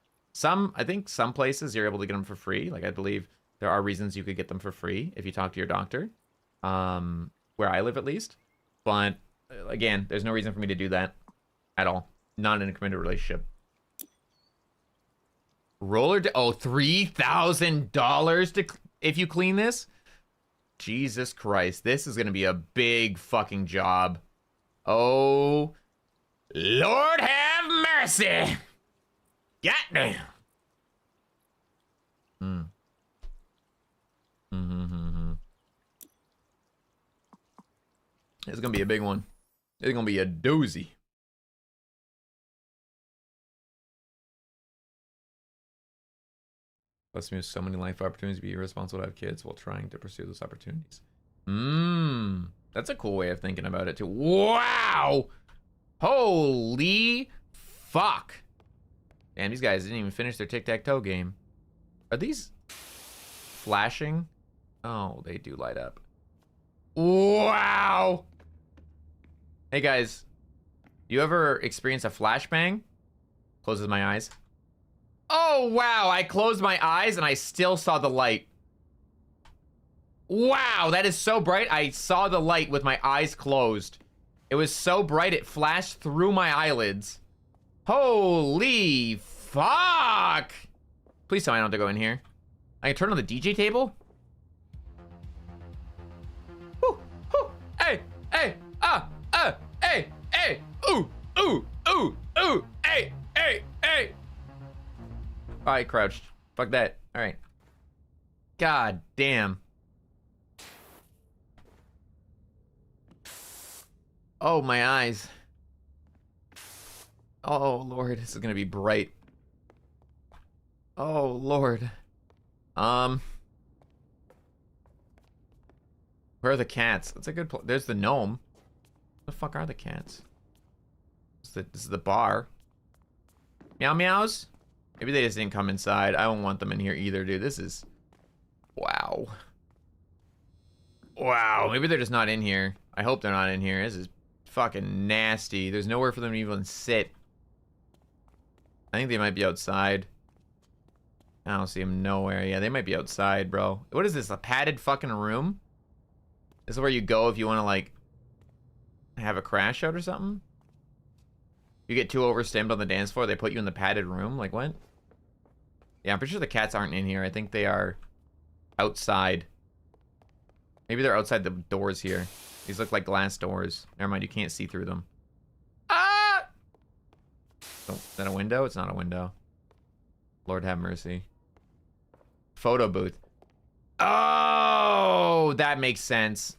I think some places you're able to get them for free. Like I believe there are reasons you could get them for free if you talk to your doctor. Where I live at least. But again, there's no reason for me to do that at all. Not in a committed relationship. $3,000 if you clean this? Jesus Christ, this is gonna be a big fucking job. Oh, Lord have mercy. Goddamn. It's gonna be a big one. It's gonna be a doozy. Plus, me with so many life opportunities to be irresponsible to have kids while trying to pursue those opportunities. That's a cool way of thinking about it too. Wow! Holy fuck! Damn, these guys didn't even finish their tic-tac-toe game. Are these flashing? Oh, they do light up. Wow! Hey guys, you ever experience a flashbang? Closes my eyes. Oh, wow, I closed my eyes and I still saw the light. Wow, that is so bright. I saw the light with my eyes closed. It was so bright it flashed through my eyelids. Holy fuck! Please tell me I don't have to go in here. I can turn on the DJ table? Woo, woo, hey, hey, hey, hey, ooh, ooh, ooh, ooh, hey, hey, hey. Alright, crouched. Fuck that. Alright. God damn. Oh, my eyes. Oh, Lord. This is gonna be bright. Oh, Lord. Where are the cats? That's a good place. There's the gnome. Where the fuck are the cats? This is the bar. Meow meows? Maybe they just didn't come inside. I don't want them in here either, dude. This is... Wow. Wow. Maybe they're just not in here. I hope they're not in here. This is fucking nasty. There's nowhere for them to even sit. I think they might be outside. I don't see them nowhere. Yeah, they might be outside, bro. What is this? A padded fucking room? This is where you go if you want to, like, have a crash out or something? You get too overstimmed on the dance floor, they put you in the padded room? Like, what? Yeah, I'm pretty sure the cats aren't in here. I think they are outside. Maybe they're outside the doors here. These look like glass doors. Never mind, you can't see through them. Ah! Oh, is that a window? It's not a window. Lord have mercy. Photo booth. Oh, that makes sense.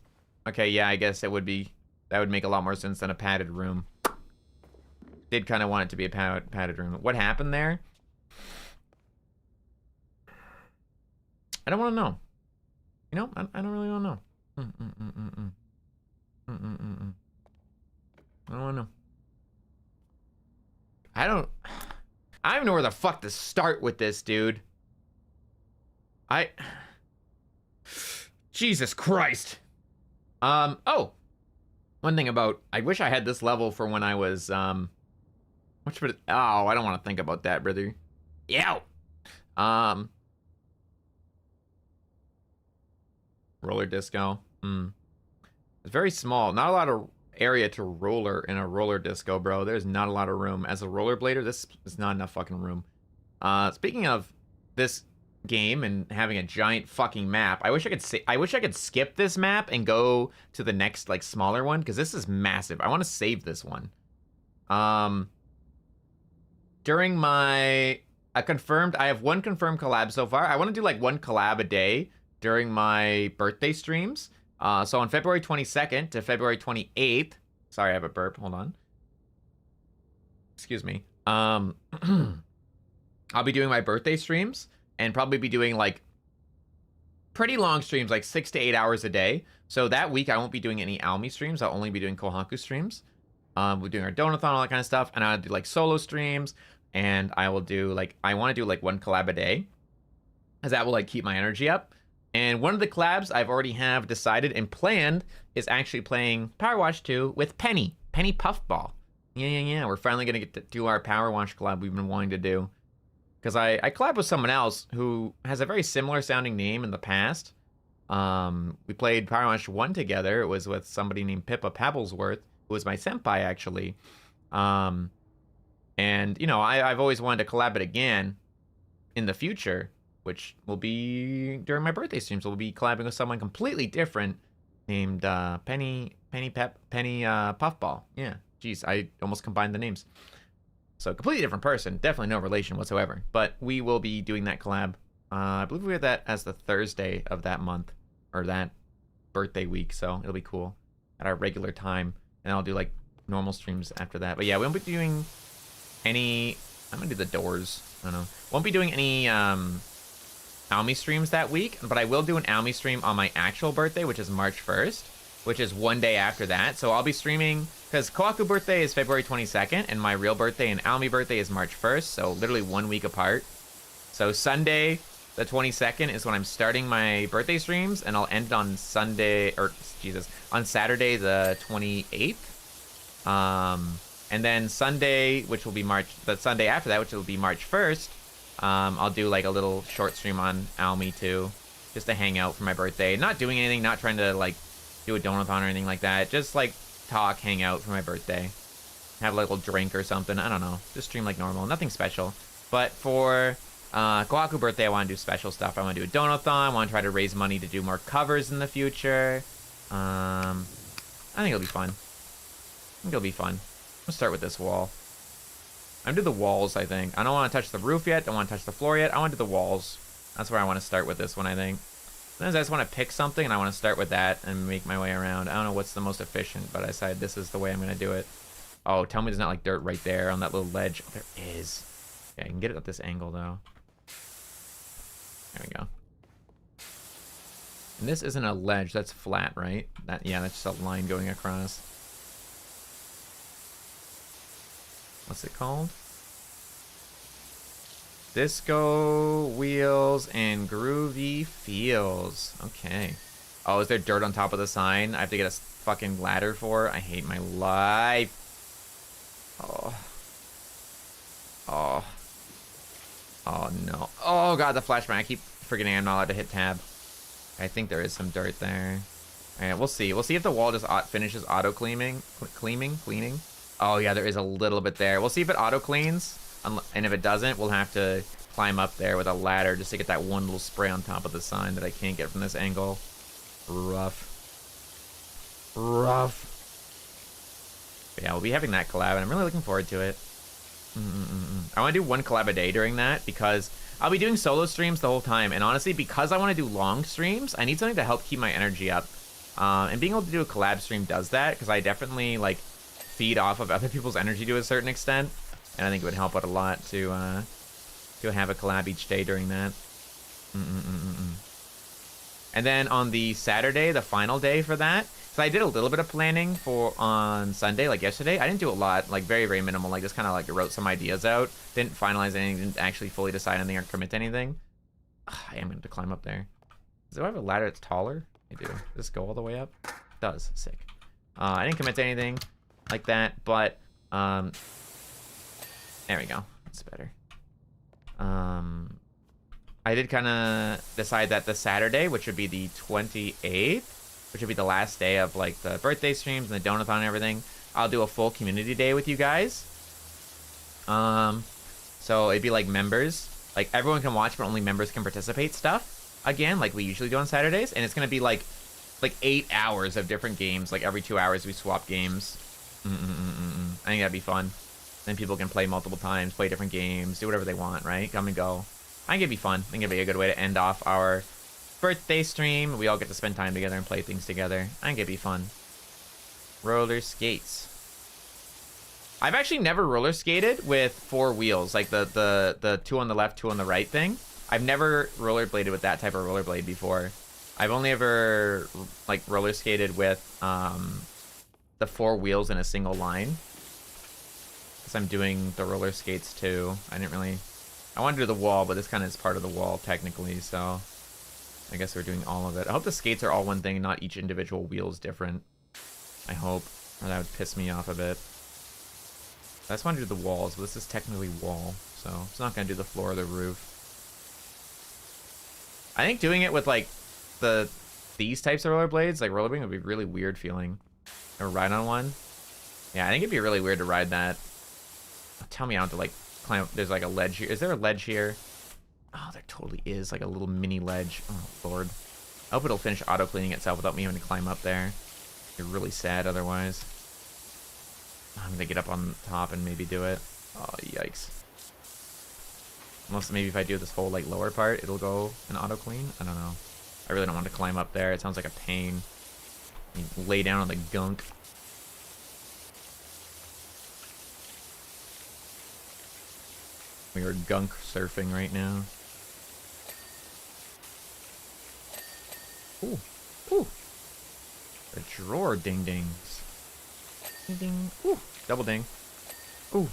Okay, yeah, I guess it would be... That would make a lot more sense than a padded room. Did kind of want it to be a padded room. What happened there? I don't want to know. You know, I don't really want to know. I don't want to know. I don't even know where the fuck to start with this, dude. Jesus Christ. Oh. One thing about... I wish I had this level for when I was, Oh, I don't want to think about that, brother. Yeah. Roller disco. It's very small. Not a lot of area to roller in a roller disco, bro. There's not a lot of room. As a rollerblader, this is not enough fucking room. Speaking of this game and having a giant fucking map, I wish I could skip this map and go to the next like smaller one, because this is massive. I want to save this one. During my I have one confirmed collab so far. I want to do like one collab a day during my birthday streams. So on February 22nd to February 28th, sorry, I have a burp, hold on. Excuse me. I'll be doing my birthday streams and probably be doing like pretty long streams, like 6 to 8 hours a day. So that week I won't be doing any Aomi streams. I'll only be doing Kohaku streams. We're doing our donathon, all that kind of stuff, and I'll do like solo streams, and I will do like, I want to do like one collab a day, as that will like keep my energy up. And one of the collabs I've already have decided and planned is actually playing Powerwash 2 with Penny Puffball. Yeah. We're finally gonna get to do our Powerwash collab we've been wanting to do, because I collabed with someone else who has a very similar sounding name in the past. We played Powerwash 1 together. It was with somebody named Pippa Pebblesworth, who was my senpai actually. And you know, I've always wanted to collab it again in the future, which will be during my birthday streams. So we'll be collabing with someone completely different named Penny Puffball. Yeah, jeez, I almost combined the names. So completely different person, definitely no relation whatsoever. But we will be doing that collab. I believe we have that as the Thursday of that month, or that birthday week. So it'll be cool at our regular time. And I'll do like normal streams after that. But yeah, we won't be doing any, I'm gonna do the doors. I don't know. Won't be doing any Aomi streams that week, but I will do an Aomi stream on my actual birthday, which is March 1st, which is one day after that. So I'll be streaming, because Kohaku birthday is February 22nd, and my real birthday and Aomi birthday is March 1st, so literally 1 week apart. So Sunday, the 22nd, is when I'm starting my birthday streams, and I'll end on Sunday, or Jesus, on Saturday the 28th. And then Sunday, which will be the Sunday after that, which will be March 1st, I'll do like a little short stream on Aomi too, just to hang out for my birthday. Not doing anything, not trying to like do a donathon or anything like that. Just like talk, hang out for my birthday. Have a little drink or something. I don't know. Just stream like normal. Nothing special. But for Kohaku birthday, I want to do special stuff. I want to do a donathon. I want to try to raise money to do more covers in the future. I think it'll be fun. Let's start with this wall. I'm gonna do the walls, I think. I don't want to touch the roof yet. Don't want to touch the floor yet. I want to do the walls. That's where I want to start with this one, I think. Sometimes I just want to pick something, and I want to start with that and make my way around. I don't know what's the most efficient, but I decided this is the way I'm going to do it. Oh, tell me there's not, like, dirt right there on that little ledge. Oh, there is. Yeah, I can get it at this angle, though. There we go. And this isn't a ledge. That's flat, right? Yeah, that's just a line going across. What's it called? Disco wheels and groovy feels. Okay. Oh, is there dirt on top of the sign I have to get a fucking ladder for? I hate my life. Oh. No. Oh god, the flashbang. I keep forgetting I'm not allowed to hit tab. I think there is some dirt there. Alright, we'll see. We'll see if the wall just finishes auto cleaning. Oh yeah, there is a little bit there. We'll see if it auto cleans, and if it doesn't, we'll have to climb up there with a ladder just to get that one little spray on top of the sign that I can't get from this angle. Rough. But yeah, we'll be having that collab, and I'm really looking forward to it. I want to do one collab a day during that, because I'll be doing solo streams the whole time, and honestly, because I want to do long streams, I need something to help keep my energy up. And being able to do a collab stream does that, because I definitely, like, feed off of other people's energy to a certain extent, and I think it would help out a lot to have a collab each day during that. And then on the Saturday, the final day for that, so I did a little bit of planning on Sunday, like yesterday. I didn't do a lot, like very, very minimal, like just kind of like wrote some ideas out. Didn't finalize anything, didn't actually fully decide anything or commit to anything. I am going to climb up there. Do I have a ladder that's taller? I do. Does this go all the way up? It does. Sick. I didn't commit to anything like that, but there we go. That's better. I did kind of decide that the Saturday, which would be the 28th, which would be the last day of like the birthday streams and the donathon and everything, I'll do a full community day with you guys. So it'd be like members, like everyone can watch, but only members can participate stuff again, like we usually do on Saturdays. And it's gonna be like 8 hours of different games. Like every 2 hours we swap games. I think that'd be fun. Then people can play multiple times, play different games, do whatever they want, right? Come and go. I think it'd be fun. I think it'd be a good way to end off our birthday stream. We all get to spend time together and play things together. I think it'd be fun. Roller skates. I've actually never roller skated with 4 wheels, like the 2 on the left, 2 on the right thing. I've never rollerbladed with that type of rollerblade before. I've only ever like roller skated with the 4 wheels in a single line. Because I'm doing the roller skates too. I wanted to do the wall, but this kind of is part of the wall technically, so I guess we're doing all of it. I hope the skates are all one thing and not each individual wheel is different. I hope, or that would piss me off a bit. I just want to do the walls, but this is technically wall, so it's not going to do the floor or the roof. I think doing it with like these types of rollerblades, like rollerblading, would be really weird feeling. Or ride on one. Yeah, I think it'd be really weird to ride that. Oh, tell me I don't have to like climb up. There's like a ledge here. Is there a ledge here? Oh, there totally is. Like a little mini ledge. Oh, Lord. I hope it'll finish auto-cleaning itself without me having to climb up there. You're really sad otherwise. I'm gonna get up on top and maybe do it. Oh, yikes. Unless maybe if I do this whole like lower part, it'll go and auto-clean. I don't know. I really don't want to climb up there. It sounds like a pain. You lay down on the gunk. We are gunk surfing right now. Ooh. Ooh. The drawer ding-dings. Ding-ding. Ooh. Double ding. Ooh.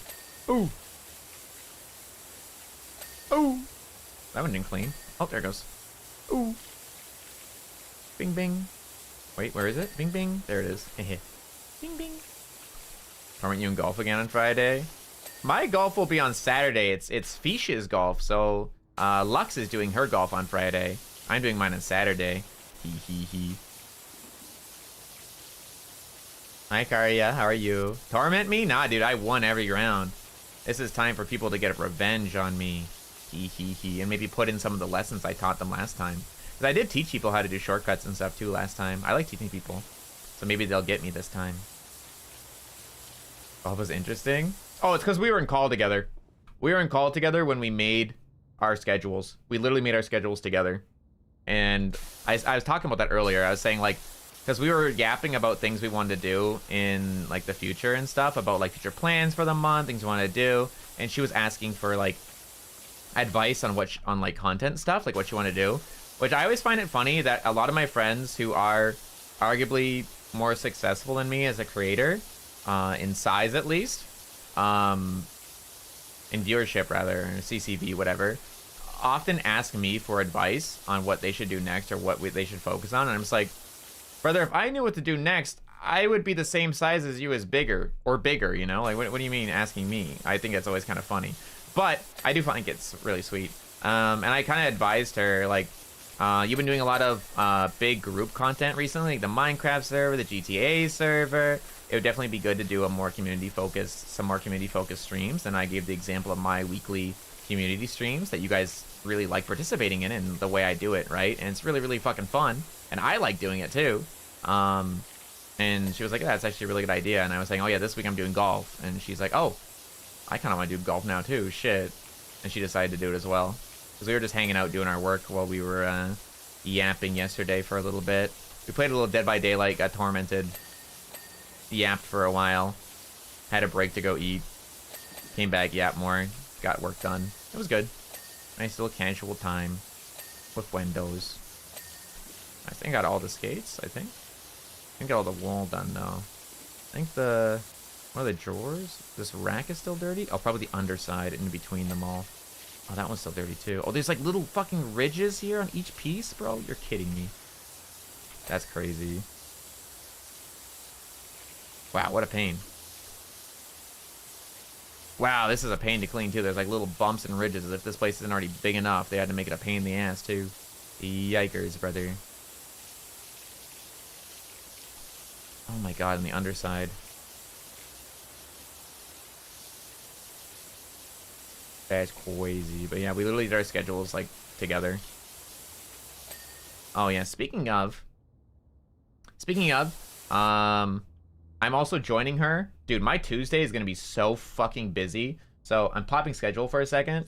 Ooh. Ooh. That one didn't clean. Oh, there it goes. Ooh. Bing, bing. Wait, where is it? Bing, bing. There it is. Bing, bing. Aren't you in golf again on Friday? My golf will be on Saturday. It's Fish's golf. So Lux is doing her golf on Friday. I'm doing mine on Saturday. Hee. Hi, Karya. How are you? Torment me? Nah, dude. I won every round. This is time for people to get revenge on me. Hee. And maybe put in some of the lessons I taught them last time. Because I did teach people how to do shortcuts and stuff too last time. I like teaching people. So maybe they'll get me this time. Golf was interesting. Oh, it's because we were in call together. We were in call together when we made our schedules. We literally made our schedules together. And I was talking about that earlier. I was saying, like, because we were yapping about things we wanted to do in, like, the future and stuff. About, like, future plans for the month, things we wanted to do. And she was asking for, like, advice on on, like, content stuff. Like, what you want to do. Which I always find it funny that a lot of my friends who are arguably more successful than me as a creator, in size at least, in viewership rather, or CCV, whatever, often ask me for advice on what they should do next or what they should focus on. And I'm just like, brother, if I knew what to do next, I would be the same size as you, as bigger, you know? Like, what do you mean asking me? I think that's always kind of funny. But I do think it's really sweet. And I kind of advised her, like, you've been doing a lot of big group content recently, like the Minecraft server, the GTA server. It would definitely be good to do some more community-focused streams. And I gave the example of my weekly community streams that you guys really like participating in and the way I do it, right? And it's really, really fucking fun. And I like doing it too. And she was like, yeah, that's actually a really good idea. And I was saying, oh yeah, this week I'm doing golf. And she's like, oh, I kind of want to do golf now too, shit. And she decided to do it as well. Because we were just hanging out doing our work while we were yapping yesterday for a little bit. We played a little Dead by Daylight, got tormented, yapped for a while, had a break to go eat, came back, yapped more, got work done. It was good. Nice little casual time with windows. I think I got all the skates, I think. I think I got all the wall done though. I think one of the drawers, this rack is still dirty. Oh, probably the underside in between them all. Oh, that one's still dirty too. Oh, there's like little fucking ridges here on each piece, bro. You're kidding me. That's crazy. Wow, what a pain. Wow, this is a pain to clean, too. There's, like, little bumps and ridges. As if this place isn't already big enough. They had to make it a pain in the ass, too. Yikers, brother. Oh, my God, on the underside. That's crazy. But, yeah, we literally did our schedules, like, together. Oh, yeah, speaking of, I'm also joining her. Dude, my Tuesday is going to be so fucking busy. So I'm popping schedule for a second.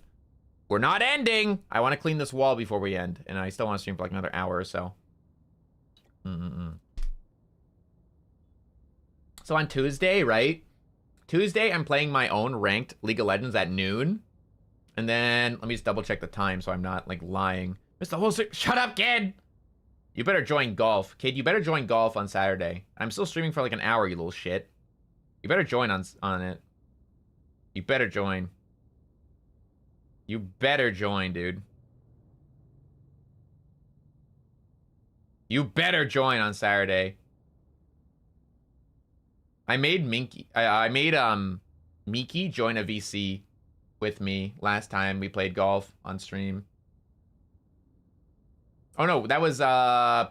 We're not ending. I want to clean this wall before we end. And I still want to stream for like another hour or so. So on Tuesday, right? Tuesday, I'm playing my own ranked League of Legends at noon. And then, let me just double check the time so I'm not like lying. Mr. Holster, shut up, kid! You better join golf. Kid, you better join golf on Saturday. I'm still streaming for like an hour, you little shit. You better join on it. You better join. You better join, dude. You better join on Saturday. I made Minky. I made Miki join a VC with me last time we played golf on stream. Oh no, that was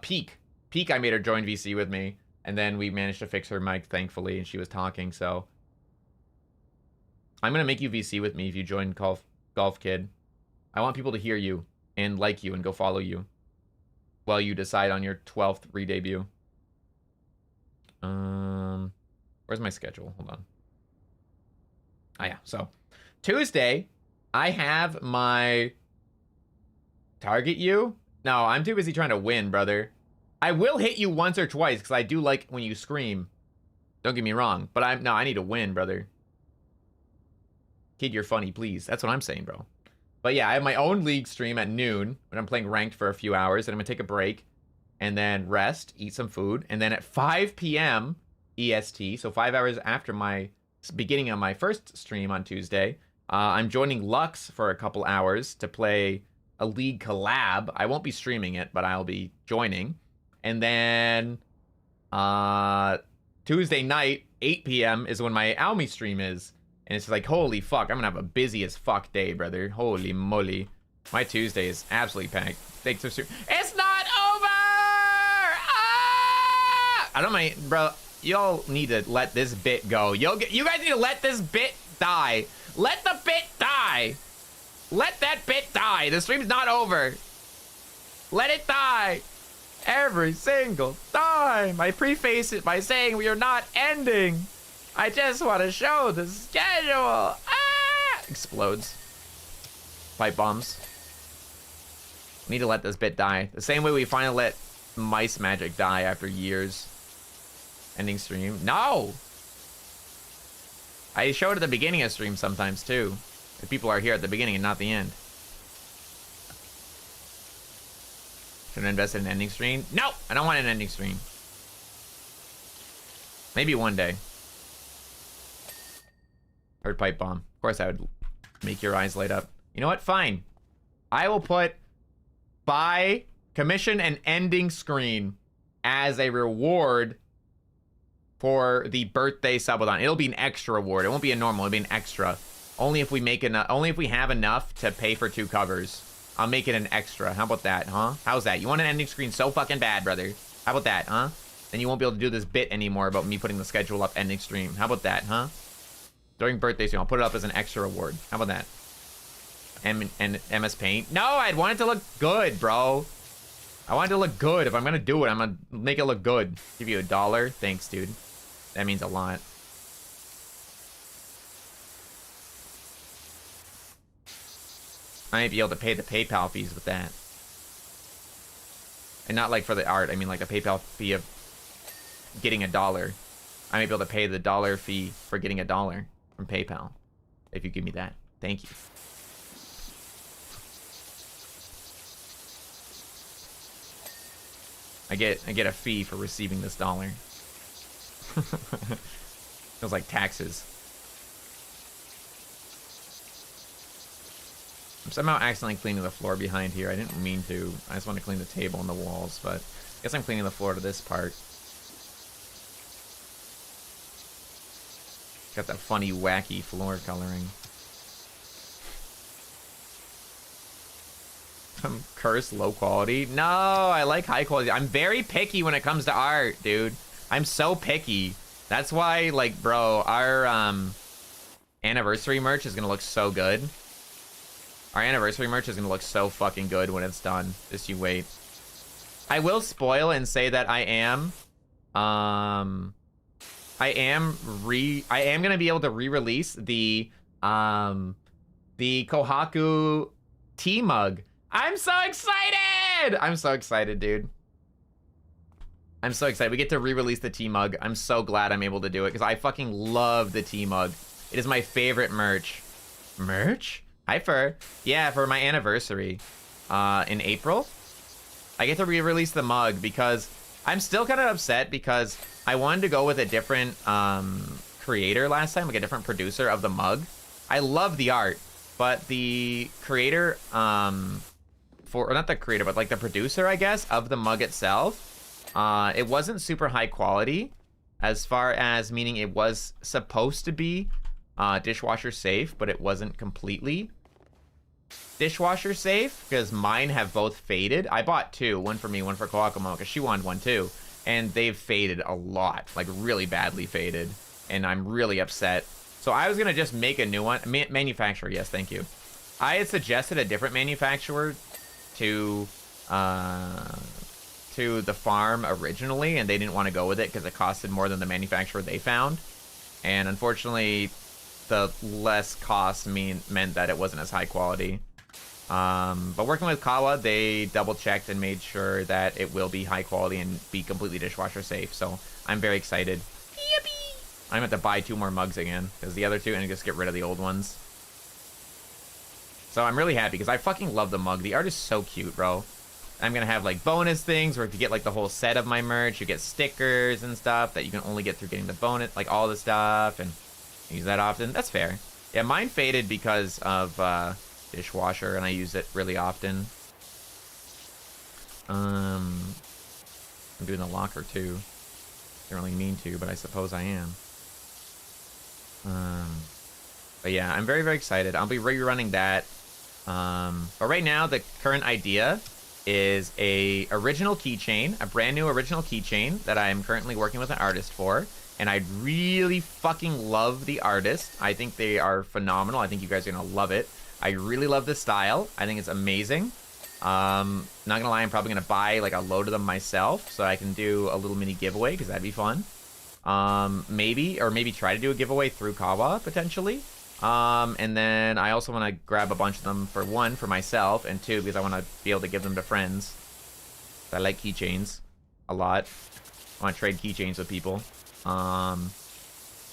Peak. Peak, I made her join VC with me. And then we managed to fix her mic, thankfully, and she was talking, so. I'm gonna make you VC with me if you join Golf Kid. I want people to hear you and like you and go follow you while you decide on your 12th re-debut. Where's my schedule? Hold on. Oh yeah, so. Tuesday, I have my target you. No, I'm too busy trying to win, brother. I will hit you once or twice because I do like when you scream. Don't get me wrong, but I need to win, brother. Kid, you're funny, please. That's what I'm saying, bro. But yeah, I have my own league stream at noon when I'm playing ranked for a few hours, and I'm gonna take a break and then rest, eat some food, and then at 5 p.m. EST, so 5 hours after my beginning of my first stream on Tuesday, I'm joining Lux for a couple hours to play a league collab. I won't be streaming it, but I'll be joining. And then Tuesday night, 8 p.m. is when my Aomi stream is. And it's like, holy fuck, I'm gonna have a busy as fuck day, brother. Holy moly. My Tuesday is absolutely packed. Thanks for streaming. It's not over! Ah! I don't mind, bro. Y'all need to let this bit go. You guys need to let this bit die. Let the bit die. Let that bit die. The stream's not over. Let it die. Every single time. I preface it by saying we are not ending. I just want to show the schedule. Ah! Explodes. Pipe bombs. Need to let this bit die. The same way we finally let Mice Magic die after years. Ending stream. No! I show it at the beginning of stream sometimes too. If people are here at the beginning and not the end. Should I invest in an ending stream? No! I don't want an ending stream. Maybe one day. Heard pipe bomb. Of course I would make your eyes light up. You know what? Fine. I will put commission an ending screen as a reward for the birthday subathon. It'll be an extra reward. It won't be a normal. It'll be an extra. Only if we make enough. Only if we have enough to pay for 2 covers. I'll make it an extra. How about that, huh? How's that? You want an ending screen so fucking bad, brother? How about that, huh? Then you won't be able to do this bit anymore about me putting the schedule up ending stream. How about that, huh? During birthday stream, I'll put it up as an extra reward. How about that? And MS Paint? No, I'd want it to look good, bro. I want it to look good. If I'm gonna do it, I'm gonna make it look good. Give you $1. Thanks, dude. That means a lot. I might be able to pay the PayPal fees with that. And not like for the art. I mean like a PayPal fee of getting $1. I might be able to pay the $1 fee for getting $1 from PayPal. If you give me that. Thank you. I get a fee for receiving this $1. Feels like taxes. I'm somehow accidentally cleaning the floor behind here. I didn't mean to. I just want to clean the table and the walls, but I guess I'm cleaning the floor to this part. Got that funny, wacky floor coloring. Curse low quality. No, I like high quality. I'm very picky when it comes to art, dude. I'm so picky. That's why, like, bro, our anniversary merch is gonna look so good. Our anniversary merch is gonna look so fucking good when it's done. Just you wait. I will spoil and say that I am gonna be able to re-release the Kohaku tea mug. I'm so excited! I'm so excited, dude. I'm so excited. We get to re-release the tea mug. I'm so glad I'm able to do it because I fucking love the tea mug. It is my favorite merch. Merch? Hi, Fur. Yeah, for my anniversary in April, I get to re-release the mug because I'm still kind of upset because I wanted to go with a different creator last time, like a different producer of the mug. I love the art, but the creator, or not the creator, but like the producer, I guess, of the mug itself, it wasn't super high quality, as far as meaning it was supposed to be dishwasher safe, but it wasn't completely dishwasher safe because mine have both faded. I bought two, one for me, one for Kohaku because she wanted one too, and they've faded a lot, like really badly faded, and I'm really upset. So I was gonna just make a new one. Manufacturer, yes, thank you. I had suggested a different manufacturer to the farm originally, and they didn't want to go with it because it costed more than the manufacturer they found. And unfortunately, the less cost meant that it wasn't as high quality. But working with Kawa, they double checked and made sure that it will be high quality and be completely dishwasher safe. So I'm very excited. Yippee! I'm gonna have to buy 2 more mugs again because the other 2 and just get rid of the old ones. So I'm really happy because I fucking love the mug. The art is so cute, bro. I'm gonna have like bonus things where if you get like the whole set of my merch, you get stickers and stuff that you can only get through getting the bonus, like all the stuff, and use that often. That's fair. Yeah, mine faded because of dishwasher, and I use it really often. I'm doing the locker too. Don't really mean to, but I suppose I am. But yeah, I'm very, very excited. I'll be rerunning that. But right now, the current idea is a original keychain, a brand new original keychain that I'm currently working with an artist for. And I really fucking love the artist. I think they are phenomenal. I think you guys are gonna love it. I really love the style. I think it's amazing. Not gonna lie, I'm probably gonna buy like a load of them myself so I can do a little mini giveaway because that'd be fun. Maybe try to do a giveaway through Kawa potentially. And then I also want to grab a bunch of them for 1 for myself and 2 because I want to be able to give them to friends. I like keychains a lot. I want to trade keychains with people. And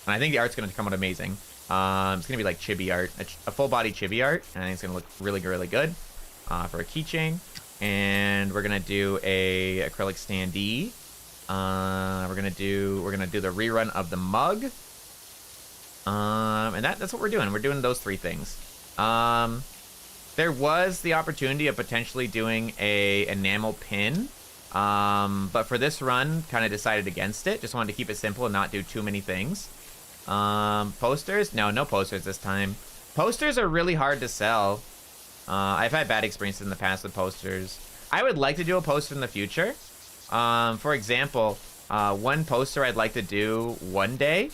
I think the art's going to come out amazing. It's going to be like chibi art, a full body chibi art, and I think it's going to look really, really good for a keychain. And we're going to do a acrylic standee. We're gonna do the rerun of the mug. And that's what we're doing. We're doing those 3 things. There was the opportunity of potentially doing a enamel pin. But for this run, kind of decided against it. Just wanted to keep it simple and not do too many things. Posters? No posters this time. Posters are really hard to sell. I've had bad experiences in the past with posters. I would like to do a poster in the future. For example, one poster I'd like to do one day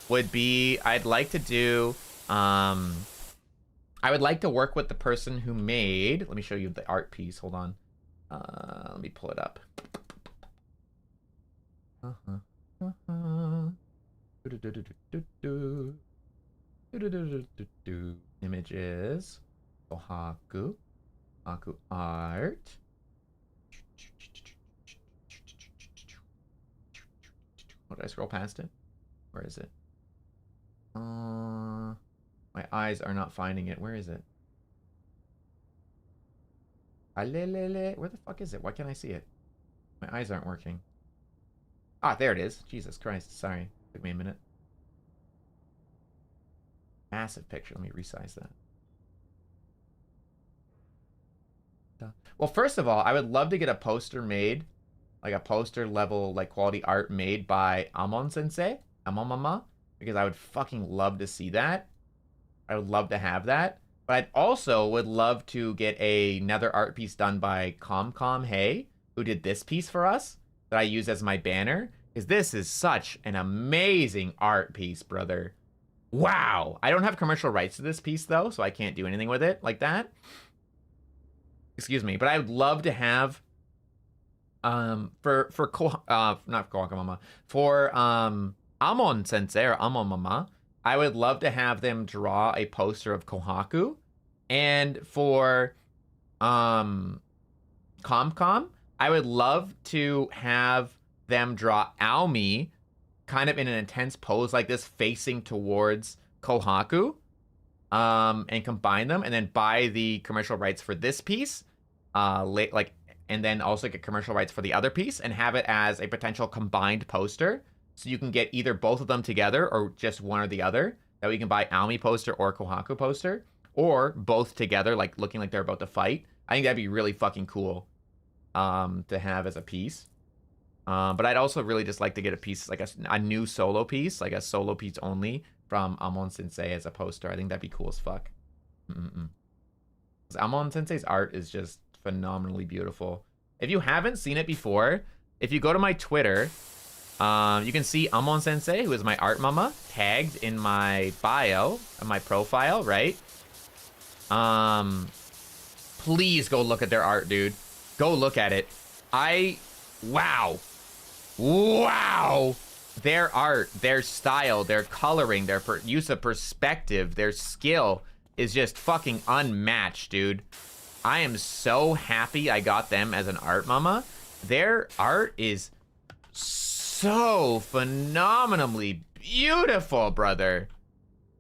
would be, I'd like to do, I would like to work with the person who made, let me show you the art piece, hold on. Let me pull it up. Images, Kohaku, Kohaku art. Oh, did I scroll past it? Where is it? My eyes are not finding it. Where is it? Alelele. Where the fuck is it? Why can't I see it? My eyes aren't working. Ah, there it is. Jesus Christ. Sorry. Took me a minute. Massive picture. Let me resize that. Well, first of all, I would love to get a poster made, like a poster level, like quality art made by Amon Sensei, Amon Mama, because I would fucking love to see that. I would love to have that. But I also would love to get another art piece done by Hey, who did this piece for us that I use as my banner. Because this is such an amazing art piece, brother. Wow. I don't have commercial rights to this piece, though, so I can't do anything with it like that. Excuse me. But I would love to have, not Kohaku Mama, for Amon Sensei or Amon Mama, I would love to have them draw a poster of Kohaku. And for Comcom, I would love to have them draw Aomi kind of in an intense pose like this facing towards Kohaku, and combine them and then buy the commercial rights for this piece, and then also get commercial rights for the other piece and have it as a potential combined poster. So you can get either both of them together or just one or the other. That way you can buy Aomi poster or Kohaku poster, or both together, like looking like they're about to fight. I think that'd be really fucking cool to have as a piece. But I'd also really just like to get a piece, like a new solo piece, like a solo piece only from Amon Sensei as a poster. I think that'd be cool as fuck. Amon Sensei's art is just phenomenally beautiful. If you haven't seen it before, if you go to my Twitter, you can see Amon Sensei, who is my art mama, tagged in my bio, in my profile, right? Please go look at their art, dude. Go look at it. Wow. Wow. Their art, their style, their coloring, their use of perspective, their skill is just fucking unmatched, dude. I am so happy I got them as an art mama. Their art is so phenomenally beautiful, brother.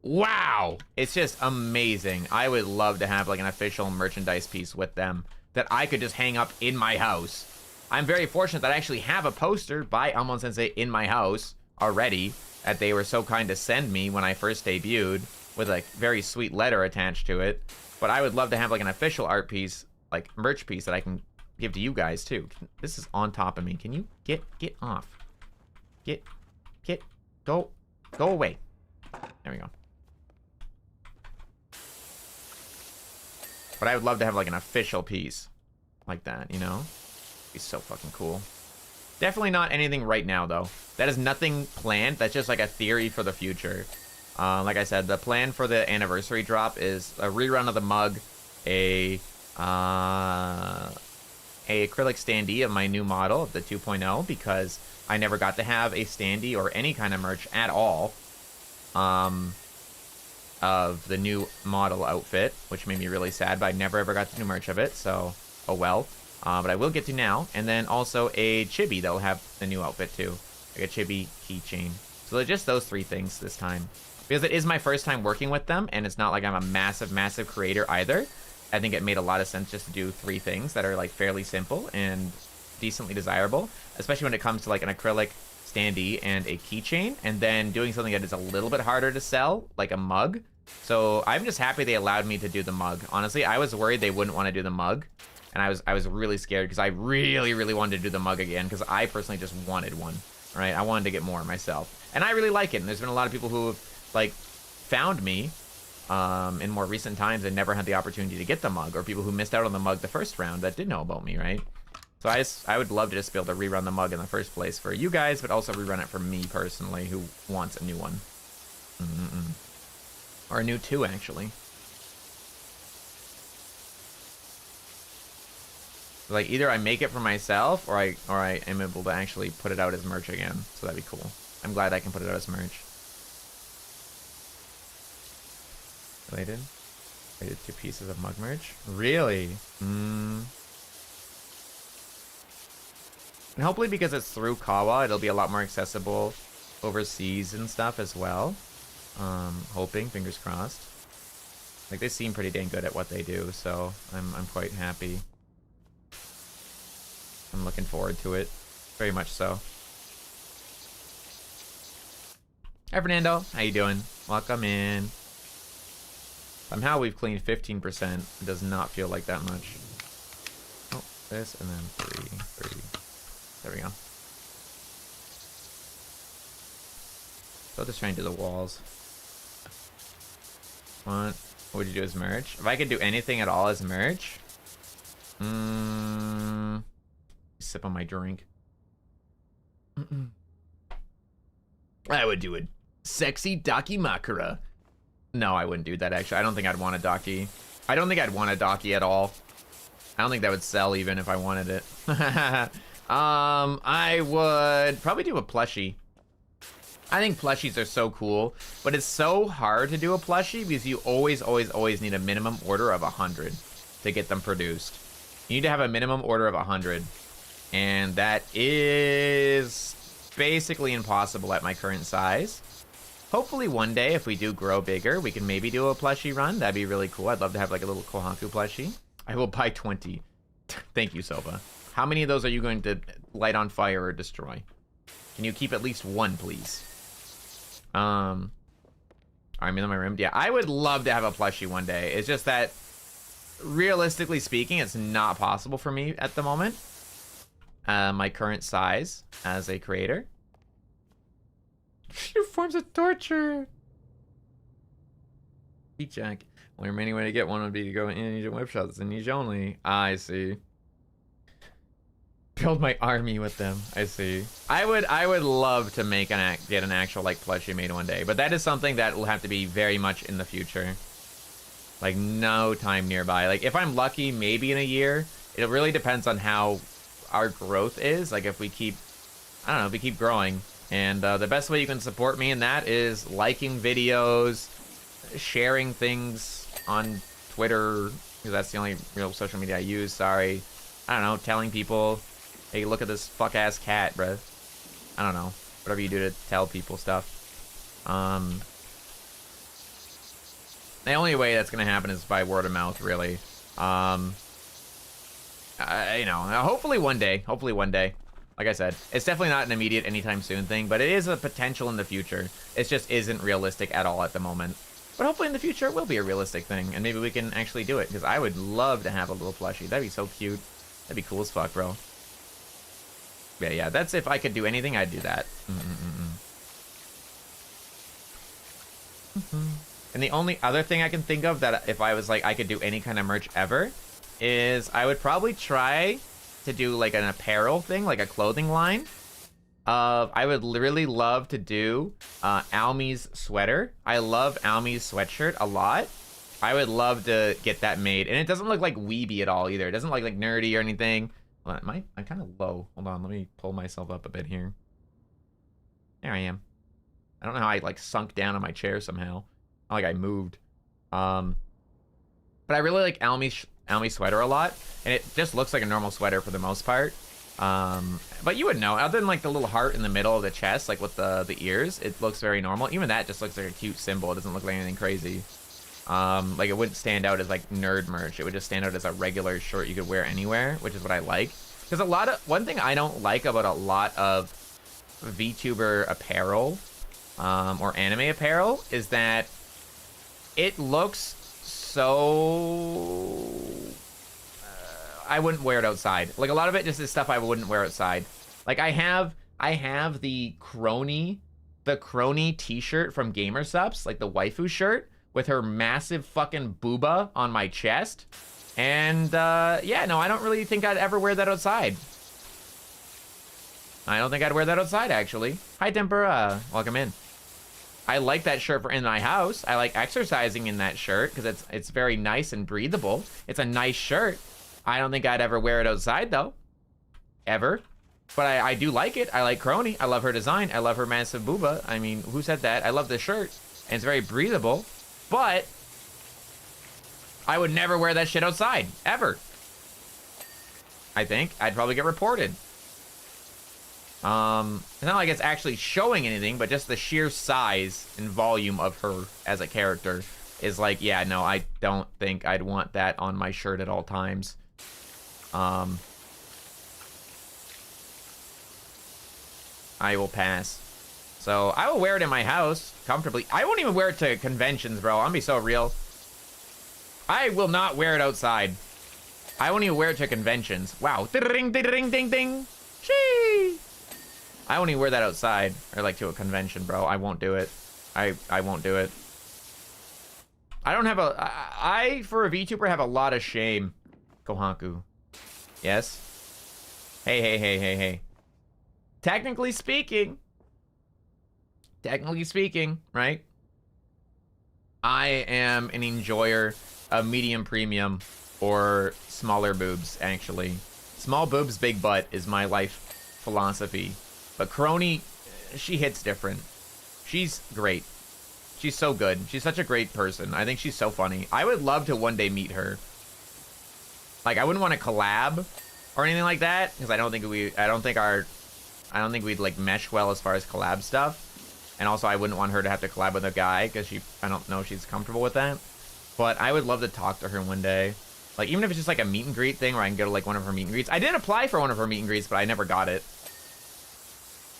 Wow. It's just amazing. I would love to have like an official merchandise piece with them that I could just hang up in my house. I'm very fortunate that I actually have a poster by Amon Sensei in my house already that they were so kind to send me when I first debuted with a very sweet letter attached to it. But I would love to have like an official art piece, like merch piece that I can give to you guys too. This is on top of me. Can you get off? Go away. There we go. But I would love to have like an official piece like that, you know? It'd be so fucking cool. Definitely not anything right now though. That is nothing planned. That's just like a theory for the future. Like I said, the plan for the anniversary drop is a rerun of the mug, a acrylic standee of my new model of the 2.0, because I never got to have a standee or any kind of merch at all of the new model outfit, which made me really sad, but I never ever got to do merch of it, so oh well. But I will get to now. And then also a chibi that will have the new outfit too, like a chibi keychain. So they're just those three things this time, because it is my first time working with them, and it's not like I'm a massive creator either. I think it made a lot of sense just to do three things that are like fairly simple and decently desirable, especially when it comes to like an acrylic standee and a keychain, and then doing something that is a little bit harder to sell, like a mug. So I'm just happy they allowed me to do the mug. Honestly, I was worried they wouldn't want to do the mug, and I was really scared because I really wanted to do the mug again, because I personally just wanted one, right? I wanted to get more myself, and I really like it. And there's been a lot of people who have like found me in more recent times and never had the opportunity to get the mug, or people who missed out on the mug the first round that did know about me, right? So I would love to just be able to rerun the mug in the first place for you guys, but also rerun it for me personally, who wants a new one. Or a new two, actually. Like, either I make it for myself, or I am able to actually put it out as merch again. So that'd be cool. I'm glad I can put it out as merch. Related? Related to pieces of mug merch? Really? And hopefully because it's through Kawa, it'll be a lot more accessible overseas and stuff as well. Hoping, fingers crossed. Like, they seem pretty dang good at what they do, so I'm quite happy. I'm looking forward to it. Very much so. Hi, Fernando. How you doing? Welcome in. Somehow we've cleaned 15%. It does not feel like that much. Oh, this, and then 3. There we go. I'll just try and do the walls. What would you do as merch? If I could do anything at all as merch? Sip on my drink. I would do a sexy Dakimakura. No, I wouldn't do that, actually. I don't think I'd want a Daki. I don't think I'd want a Daki at all. I don't think that would sell even if I wanted it. I would probably do a plushie. I think plushies are so cool, but it's so hard to do a plushie because you always need a minimum order of 100 to get them produced. You need to have a minimum order of 100, and that is basically impossible at my current size. Hopefully one day, if we do grow bigger, we can maybe do a plushie run. That'd be really cool. I'd love to have like a little Kohaku plushie. I will buy 20. Thank you, Soba. How many of those are you going to light on fire or destroy? Can you keep at least one, please? I'm in my room. Yeah, I would love to have a plushie one day. It's just that, realistically speaking, it's not possible for me at the moment. My current size as a creator. Your forms of torture. Heat jack. Only remaining way to get one would be to go in Ninja whip shots and Ninja only. I see. Build my army with them. I see. I would love to make get an actual like plushie made one day, but that is something that will have to be very much in the future. Like no time nearby. Like if I'm lucky, maybe in a year. It really depends on how our growth is. Like if we keep, I don't know, if we keep growing. And the best way you can support me in that is liking videos, sharing things on Twitter, because that's the only real social media I use. Sorry. I don't know, telling people, hey, look at this fuck-ass cat, bruh. I don't know. Whatever you do to tell people stuff. The only way that's going to happen is by word of mouth, really. You know, hopefully one day. Hopefully one day. Like I said, it's definitely not an immediate anytime soon thing, but it is a potential in the future. It just isn't realistic at all at the moment. But hopefully in the future it will be a realistic thing, and maybe we can actually do it, because I would love to have a little plushie. That'd be so cute. That'd be cool as fuck, bro. Yeah, that's if I could do anything, I'd do that. And the only other thing I can think of that if I was like, I could do any kind of merch ever, is I would probably try to do like an apparel thing, like a clothing line. I would really love to do Aomi's sweater. I love Aomi's sweatshirt a lot. I would love to get that made. And it doesn't look like weeby at all either. It doesn't look like nerdy or anything. Well, I'm kind of low. Hold on, let me pull myself up a bit here. There I am. I don't know how I like sunk down on my chair somehow. Not like I moved. But I really like Aomi's sweater a lot, and it just looks like a normal sweater for the most part. But you would know, other than like the little heart in the middle of the chest, like with the ears, it looks very normal. Even that just looks like a cute symbol. It doesn't look like anything crazy. Like it wouldn't stand out as like nerd merch. It would just stand out as a regular shirt you could wear anywhere, which is what I like. Because one thing I don't like about a lot of VTuber apparel, or anime apparel, is that it looks so I wouldn't wear it outside. Like a lot of it just is stuff I wouldn't wear outside. Like I have the crony t-shirt from GamerSupps, like the waifu shirt with her massive fucking booba on my chest. And yeah, no, I don't really think I'd ever wear that outside. I don't think I'd wear that outside, actually. Hi, Tempura. Welcome in. I like that shirt for in my house. I like exercising in that shirt because it's very nice and breathable. It's a nice shirt. I don't think I'd ever wear it outside, though. Ever. But I do like it. I like Crony. I love her design. I love her massive booba. I mean, who said that? I love the shirt. And it's very breathable. But I would never wear that shit outside. Ever. I think. I'd probably get reported. It's not like it's actually showing anything, but just the sheer size and volume of her as a character is like, yeah, no, I don't think I'd want that on my shirt at all times. I will pass. So I will wear it in my house comfortably. I won't even wear it to conventions, bro. I'm gonna be so real. I will not wear it outside. I won't even wear it to conventions. Wow. Ding, ding, ding, ding, ding. Shee. I won't even wear that outside or like to a convention, bro. I won't do it. I won't do it. I don't have a... I, for a VTuber, have a lot of shame. Kohaku. Yes? Hey, hey, hey, hey, hey. Technically speaking, right? I am an enjoyer of medium premium or smaller boobs, actually. Small boobs, big butt is my life philosophy. But Crony, she hits different. She's great. She's so good. She's such a great person. I think she's so funny. I would love to one day meet her. Like, I wouldn't want to collab or anything like that, because I don't think we'd like mesh well as far as collab stuff. And also I wouldn't want her to have to collab with a guy, because I don't know if she's comfortable with that. But I would love to talk to her one day. Like, even if it's just like a meet and greet thing where I can go to like one of her meet and greets. I did apply for one of her meet and greets, but I never got it.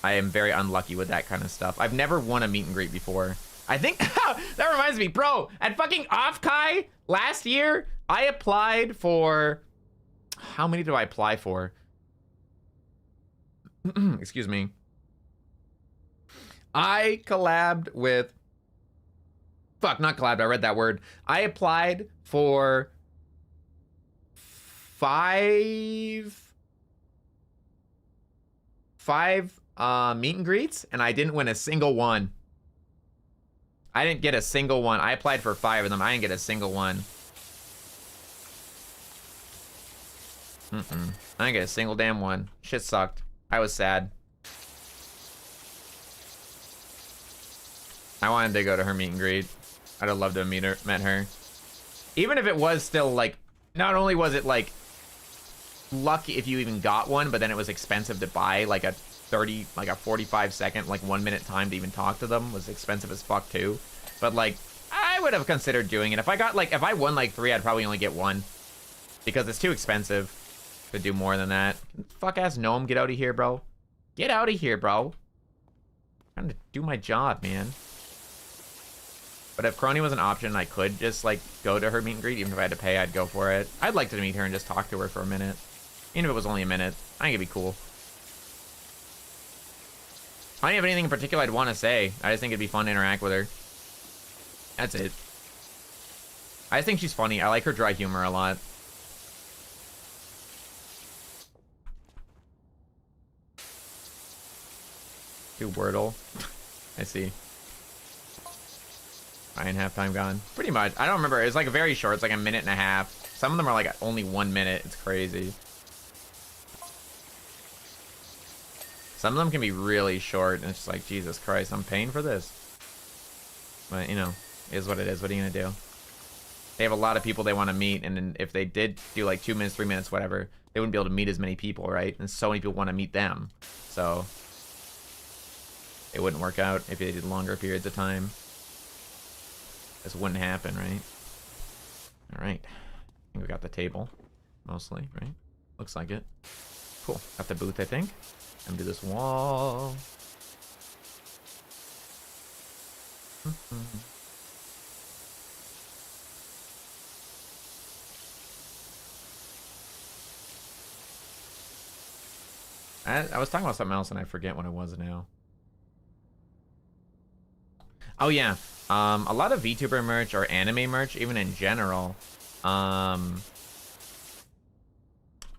I am very unlucky with that kind of stuff. I've never won a meet and greet before. I think, that reminds me, bro, at fucking Offkai last year, I applied for, how many do I apply for? Excuse me. I collabed with, fuck, not collabed, I read that word. I applied for five meet and greets, and I didn't win a single one. I didn't get a single one. I applied for 5 of them. I didn't get a single one. I didn't get a single damn one. Shit sucked. I was sad. I wanted to go to her meet and greet. I'd have loved to have met her. Even if it was still like, not only was it like lucky if you even got one, but then it was expensive to buy. Like a 45-second, like 1 minute time to even talk to them was expensive as fuck too. But like, I would have considered doing it. If I won like 3, I'd probably only get 1. Because it's too expensive to do more than that. Fuck ass gnome, get out of here, bro. Get out of here, bro. I'm trying to do my job, man. But if Crony was an option, I could just like go to her meet and greet. Even if I had to pay, I'd go for it. I'd like to meet her and just talk to her for a minute. Even if it was only a minute. I think it'd be cool. I don't have anything in particular I'd want to say. I just think it'd be fun to interact with her. That's it. I just think she's funny. I like her dry humor a lot. Do Wordle. I see. And halftime gone. Pretty much. I don't remember. It's like very short. It's like a minute and a half. Some of them are like only 1 minute. It's crazy. Some of them can be really short, and it's just like, Jesus Christ, I'm paying for this. But, you know, it is what it is. What are you going to do? They have a lot of people they want to meet, and then if they did do like 2 minutes, 3 minutes, whatever, they wouldn't be able to meet as many people, right? And so many people want to meet them. So, it wouldn't work out if they did longer periods of time. This wouldn't happen, right? Alright. I think we got the table, mostly, right? Looks like it. Cool. Got the booth, I think. And do this wall. I was talking about something else and I forget what it was now. Oh yeah, a lot of VTuber merch or anime merch, even in general,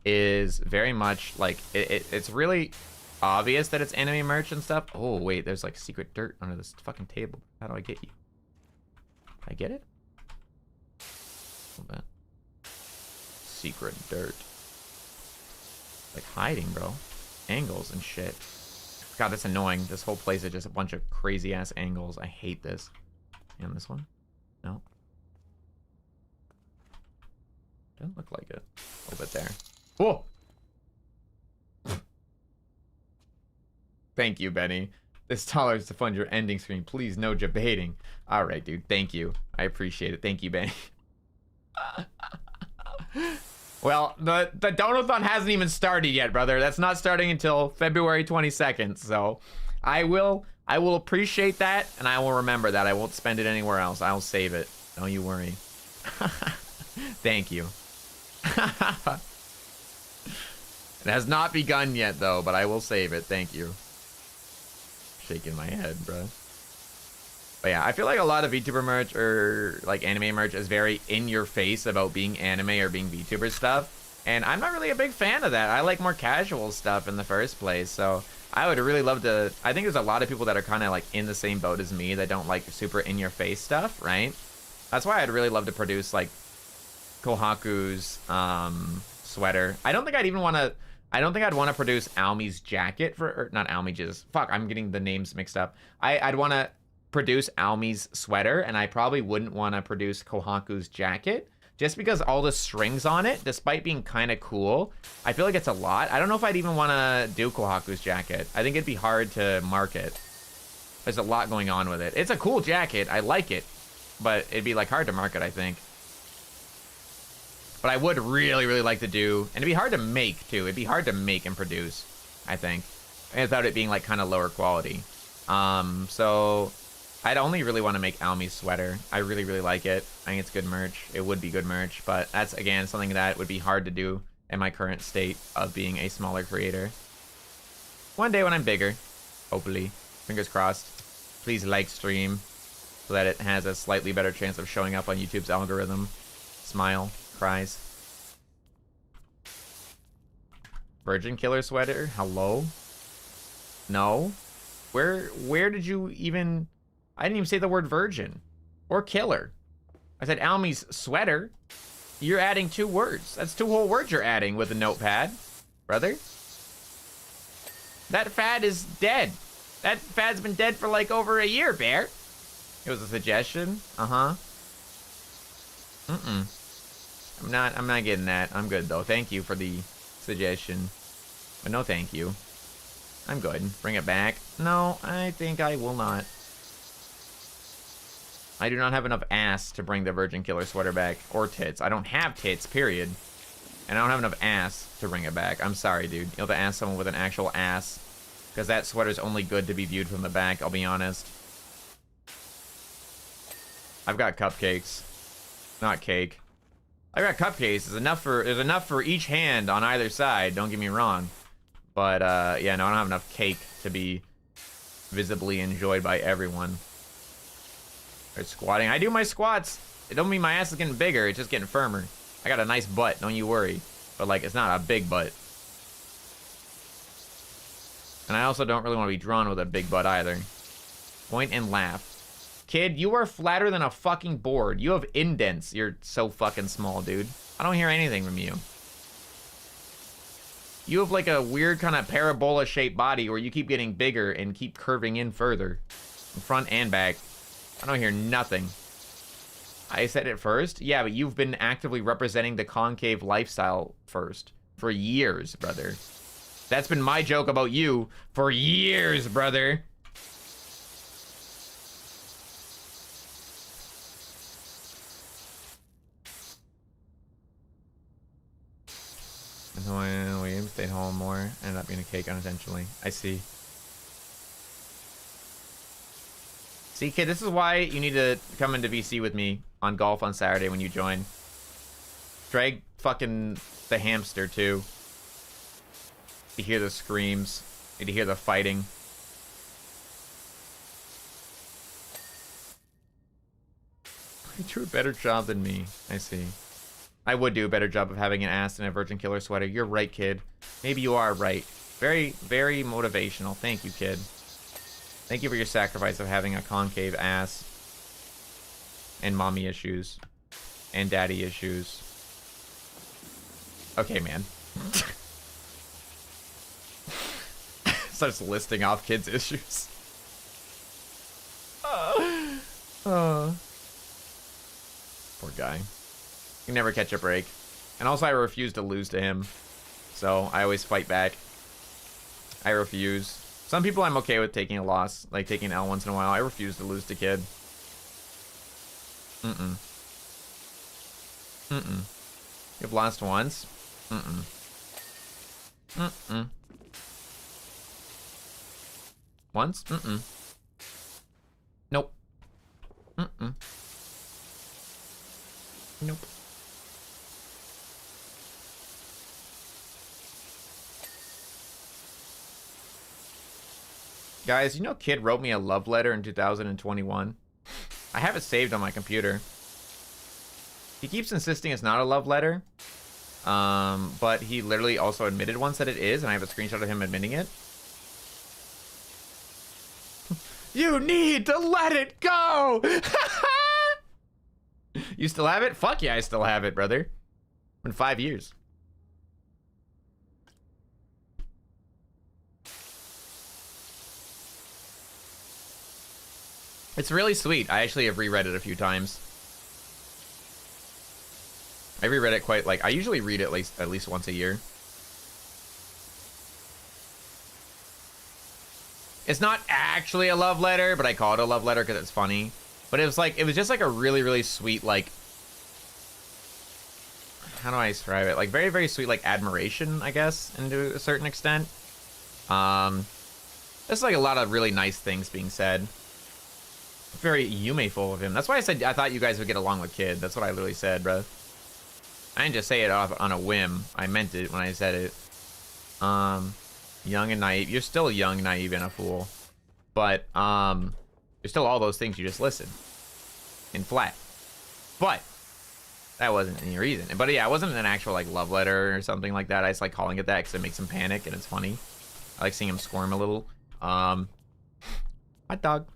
is very much like it's really obvious that it's anime merch and stuff. Oh wait, there's like secret dirt under this fucking table. How do I get you? Can I get it? A little bit. Secret dirt. Like hiding, bro. Angles and shit. God, that's annoying. This whole place is just a bunch of crazy ass angles. I hate this. And this one? No. Doesn't look like it. A little bit there. Whoa! Thank you, Benny. This $1 to fund your ending screen. Please, no debating. Alright, dude. Thank you. I appreciate it. Thank you, Benny. Well, the Donathon hasn't even started yet, brother. That's not starting until February 22nd. So I will appreciate that, and I will remember that. I won't spend it anywhere else. I'll save it. Don't you worry. Thank you. It has not begun yet, though, but I will save it. Thank you. Shaking my head, bro. But yeah, I feel like a lot of VTuber merch or like anime merch is very in your face about being anime or being VTuber stuff. And I'm not really a big fan of that. I like more casual stuff in the first place. So I would really love to, I think there's a lot of people that are kind of like in the same boat as me that don't like super in your face stuff, right? That's why I'd really love to produce like Kohaku's sweater. I don't think I'd even want to, I don't think I'd want to produce Aomi's jacket for, or not Aomi, just, fuck, I'm getting the names mixed up. I'd want to produce Aomi's sweater, and I probably wouldn't want to produce Kohaku's jacket, just because all the strings on it, despite being kind of cool, I feel like it's a lot. I don't know if I'd even want to do Kohaku's jacket. I think it'd be hard to market. There's a lot going on with it. It's a cool jacket, I like it, but it'd be like hard to market, I think. But I would really, really like to do, and it'd be hard to make too. It'd be hard to make and produce, I think, without it being like kind of lower quality. So I'd only really want to make Aomi's sweater. I really, really like it. I think it's good merch. It would be good merch, but that's, again, something that would be hard to do in my current state of being a smaller creator. One day when I'm bigger, hopefully, fingers crossed, please like stream so that it has a slightly better chance of showing up on YouTube's algorithm. Smile, cries. Virgin killer sweater? Hello? No? Where did you even... I didn't even say the word virgin or killer. I said Aomi's sweater. You're adding 2 words. That's 2 whole words you're adding with a notepad, brother. That fad is dead. That fad's been dead for like over a year, Bear. It was a suggestion. Uh-huh. I'm not getting that. I'm good though. Thank you for the suggestion. But no thank you. I'm good. Bring it back. No, I think I will not. I do not have enough ass to bring the Virgin Killer sweater back. Or tits. I don't have tits, period. And I don't have enough ass to bring it back. I'm sorry, dude. You'll have to ask someone with an actual ass. Because that sweater's only good to be viewed from the back, I'll be honest. I've got cupcakes. Not cake. I've got cupcakes. There's enough for each hand on either side, don't get me wrong. But, yeah, no, I don't have enough cake to be visibly enjoyed by everyone. There's squatting. I do my squats. It don't mean my ass is getting bigger, it's just getting firmer. I got a nice butt, don't you worry. But, like, it's not a big butt. And I also don't really want to be drawn with a big butt either. Point and laugh. Kid, you are flatter than a fucking board. You have indents. You're so fucking small, dude. I don't hear anything from you. You have like a weird kind of parabola-shaped body where you keep getting bigger and keep curving in further. In front and back. I don't hear nothing. I said it first? Yeah, but you've been actively representing the concave lifestyle first. For years, brother. That's been my joke about you for years, brother. William stayed home more. Ended up being a cake unintentionally. I see. See, kid, this is why you need to come into VC with me on golf on Saturday when you join. Drag fucking the hamster, too. You hear the screams. You hear the fighting. You do a better job than me. I see. I would do a better job of having an ass in a Virgin Killer sweater. You're right, kid. Maybe you are right. Very, very motivational. Thank you, kid. Thank you for your sacrifice of having a concave ass. And mommy issues. And daddy issues. Okay, man. Starts listing off kids' issues. Poor guy. You never catch a break. And also I refuse to lose to him. So I always fight back. I refuse. Some people I'm okay with taking a loss. Like taking an L once in a while. I refuse to lose to kid. You've lost once? Once? Nope. Nope. Guys, you know Kid wrote me a love letter in 2021? I have it saved on my computer. He keeps insisting it's not a love letter. But he literally also admitted once that it is, and I have a screenshot of him admitting it. You need to let it go! You still have it? Fuck yeah, I still have it, brother. In 5 years. It's really sweet. I actually have reread it a few times. I reread it quite, like, I usually read it at least once a year. It's not actually a love letter, but I call it a love letter because it's funny. But it was like, it was just like a really, really sweet, like, how do I describe it? Like very, very sweet, like admiration, I guess, and to a certain extent. There's like a lot of really nice things being said. Very Hyouma-ful of him. That's why I said I thought you guys would get along with Kid. That's what I literally said, bro. I didn't just say it off on a whim. I meant it when I said it. Young and naive. You're still young, naive, and a fool. But, you're still all those things you just listed. In flat. But, that wasn't any reason. But yeah, it wasn't an actual, like, love letter or something like that. I just like calling it that because it makes him panic and it's funny. I like seeing him squirm a little. Hot dog.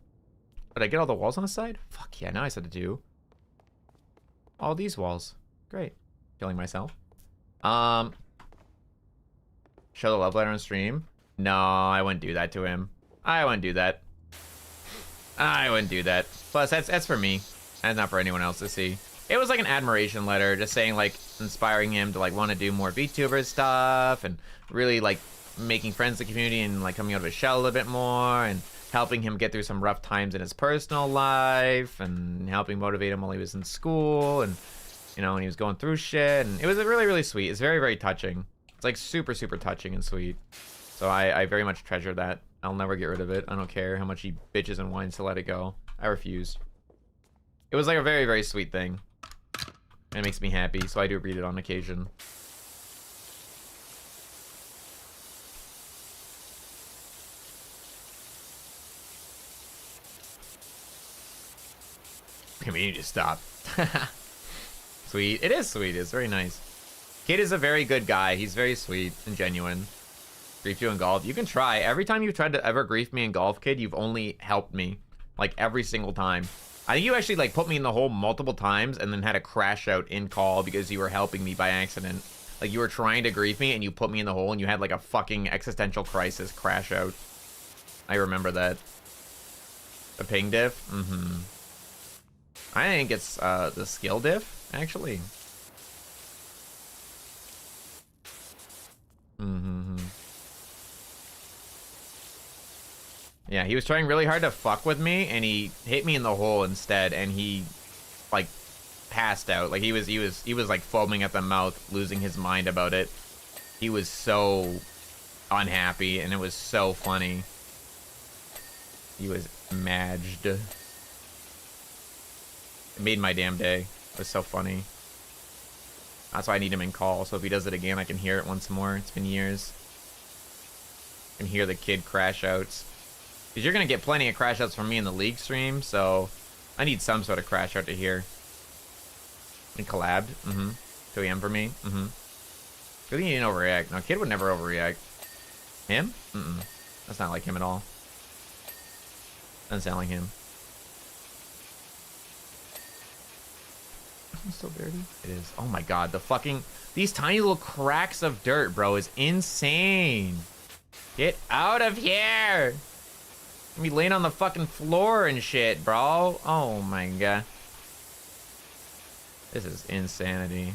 Did I get all the walls on the side? Fuck yeah, now I said to do. All these walls. Great. Killing myself. Show the love letter on stream? No, I wouldn't do that to him. I wouldn't do that. I wouldn't do that. Plus, that's for me. That's not for anyone else to see. It was like an admiration letter, just saying, like, inspiring him to, like, want to do more VTuber stuff and really, like, making friends in the community and, like, coming out of his shell a little bit more and helping him get through some rough times in his personal life and helping motivate him while he was in school and, you know, when he was going through shit. And it was really, really sweet. It's very, very touching. It's, like, super, super touching and sweet. So I very much treasure that. I'll never get rid of it. I don't care how much he bitches and whines to let it go. I refuse. It was, like, a very, very sweet thing. And it makes me happy, so I do read it on occasion. I mean, you just stop. Sweet. It is sweet. It's very nice. Kid is a very good guy. He's very sweet and genuine. Grief you in golf. You can try. Every time you've tried to ever grief me in golf, Kid, you've only helped me. Like, every single time. I think you actually, like, put me in the hole multiple times and then had a crash out in call because you were helping me by accident. Like, you were trying to grief me and you put me in the hole and you had, like, a fucking existential crisis crash out. I remember that. A ping diff? Mm-hmm. I think it's, the skill diff, actually. Mm-hmm. Yeah, he was trying really hard to fuck with me, and he hit me in the hole instead, and he, like, passed out. Like, he was like foaming at the mouth, losing his mind about it. He was so unhappy, and it was so funny. He was madged. It made my damn day. It was so funny. That's why I need him in call, so if he does it again, I can hear it once more. It's been years. I can hear the kid crash outs. Because you're going to get plenty of crash outs from me in the league stream, so I need some sort of crash out to hear. And collabed. Mm-hmm. 2 AM for me. Mm-hmm. Good thing you didn't overreact. No, kid would never overreact. Him? Mm-mm. That's not like him at all. Doesn't sound like him. It's so dirty. It is. Oh my god, the fucking... These tiny little cracks of dirt, bro, is insane. Get out of here! I'm be laying on the fucking floor and shit, bro. Oh my god. This is insanity.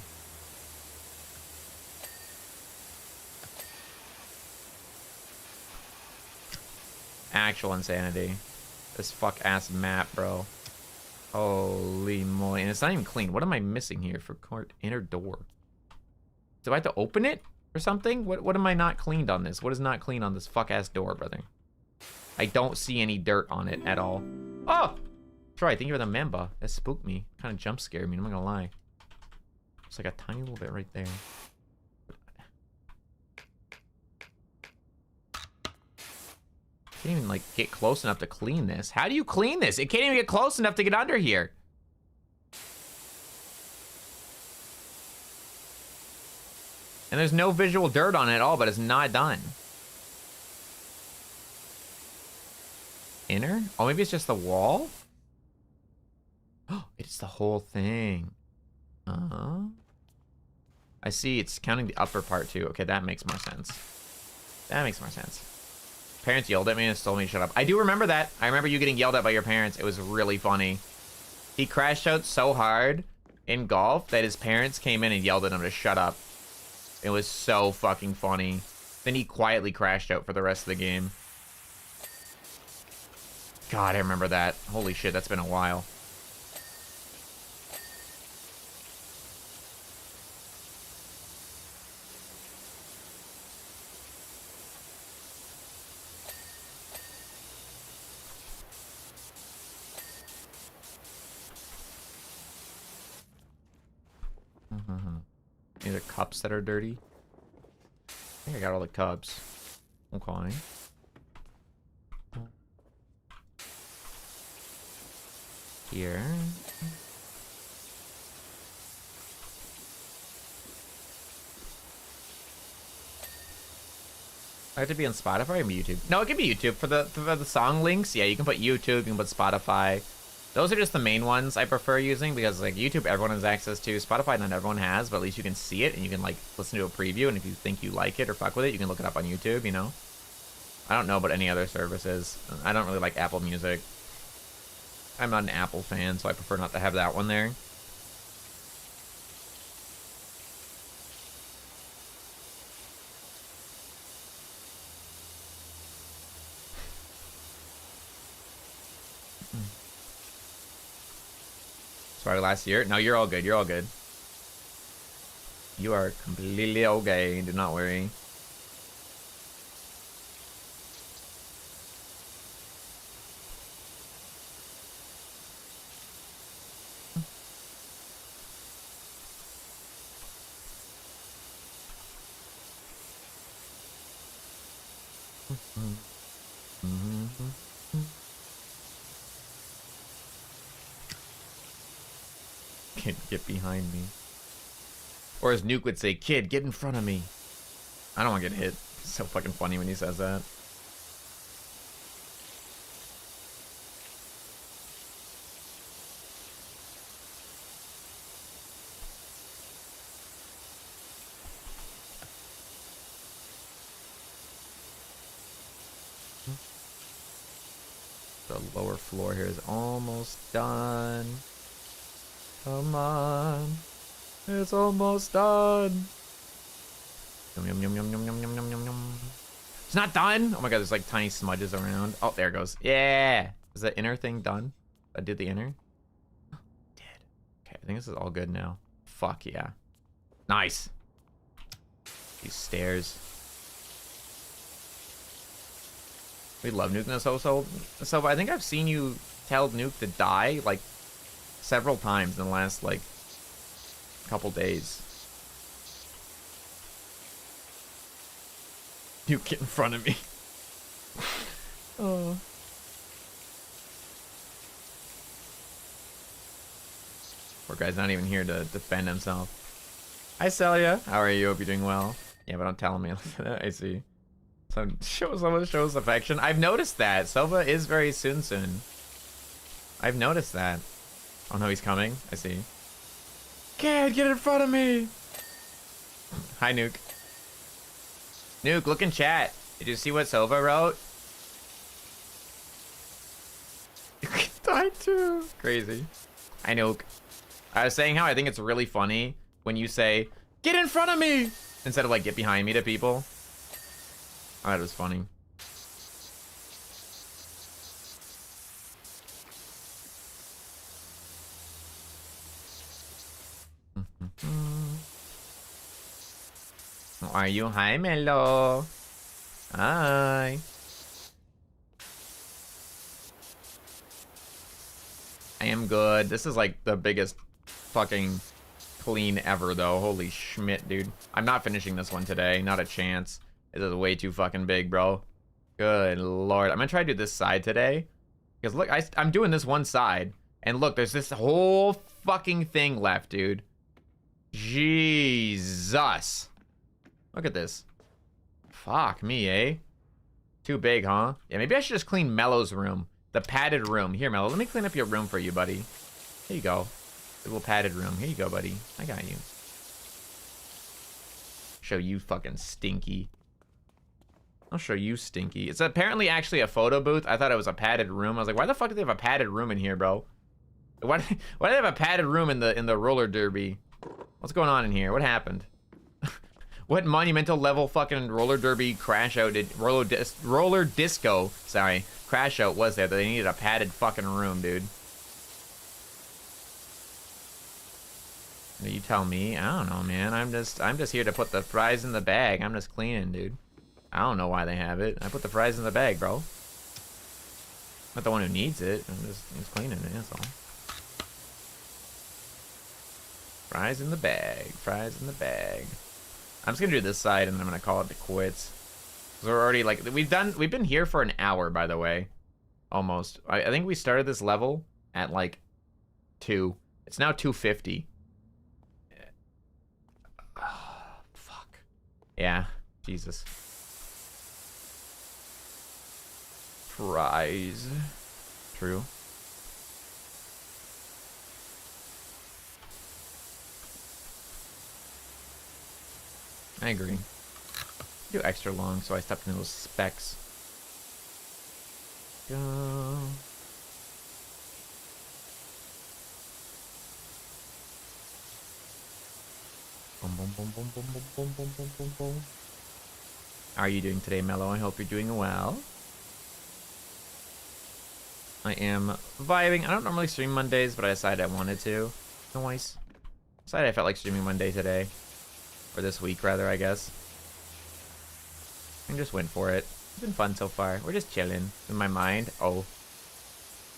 Actual insanity. This fuck-ass map, bro. Holy moly. And it's not even clean. What am I missing here for court inner door? Do I have to open it or something? What am I not cleaned on this? What is not clean on this fuck-ass door, brother? I don't see any dirt on it at all. Oh! Troy, I think you're the member. That spooked me. Kind of jump scared me, I'm not gonna lie. It's like a tiny little bit right there. Can't even, like, get close enough to clean this. How do you clean this? It can't even get close enough to get under here. And there's no visual dirt on it at all, but it's not done. Inner? Oh, maybe it's just the wall? Oh, it's the whole thing. I see, it's counting the upper part too. Okay, that makes more sense. That makes more sense. Parents yelled at me and told me to shut up. I do remember that. I remember you getting yelled at by your parents. It was really funny. He crashed out so hard in golf that his parents came in and yelled at him to shut up. It was so fucking funny. Then he quietly crashed out for the rest of the game. God, I remember that. Holy shit, that's been a while. These are cups that are dirty. I think I got all the cups. Okay. Here. I have to be on Spotify or YouTube? No, it can be YouTube. For the song links, yeah, you can put YouTube, you can put Spotify. Those are just the main ones I prefer using because, like, YouTube everyone has access to. Spotify not everyone has, but at least you can see it and you can, like, listen to a preview, and if you think you like it or fuck with it, you can look it up on YouTube, you know? I don't know about any other services. I don't really like Apple Music. I'm not an Apple fan, so I prefer not to have that one there. Sorry, last year? No, you're all good. You're all good. You are completely okay. Do not worry. Kid, get behind me. Or as Nuke would say, kid, get in front of me. I don't want to get hit. It's so fucking funny when he says that. The lower floor here is almost done. Come on. It's almost done. Yum, yum, yum, yum, yum, yum, yum, yum, yum, yum. It's not done. Oh my god, there's like tiny smudges around. Oh, there it goes. Yeah. Is the inner thing done? I did the inner. Did. Okay, I think this is all good now. Fuck yeah. Nice. These stairs. We love Nuke no so I think I've seen you tell Nuke to die like several times in the last like couple days. You get in front of me. Oh. Poor guy's not even here to defend himself. Hi Celia, how are you? Hope you're doing well. Yeah, but don't tell me. I see. Someone shows affection. I've noticed that. Sova is very soon. I've noticed that. Oh no, he's coming. I see. Kid, get in front of me. Hi, Nuke. Nuke, look in chat. Did you see what Sova wrote? You can die too. Crazy. Hi, Nuke. I was saying how I think it's really funny when you say, get in front of me, instead of like, get behind me to people. I thought it was funny. How are you? Hi, Mello. Hi. I am good. This is like the biggest fucking clean ever, though. Holy schmidt, dude. I'm not finishing this one today. Not a chance. It is way too fucking big, bro. Good lord. I'm gonna try to do this side today. Because look, I'm doing this one side. And look, there's this whole fucking thing left, dude. Jesus. Look at this. Fuck me, eh? Too big, huh? Yeah, maybe I should just clean Mello's room. The padded room. Here, Mello, let me clean up your room for you, buddy. Here you go. The little padded room. Here you go, buddy. I got you. Show you fucking stinky. I'll show you stinky. It's apparently actually a photo booth. I thought it was a padded room. I was like, why the fuck do they have a padded room in here, bro? Why do they have a padded room in the roller derby? What's going on in here? What happened? What monumental level fucking roller derby crash out did roller disco, sorry, crash out was there that they needed a padded fucking room, dude? You tell me. I don't know, man. I'm just here to put the fries in the bag. I'm just cleaning, dude. I don't know why they have it. I put the fries in the bag, bro. I'm not the one who needs it. I'm just cleaning it, that's all. Fries in the bag. Fries in the bag. I'm just gonna do this side and I'm gonna call it the quits. Cause we're already like we've been here for an hour, by the way. Almost. I think we started this level at like 2. It's now 2:50. Fuck. Yeah. Jesus. Fries. True. I agree. Do extra long so I stepped into those specs. Go. Boom, boom, boom, boom, boom, boom, boom, boom, boom, boom, boom. How are you doing today, Mello? I hope you're doing well. I am vibing. I don't normally stream Mondays, but I decided I wanted to. Nice. Decided I felt like streaming Monday today. Or this week, rather, I guess. And just went for it. It's been fun so far. We're just chilling. In my mind. Oh.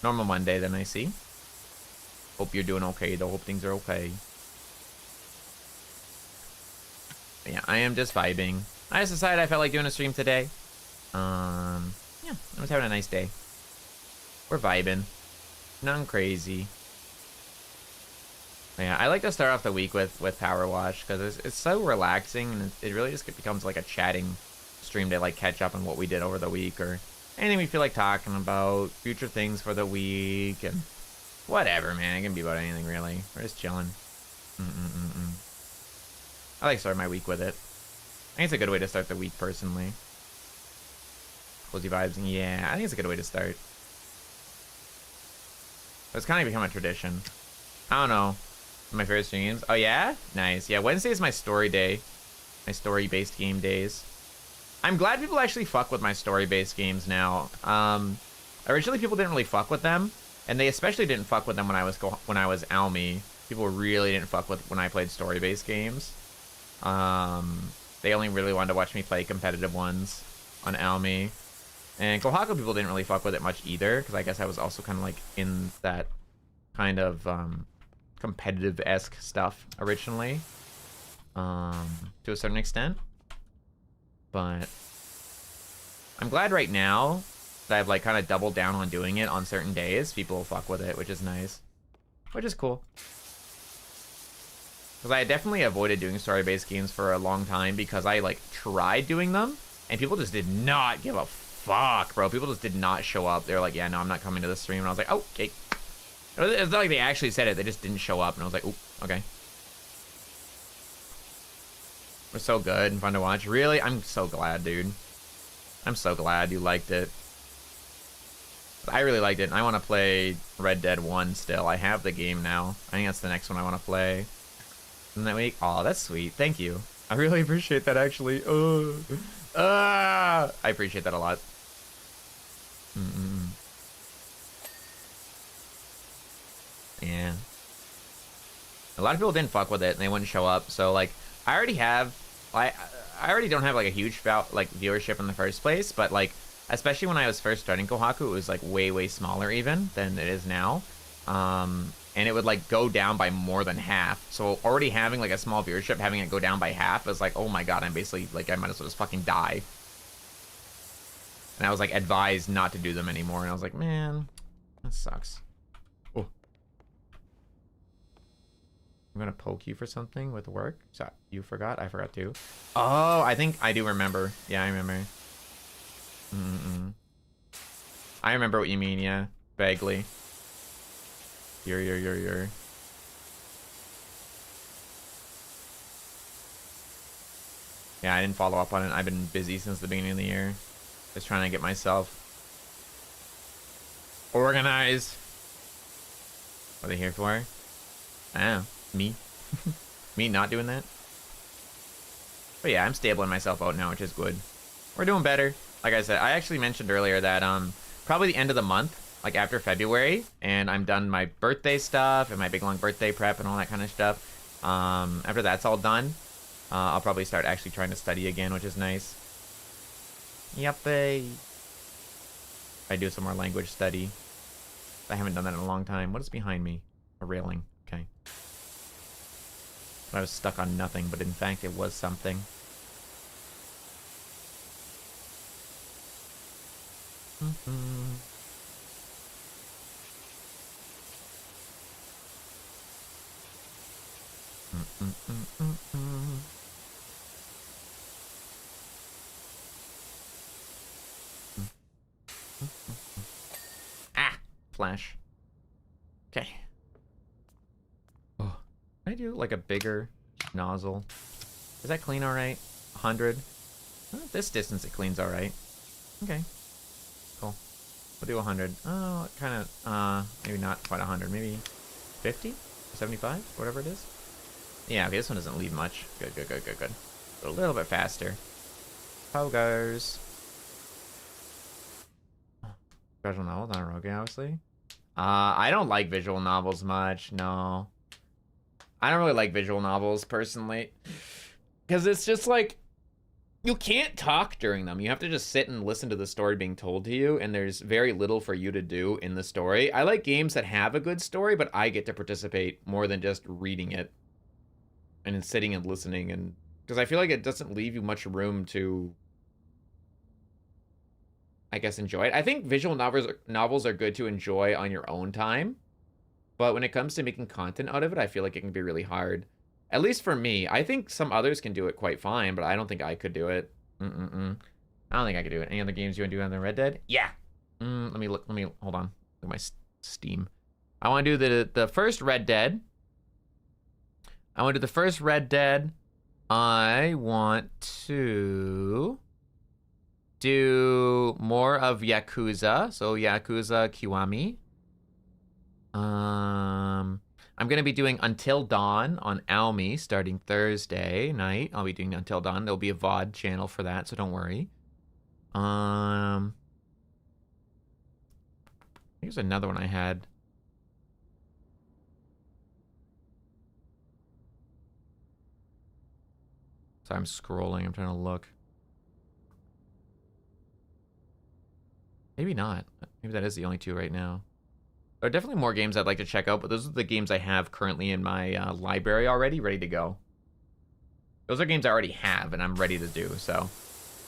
Normal Monday, then I see. Hope you're doing okay, though. Hope things are okay. But yeah, I am just vibing. I just decided I felt like doing a stream today. Yeah, I was having a nice day. We're vibing. Nothing crazy. Yeah, I like to start off the week with Powerwash because it's so relaxing and it really just becomes like a chatting stream to like catch up on what we did over the week or anything we feel like talking about, future things for the week and whatever, man. It can be about anything really. We're just chilling. I like starting my week with it. I think it's a good way to start the week personally. Cozy vibes. Yeah, I think it's a good way to start. It's kind of become a tradition. I don't know. My favorite streams. Oh yeah? Nice. Yeah, Wednesday is my story day. My story-based game days. I'm glad people actually fuck with my story-based games now. Originally people didn't really fuck with them, and they especially didn't fuck with them when I was Aomi. People really didn't fuck with when I played story-based games. They only really wanted to watch me play competitive ones on Aomi. And Kohaku people didn't really fuck with it much either, because I guess I was also kind of like in that kind of competitive-esque stuff originally, to a certain extent. But I'm glad right now that I've like kind of doubled down on doing it on certain days. People will fuck with it, which is nice, which is cool. Because I definitely avoided doing story-based games for a long time because I like tried doing them and people just did not give a fuck, bro. People just did not show up. They were like, yeah, no, I'm not coming to the stream. And I was like, oh, okay. It's not like they actually said it. They just didn't show up. And I was like, oh, okay. We're so good and fun to watch. Really? I'm so glad, dude. I'm so glad you liked it. I really liked it. And I want to play Red Dead 1 still. I have the game now. I think that's the next one I want to play. In that week? Aw, that's sweet. Thank you. I really appreciate that, actually. I appreciate that a lot. Yeah. A lot of people didn't fuck with it and they wouldn't show up. So like, I already don't have like a huge viewership in the first place, but like, especially when I was first starting Kohaku, it was like way smaller even than it is now. And it would like go down by more than half. So already having like a small viewership, having it go down by half is like, oh my god, I'm basically like, I might as well just fucking die. And I was like advised not to do them anymore. And I was like, man, that sucks. Oh. I'm gonna poke you for something with work. So you forgot? I forgot too. Oh, I think I do remember. Yeah, I remember. I remember what you mean, yeah. Vaguely. You're. Yeah, I didn't follow up on it. I've been busy since the beginning of the year. Just trying to get myself organized. What are they here for? Ah, me. Me not doing that. But yeah, I'm stabling myself out now, which is good. We're doing better. Like I said, I actually mentioned earlier that probably the end of the month, like after February, and I'm done my birthday stuff and my big long birthday prep and all that kind of stuff. After that's all done, I'll probably start actually trying to study again, which is nice. Yuppie. I do some more language study. I haven't done that in a long time. What is behind me? A railing. Okay. I was stuck on nothing, but in fact it was something. Ah! Flash. Okay. Oh. Can I do like a bigger nozzle? Is that clean alright? 100? This distance it cleans alright. Okay. Cool. We'll do 100. Oh, kind of, maybe not quite 100. Maybe 50? 75? Whatever it is. Yeah, okay, this one doesn't leave much. Good. A little bit faster. Pogos. Visual novel, not a rogue, obviously. I don't like visual novels much, no. I don't really like visual novels, personally. Because it's just like, you can't talk during them. You have to just sit and listen to the story being told to you, and there's very little for you to do in the story. I like games that have a good story, but I get to participate more than just reading it. And sitting and listening, and because I feel like it doesn't leave you much room to, I guess, enjoy it. I think visual novels are good to enjoy on your own time, but when it comes to making content out of it, I feel like it can be really hard. At least for me. I think some others can do it quite fine, but I don't think I could do it. I don't think I could do it. Any other games you want to do on the Red Dead? Yeah. Let me hold on. Look at my Steam. I want to do the first Red Dead. I want to do the first Red Dead. I want to do more of Yakuza. So Yakuza Kiwami. I'm going to be doing Until Dawn on Aomi starting Thursday night. I'll be doing Until Dawn. There'll be a VOD channel for that, so don't worry. Here's another one I had. So I'm scrolling. I'm trying to look. Maybe not. Maybe that is the only two right now. There are definitely more games I'd like to check out, but those are the games I have currently in my library already, ready to go. Those are games I already have and I'm ready to do, so.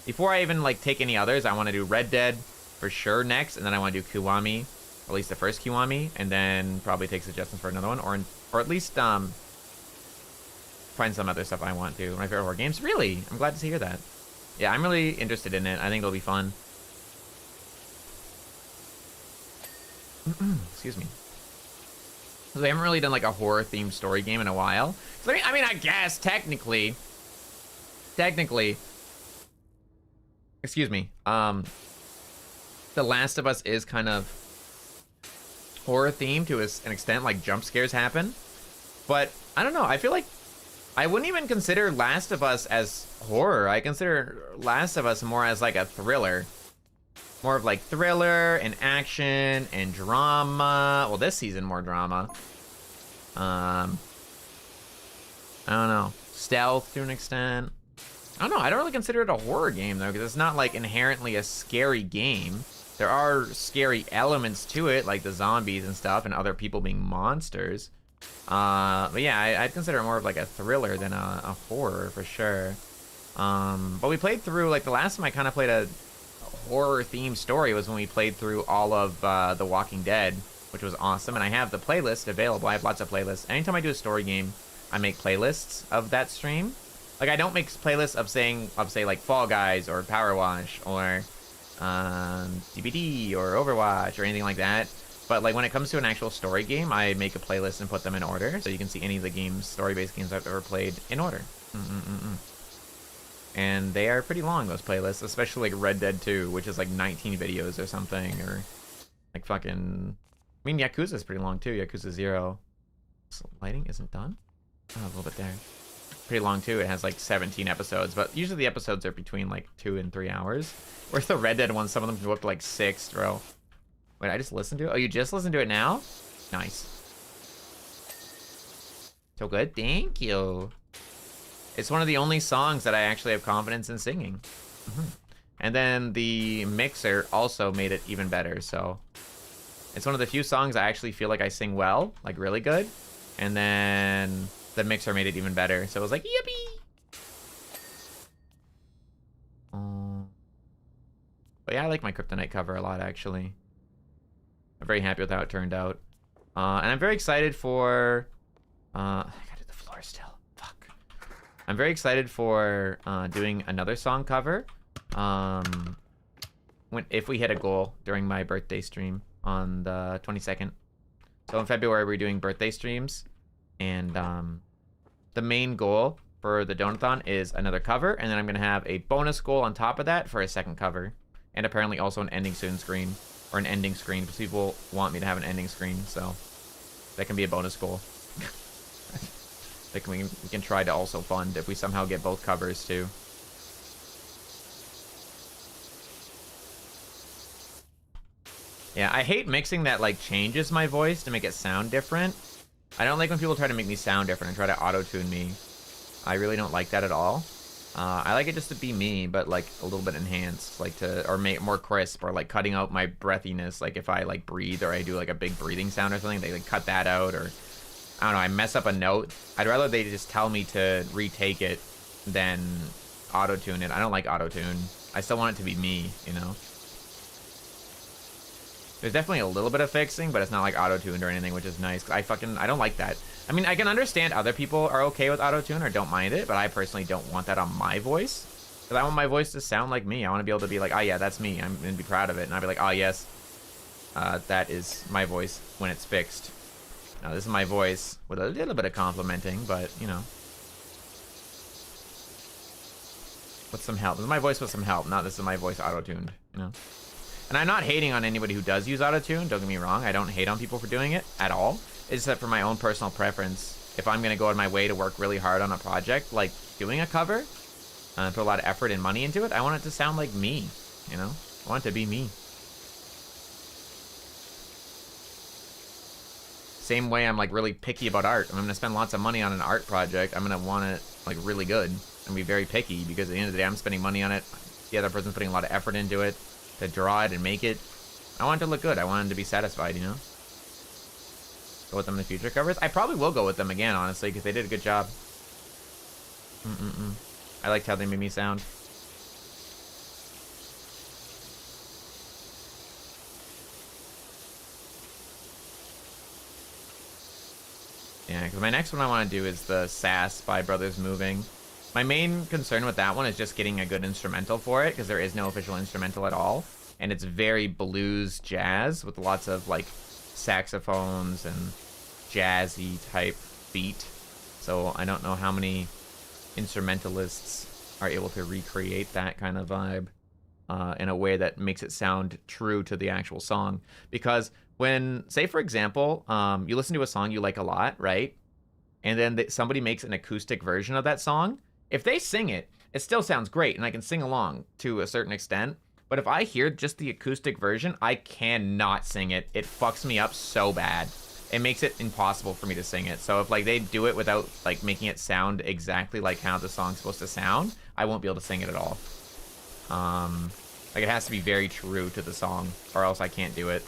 Before I even like take any others, I want to do Red Dead for sure next, and then I want to do Kiwami, at least the first Kiwami, and then probably take suggestions for another one, or at least find some other stuff I want to. My favorite horror games? Really? I'm glad to hear that. Yeah, I'm really interested in it. I think it'll be fun. Excuse me. So they haven't really done like a horror-themed story game in a while. So I mean, I guess technically, excuse me. The Last of Us is kind of horror-themed to an extent, like jump scares happen. But I don't know. I feel like I wouldn't even consider Last of Us as horror. I consider Last of Us more as like a thriller. More of like thriller and action and drama. Well, this season more drama. I don't know. Stealth to an extent. I don't know. I don't really consider it a horror game though, because it's not like inherently a scary game. There are scary elements to it, like the zombies and stuff, and other people being monsters. But yeah, I'd consider it more of like a thriller than a horror for sure. But we played through, like the last time I kind of played a horror-themed story was when we played through all of The Walking Dead, which was awesome. And I have the playlist available. I have lots of playlists. Anytime I do a story game, I make playlists of that stream. Like, I don't make playlists of say like Fall Guys or Powerwash or DBD or Overwatch or anything like that. But like when it comes to an actual story game, I make a playlist and put them in order, so you can see any of the games, story-based games I've ever played in order. And they are pretty long, those playlists, especially like Red Dead 2, which is like 19 videos or something, or like fucking... I mean, Yakuza's pretty long too, Yakuza 0. So lighting isn't done? Oh, a little bit there. Pretty long too, it has like 17 episodes, but usually the episodes are between like 2 and 3 hours. Whereas the Red Dead ones, some of them can go up to like 6, bro. Wait, I just listened to it? Oh, you just listened to it now? Nice. So good, thank you. It's one of the only songs that I actually have confidence in singing. And then the mixer also made it even better, so... It's one of the few songs I actually feel like I sing well, like really good. And then the mixer made it even better, so it was like, yippee! But yeah, I like my Kryptonite cover a lot, actually. I'm very happy with how it turned out. And I'm very excited for... I gotta do the floor still. Fuck. I'm very excited for doing another song cover. If we hit a goal during my birthday stream on the 22nd. So in February, we're doing birthday streams. And the main goal for the Donathon is another cover. And then I'm going to have a bonus goal on top of that for a second cover. And apparently also an ending soon screen. Or an ending screen, because people want me to have an ending screen, so that can be a bonus goal. That we can try to also fund if we somehow get both covers too. Yeah, I hate mixing that like changes my voice to make it sound different. I don't like when people try to make me sound different and try to auto-tune me. I really don't like that at all. I like it just to be me, but like a little bit enhanced, like or make more crisp, or like cutting out my breathiness. Like if I like breathe or I do like a big breathing sound or something, they like cut that out, or I don't know, I mess up a note. I'd rather they just tell me to retake it than auto-tune it. I don't like auto-tune. I still want it to be me, you know? There's definitely a little bit of fixing, but it's not like auto-tuned or anything, which is nice. I don't like that. I mean, I can understand other people are okay with auto-tune or don't mind it, but I personally don't want that on my voice. Because I want my voice to sound like me. I want to be able to be like, oh yeah, that's me. I'm going to be proud of it. And I'll be like, oh yes, that is my voice when it's fixed. Now this is my voice with a little bit of complimenting, but you know. With some help. This is my voice with some help, not this is my voice auto-tuned, you know. And I'm not hating on anybody who does use auto-tune, don't get me wrong. I don't hate on people for doing it at all. It's that for my own personal preference, if I'm going to go out of my way to work really hard on a project, like doing a cover, put a lot of effort and money into it, I want it to sound like me, you know? I want it to be me. Same way I'm like really picky about art. If I'm going to spend lots of money on an art project, I'm going to want it like really good and be very picky, because at the end of the day, I'm spending money on it. The other person's putting a lot of effort into it to draw it and make it. I want it to look good. I want it to be satisfied, you know? Go with them in the future covers. I probably will go with them again, honestly, because they did a good job. I liked how they made me sound. Yeah, because my next one I want to do is the Sass by Brothers Moving. My main concern with that one is just getting a good instrumental for it, because there is no official instrumental at all. And it's very blues jazz with lots of like saxophones and jazzy type beat. So I don't know how many instrumentalists are able to recreate that kind of vibe in a way that makes it sound true to the actual song. Because when, say for example, you listen to a song you like a lot, right? And then somebody makes an acoustic version of that song. If they sing it, it still sounds great and I can sing along to a certain extent. But if I hear just the acoustic version, I cannot sing it. It fucks me up so bad. It makes it impossible for me to sing it. So if like they do it without like making it sound exactly like how the song's supposed to sound, I won't be able to sing it at all. Like it has to be very true to the song, or else I can't do it.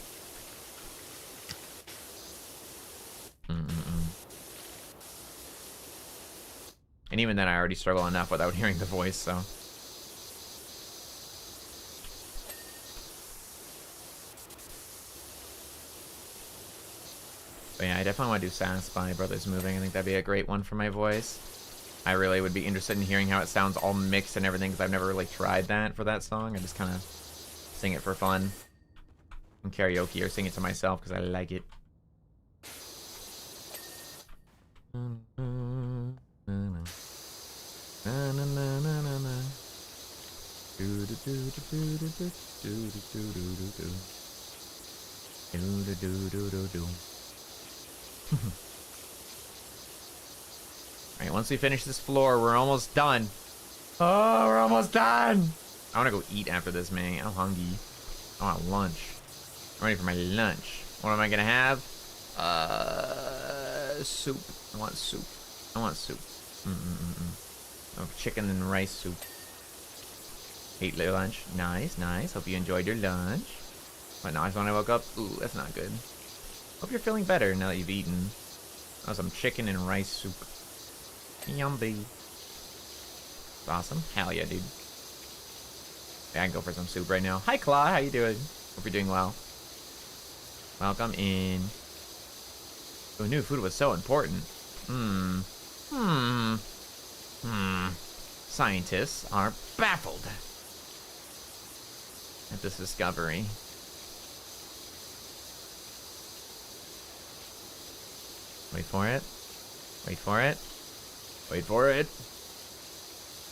And even then, I already struggle enough without hearing the voice, so. But yeah, I definitely want to do Sass by Brothers Moving. I think that'd be a great one for my voice. I really would be interested in hearing how it sounds all mixed and everything, because I've never really tried that for that song. I just kind of sing it for fun in karaoke or sing it to myself because I like it. Alright, once we finish this floor, we're almost done. Oh, we're almost done! I want to go eat after this, man. I'm hungry. I want lunch. I'm ready for my lunch. What am I gonna have? Soup. I want soup. I want soup. Oh, chicken and rice soup. Ate your lunch. Nice, nice. Hope you enjoyed your lunch. But nice when I woke up. Ooh, that's not good. Hope you're feeling better now that you've eaten. Oh, some chicken and rice soup. Yummy. Awesome. Hell yeah, dude. Yeah, I can go for some soup right now. Hi, Claw. How you doing? Hope you're doing well. Welcome in. Who knew food was so important? Scientists are baffled at this discovery. Wait for it. Wait for it. Wait for it.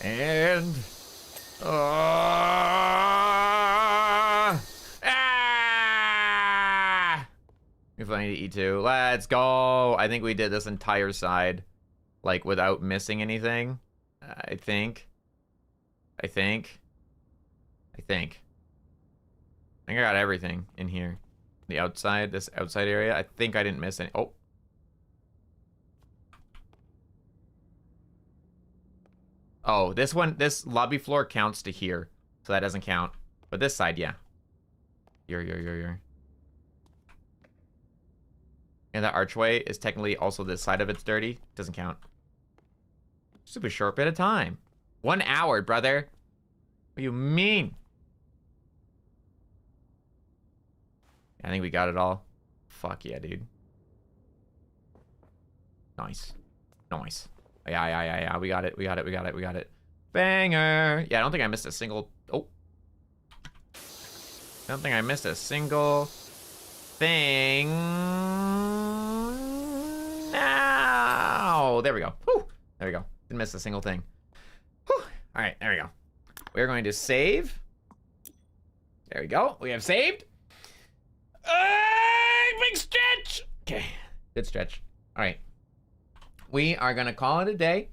And... You're funny to eat too. Let's go. I think we did this entire side, like, without missing anything. I think I got everything in here. The outside, this outside area. I think I didn't miss any. Oh. Oh, this one, this lobby floor counts to here. So that doesn't count. But this side, yeah. Here. And that archway is technically also this side of it's dirty. Doesn't count. Super short bit of time. 1 hour, brother. What do you mean? I think we got it all. Fuck yeah, dude. Nice. Nice. Yeah. We got it. Banger. Yeah, I don't think I missed a single... Oh. I don't think I missed a single thing. Now. There we go. Whew. There we go. Didn't miss a single thing. Whew. All right, there we go. We're going to save. There we go. We have saved. Big stretch. Okay. Good stretch. All right. We are going to call it a day.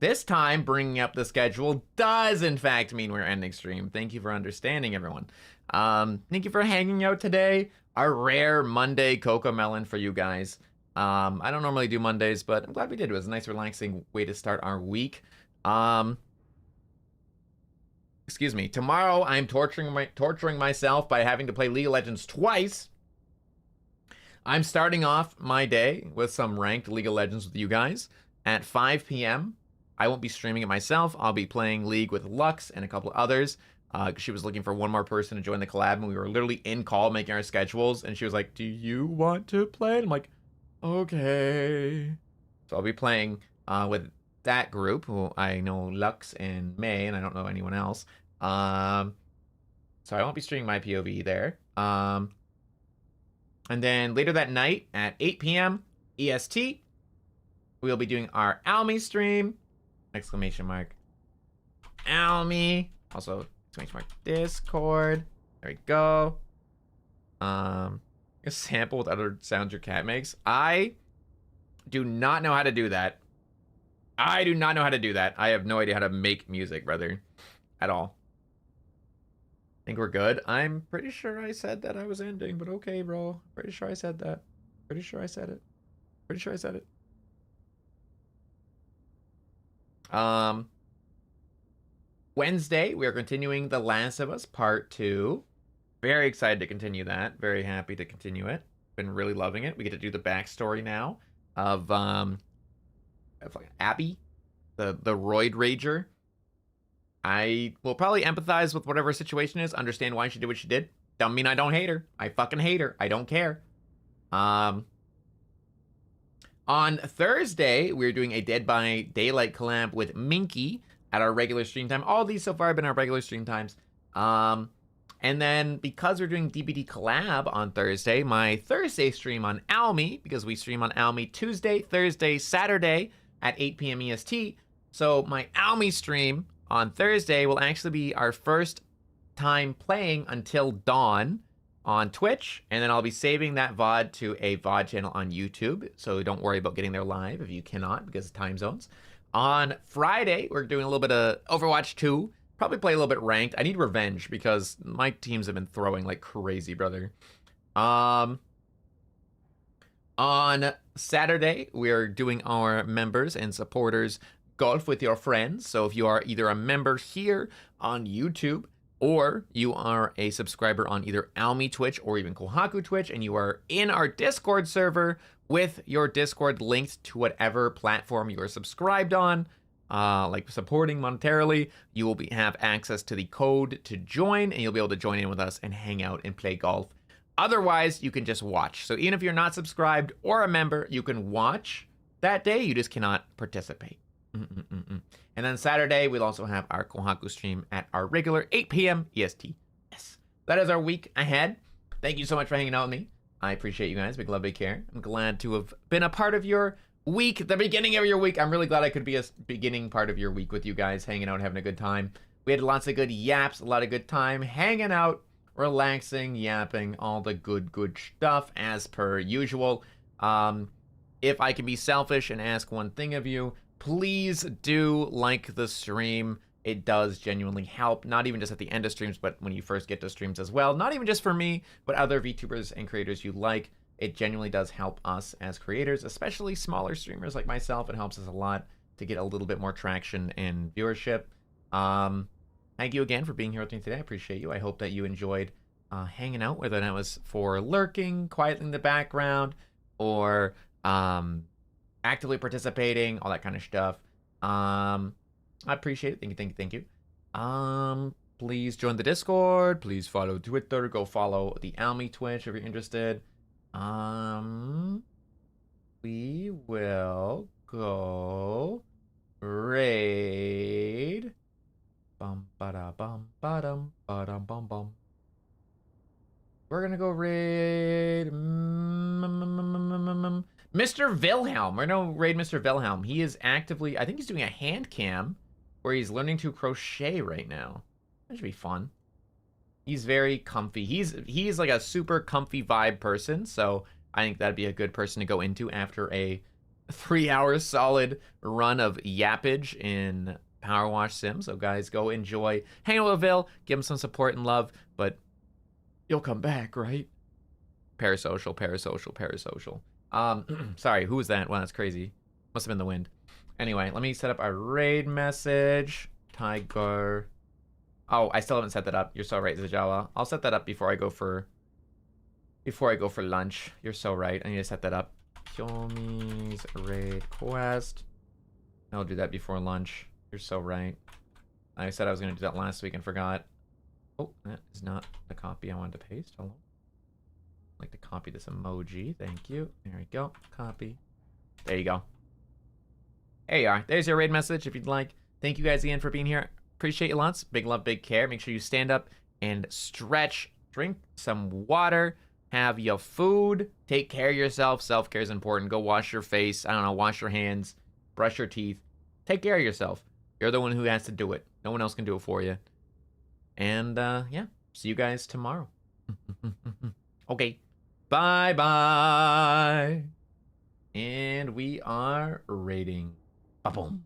This time, bringing up the schedule does, in fact, mean we're ending stream. Thank you for understanding, everyone. Thank you for hanging out today. Our rare Monday Cocoa Melon for you guys. I don't normally do Mondays, but I'm glad we did. It was a nice, relaxing way to start our week. Excuse me. Tomorrow, I'm torturing myself by having to play League of Legends twice. I'm starting off my day with some ranked League of Legends with you guys at 5 p.m. I won't be streaming it myself. I'll be playing League with Lux and a couple of others. She was looking for one more person to join the collab, and we were literally in call making our schedules, and she was like, do you want to play? And I'm like, okay. So I'll be playing with that group, who I know Lux and May, and I don't know anyone else. So I won't be streaming my POV there. And then later that night at 8 p.m. EST, we'll be doing our Aomi stream. Exclamation mark. Aomi. Also, exclamation mark Discord. There we go. A sample with other sounds your cat makes. I do not know how to do that. I do not know how to do that. I have no idea how to make music, brother. At all. Think we're good? I'm pretty sure I said that I was ending, but okay, bro. Pretty sure I said that. Pretty sure I said it. Pretty sure I said it. Wednesday, we are continuing The Last of Us Part 2. Very excited to continue that. Very happy to continue it. Been really loving it. We get to do the backstory now of Abby, the roid rager. I will probably empathize with whatever situation is, understand why she did what she did. Don't mean I don't hate her. I fucking hate her. I don't care. On Thursday, we're doing a Dead by Daylight collab with Minky at our regular stream time. All these so far have been our regular stream times. And then because we're doing DBD collab on Thursday, my Thursday stream on Aomi, because we stream on Aomi Tuesday, Thursday, Saturday at 8 p.m. EST. So my Aomi stream on Thursday will actually be our first time playing until dawn on Twitch, and then I'll be saving that VOD to a VOD channel on YouTube, so don't worry about getting there live if you cannot because of time zones. On Friday, we're doing a little bit of Overwatch 2, probably play a little bit ranked. I need revenge because my teams have been throwing like crazy, brother. On Saturday, we're doing our members and supporters golf with your friends, so if you are either a member here on YouTube, or you are a subscriber on either Aomi Twitch or even Kohaku Twitch, and you are in our Discord server with your Discord linked to whatever platform you are subscribed on, like supporting monetarily, you will have access to the code to join, and you'll be able to join in with us and hang out and play golf. Otherwise, you can just watch. So even if you're not subscribed or a member, you can watch that day. You just cannot participate. And then Saturday, we'll also have our Kohaku stream at our regular 8 p.m. EST. Yes, that is our week ahead. Thank you so much for hanging out with me. I appreciate you guys. Big love, big care. I'm glad to have been a part of your week, the beginning of your week. I'm really glad I could be a beginning part of your week with you guys, hanging out, having a good time. We had lots of good yaps, a lot of good time, hanging out, relaxing, yapping, all the good stuff as per usual. If I can be selfish and ask one thing of you, please do like the stream. It does genuinely help, not even just at the end of streams, but when you first get to streams as well. Not even just for me, but other VTubers and creators you like. It genuinely does help us as creators, especially smaller streamers like myself. It helps us a lot to get a little bit more traction and viewership. Thank you again for being here with me today. I appreciate you. I hope that you enjoyed hanging out, whether that was for lurking quietly in the background or actively participating, all that kind of stuff. I appreciate it. Thank you. Please join the Discord. Please follow Twitter. Go follow the Aomi Twitch if you're interested. We will go raid. Bum ba bum ba-dum bum bum. We're gonna go raid Mr. Wilhelm. We're gonna raid Mr. Wilhelm. He is actively, I think he's doing a hand cam where he's learning to crochet right now. That should be fun. He's very comfy. He's like a super comfy vibe person, so I think that'd be a good person to go into after a 3-hour solid run of yappage in Powerwash Sim. So guys, go enjoy. Hang out with Vil, give him some support and love, but you'll come back, right? Parasocial. Sorry, who was that? Wow, that's crazy. Must have been the wind. Anyway, let me set up our raid message. Tiger. Oh, I still haven't set that up. You're so right, Zajawa. I'll set that up before I go for lunch. You're so right. I need to set that up. Hyomi's raid quest. I'll do that before lunch. You're so right. I said I was going to do that last week and forgot. Oh, that is not the copy I wanted to paste. Hello. I'd like to copy this emoji. Thank you. There we go. Copy. There you go. There you are. There's your raid message if you'd like. Thank you guys again for being here. Appreciate you lots. Big love, big care. Make sure you stand up and stretch. Drink some water. Have your food. Take care of yourself. Self-care is important. Go wash your face. I don't know. Wash your hands. Brush your teeth. Take care of yourself. You're the one who has to do it. No one else can do it for you. And, yeah. See you guys tomorrow. Okay. Bye-bye. And we are raiding. Ba-boom.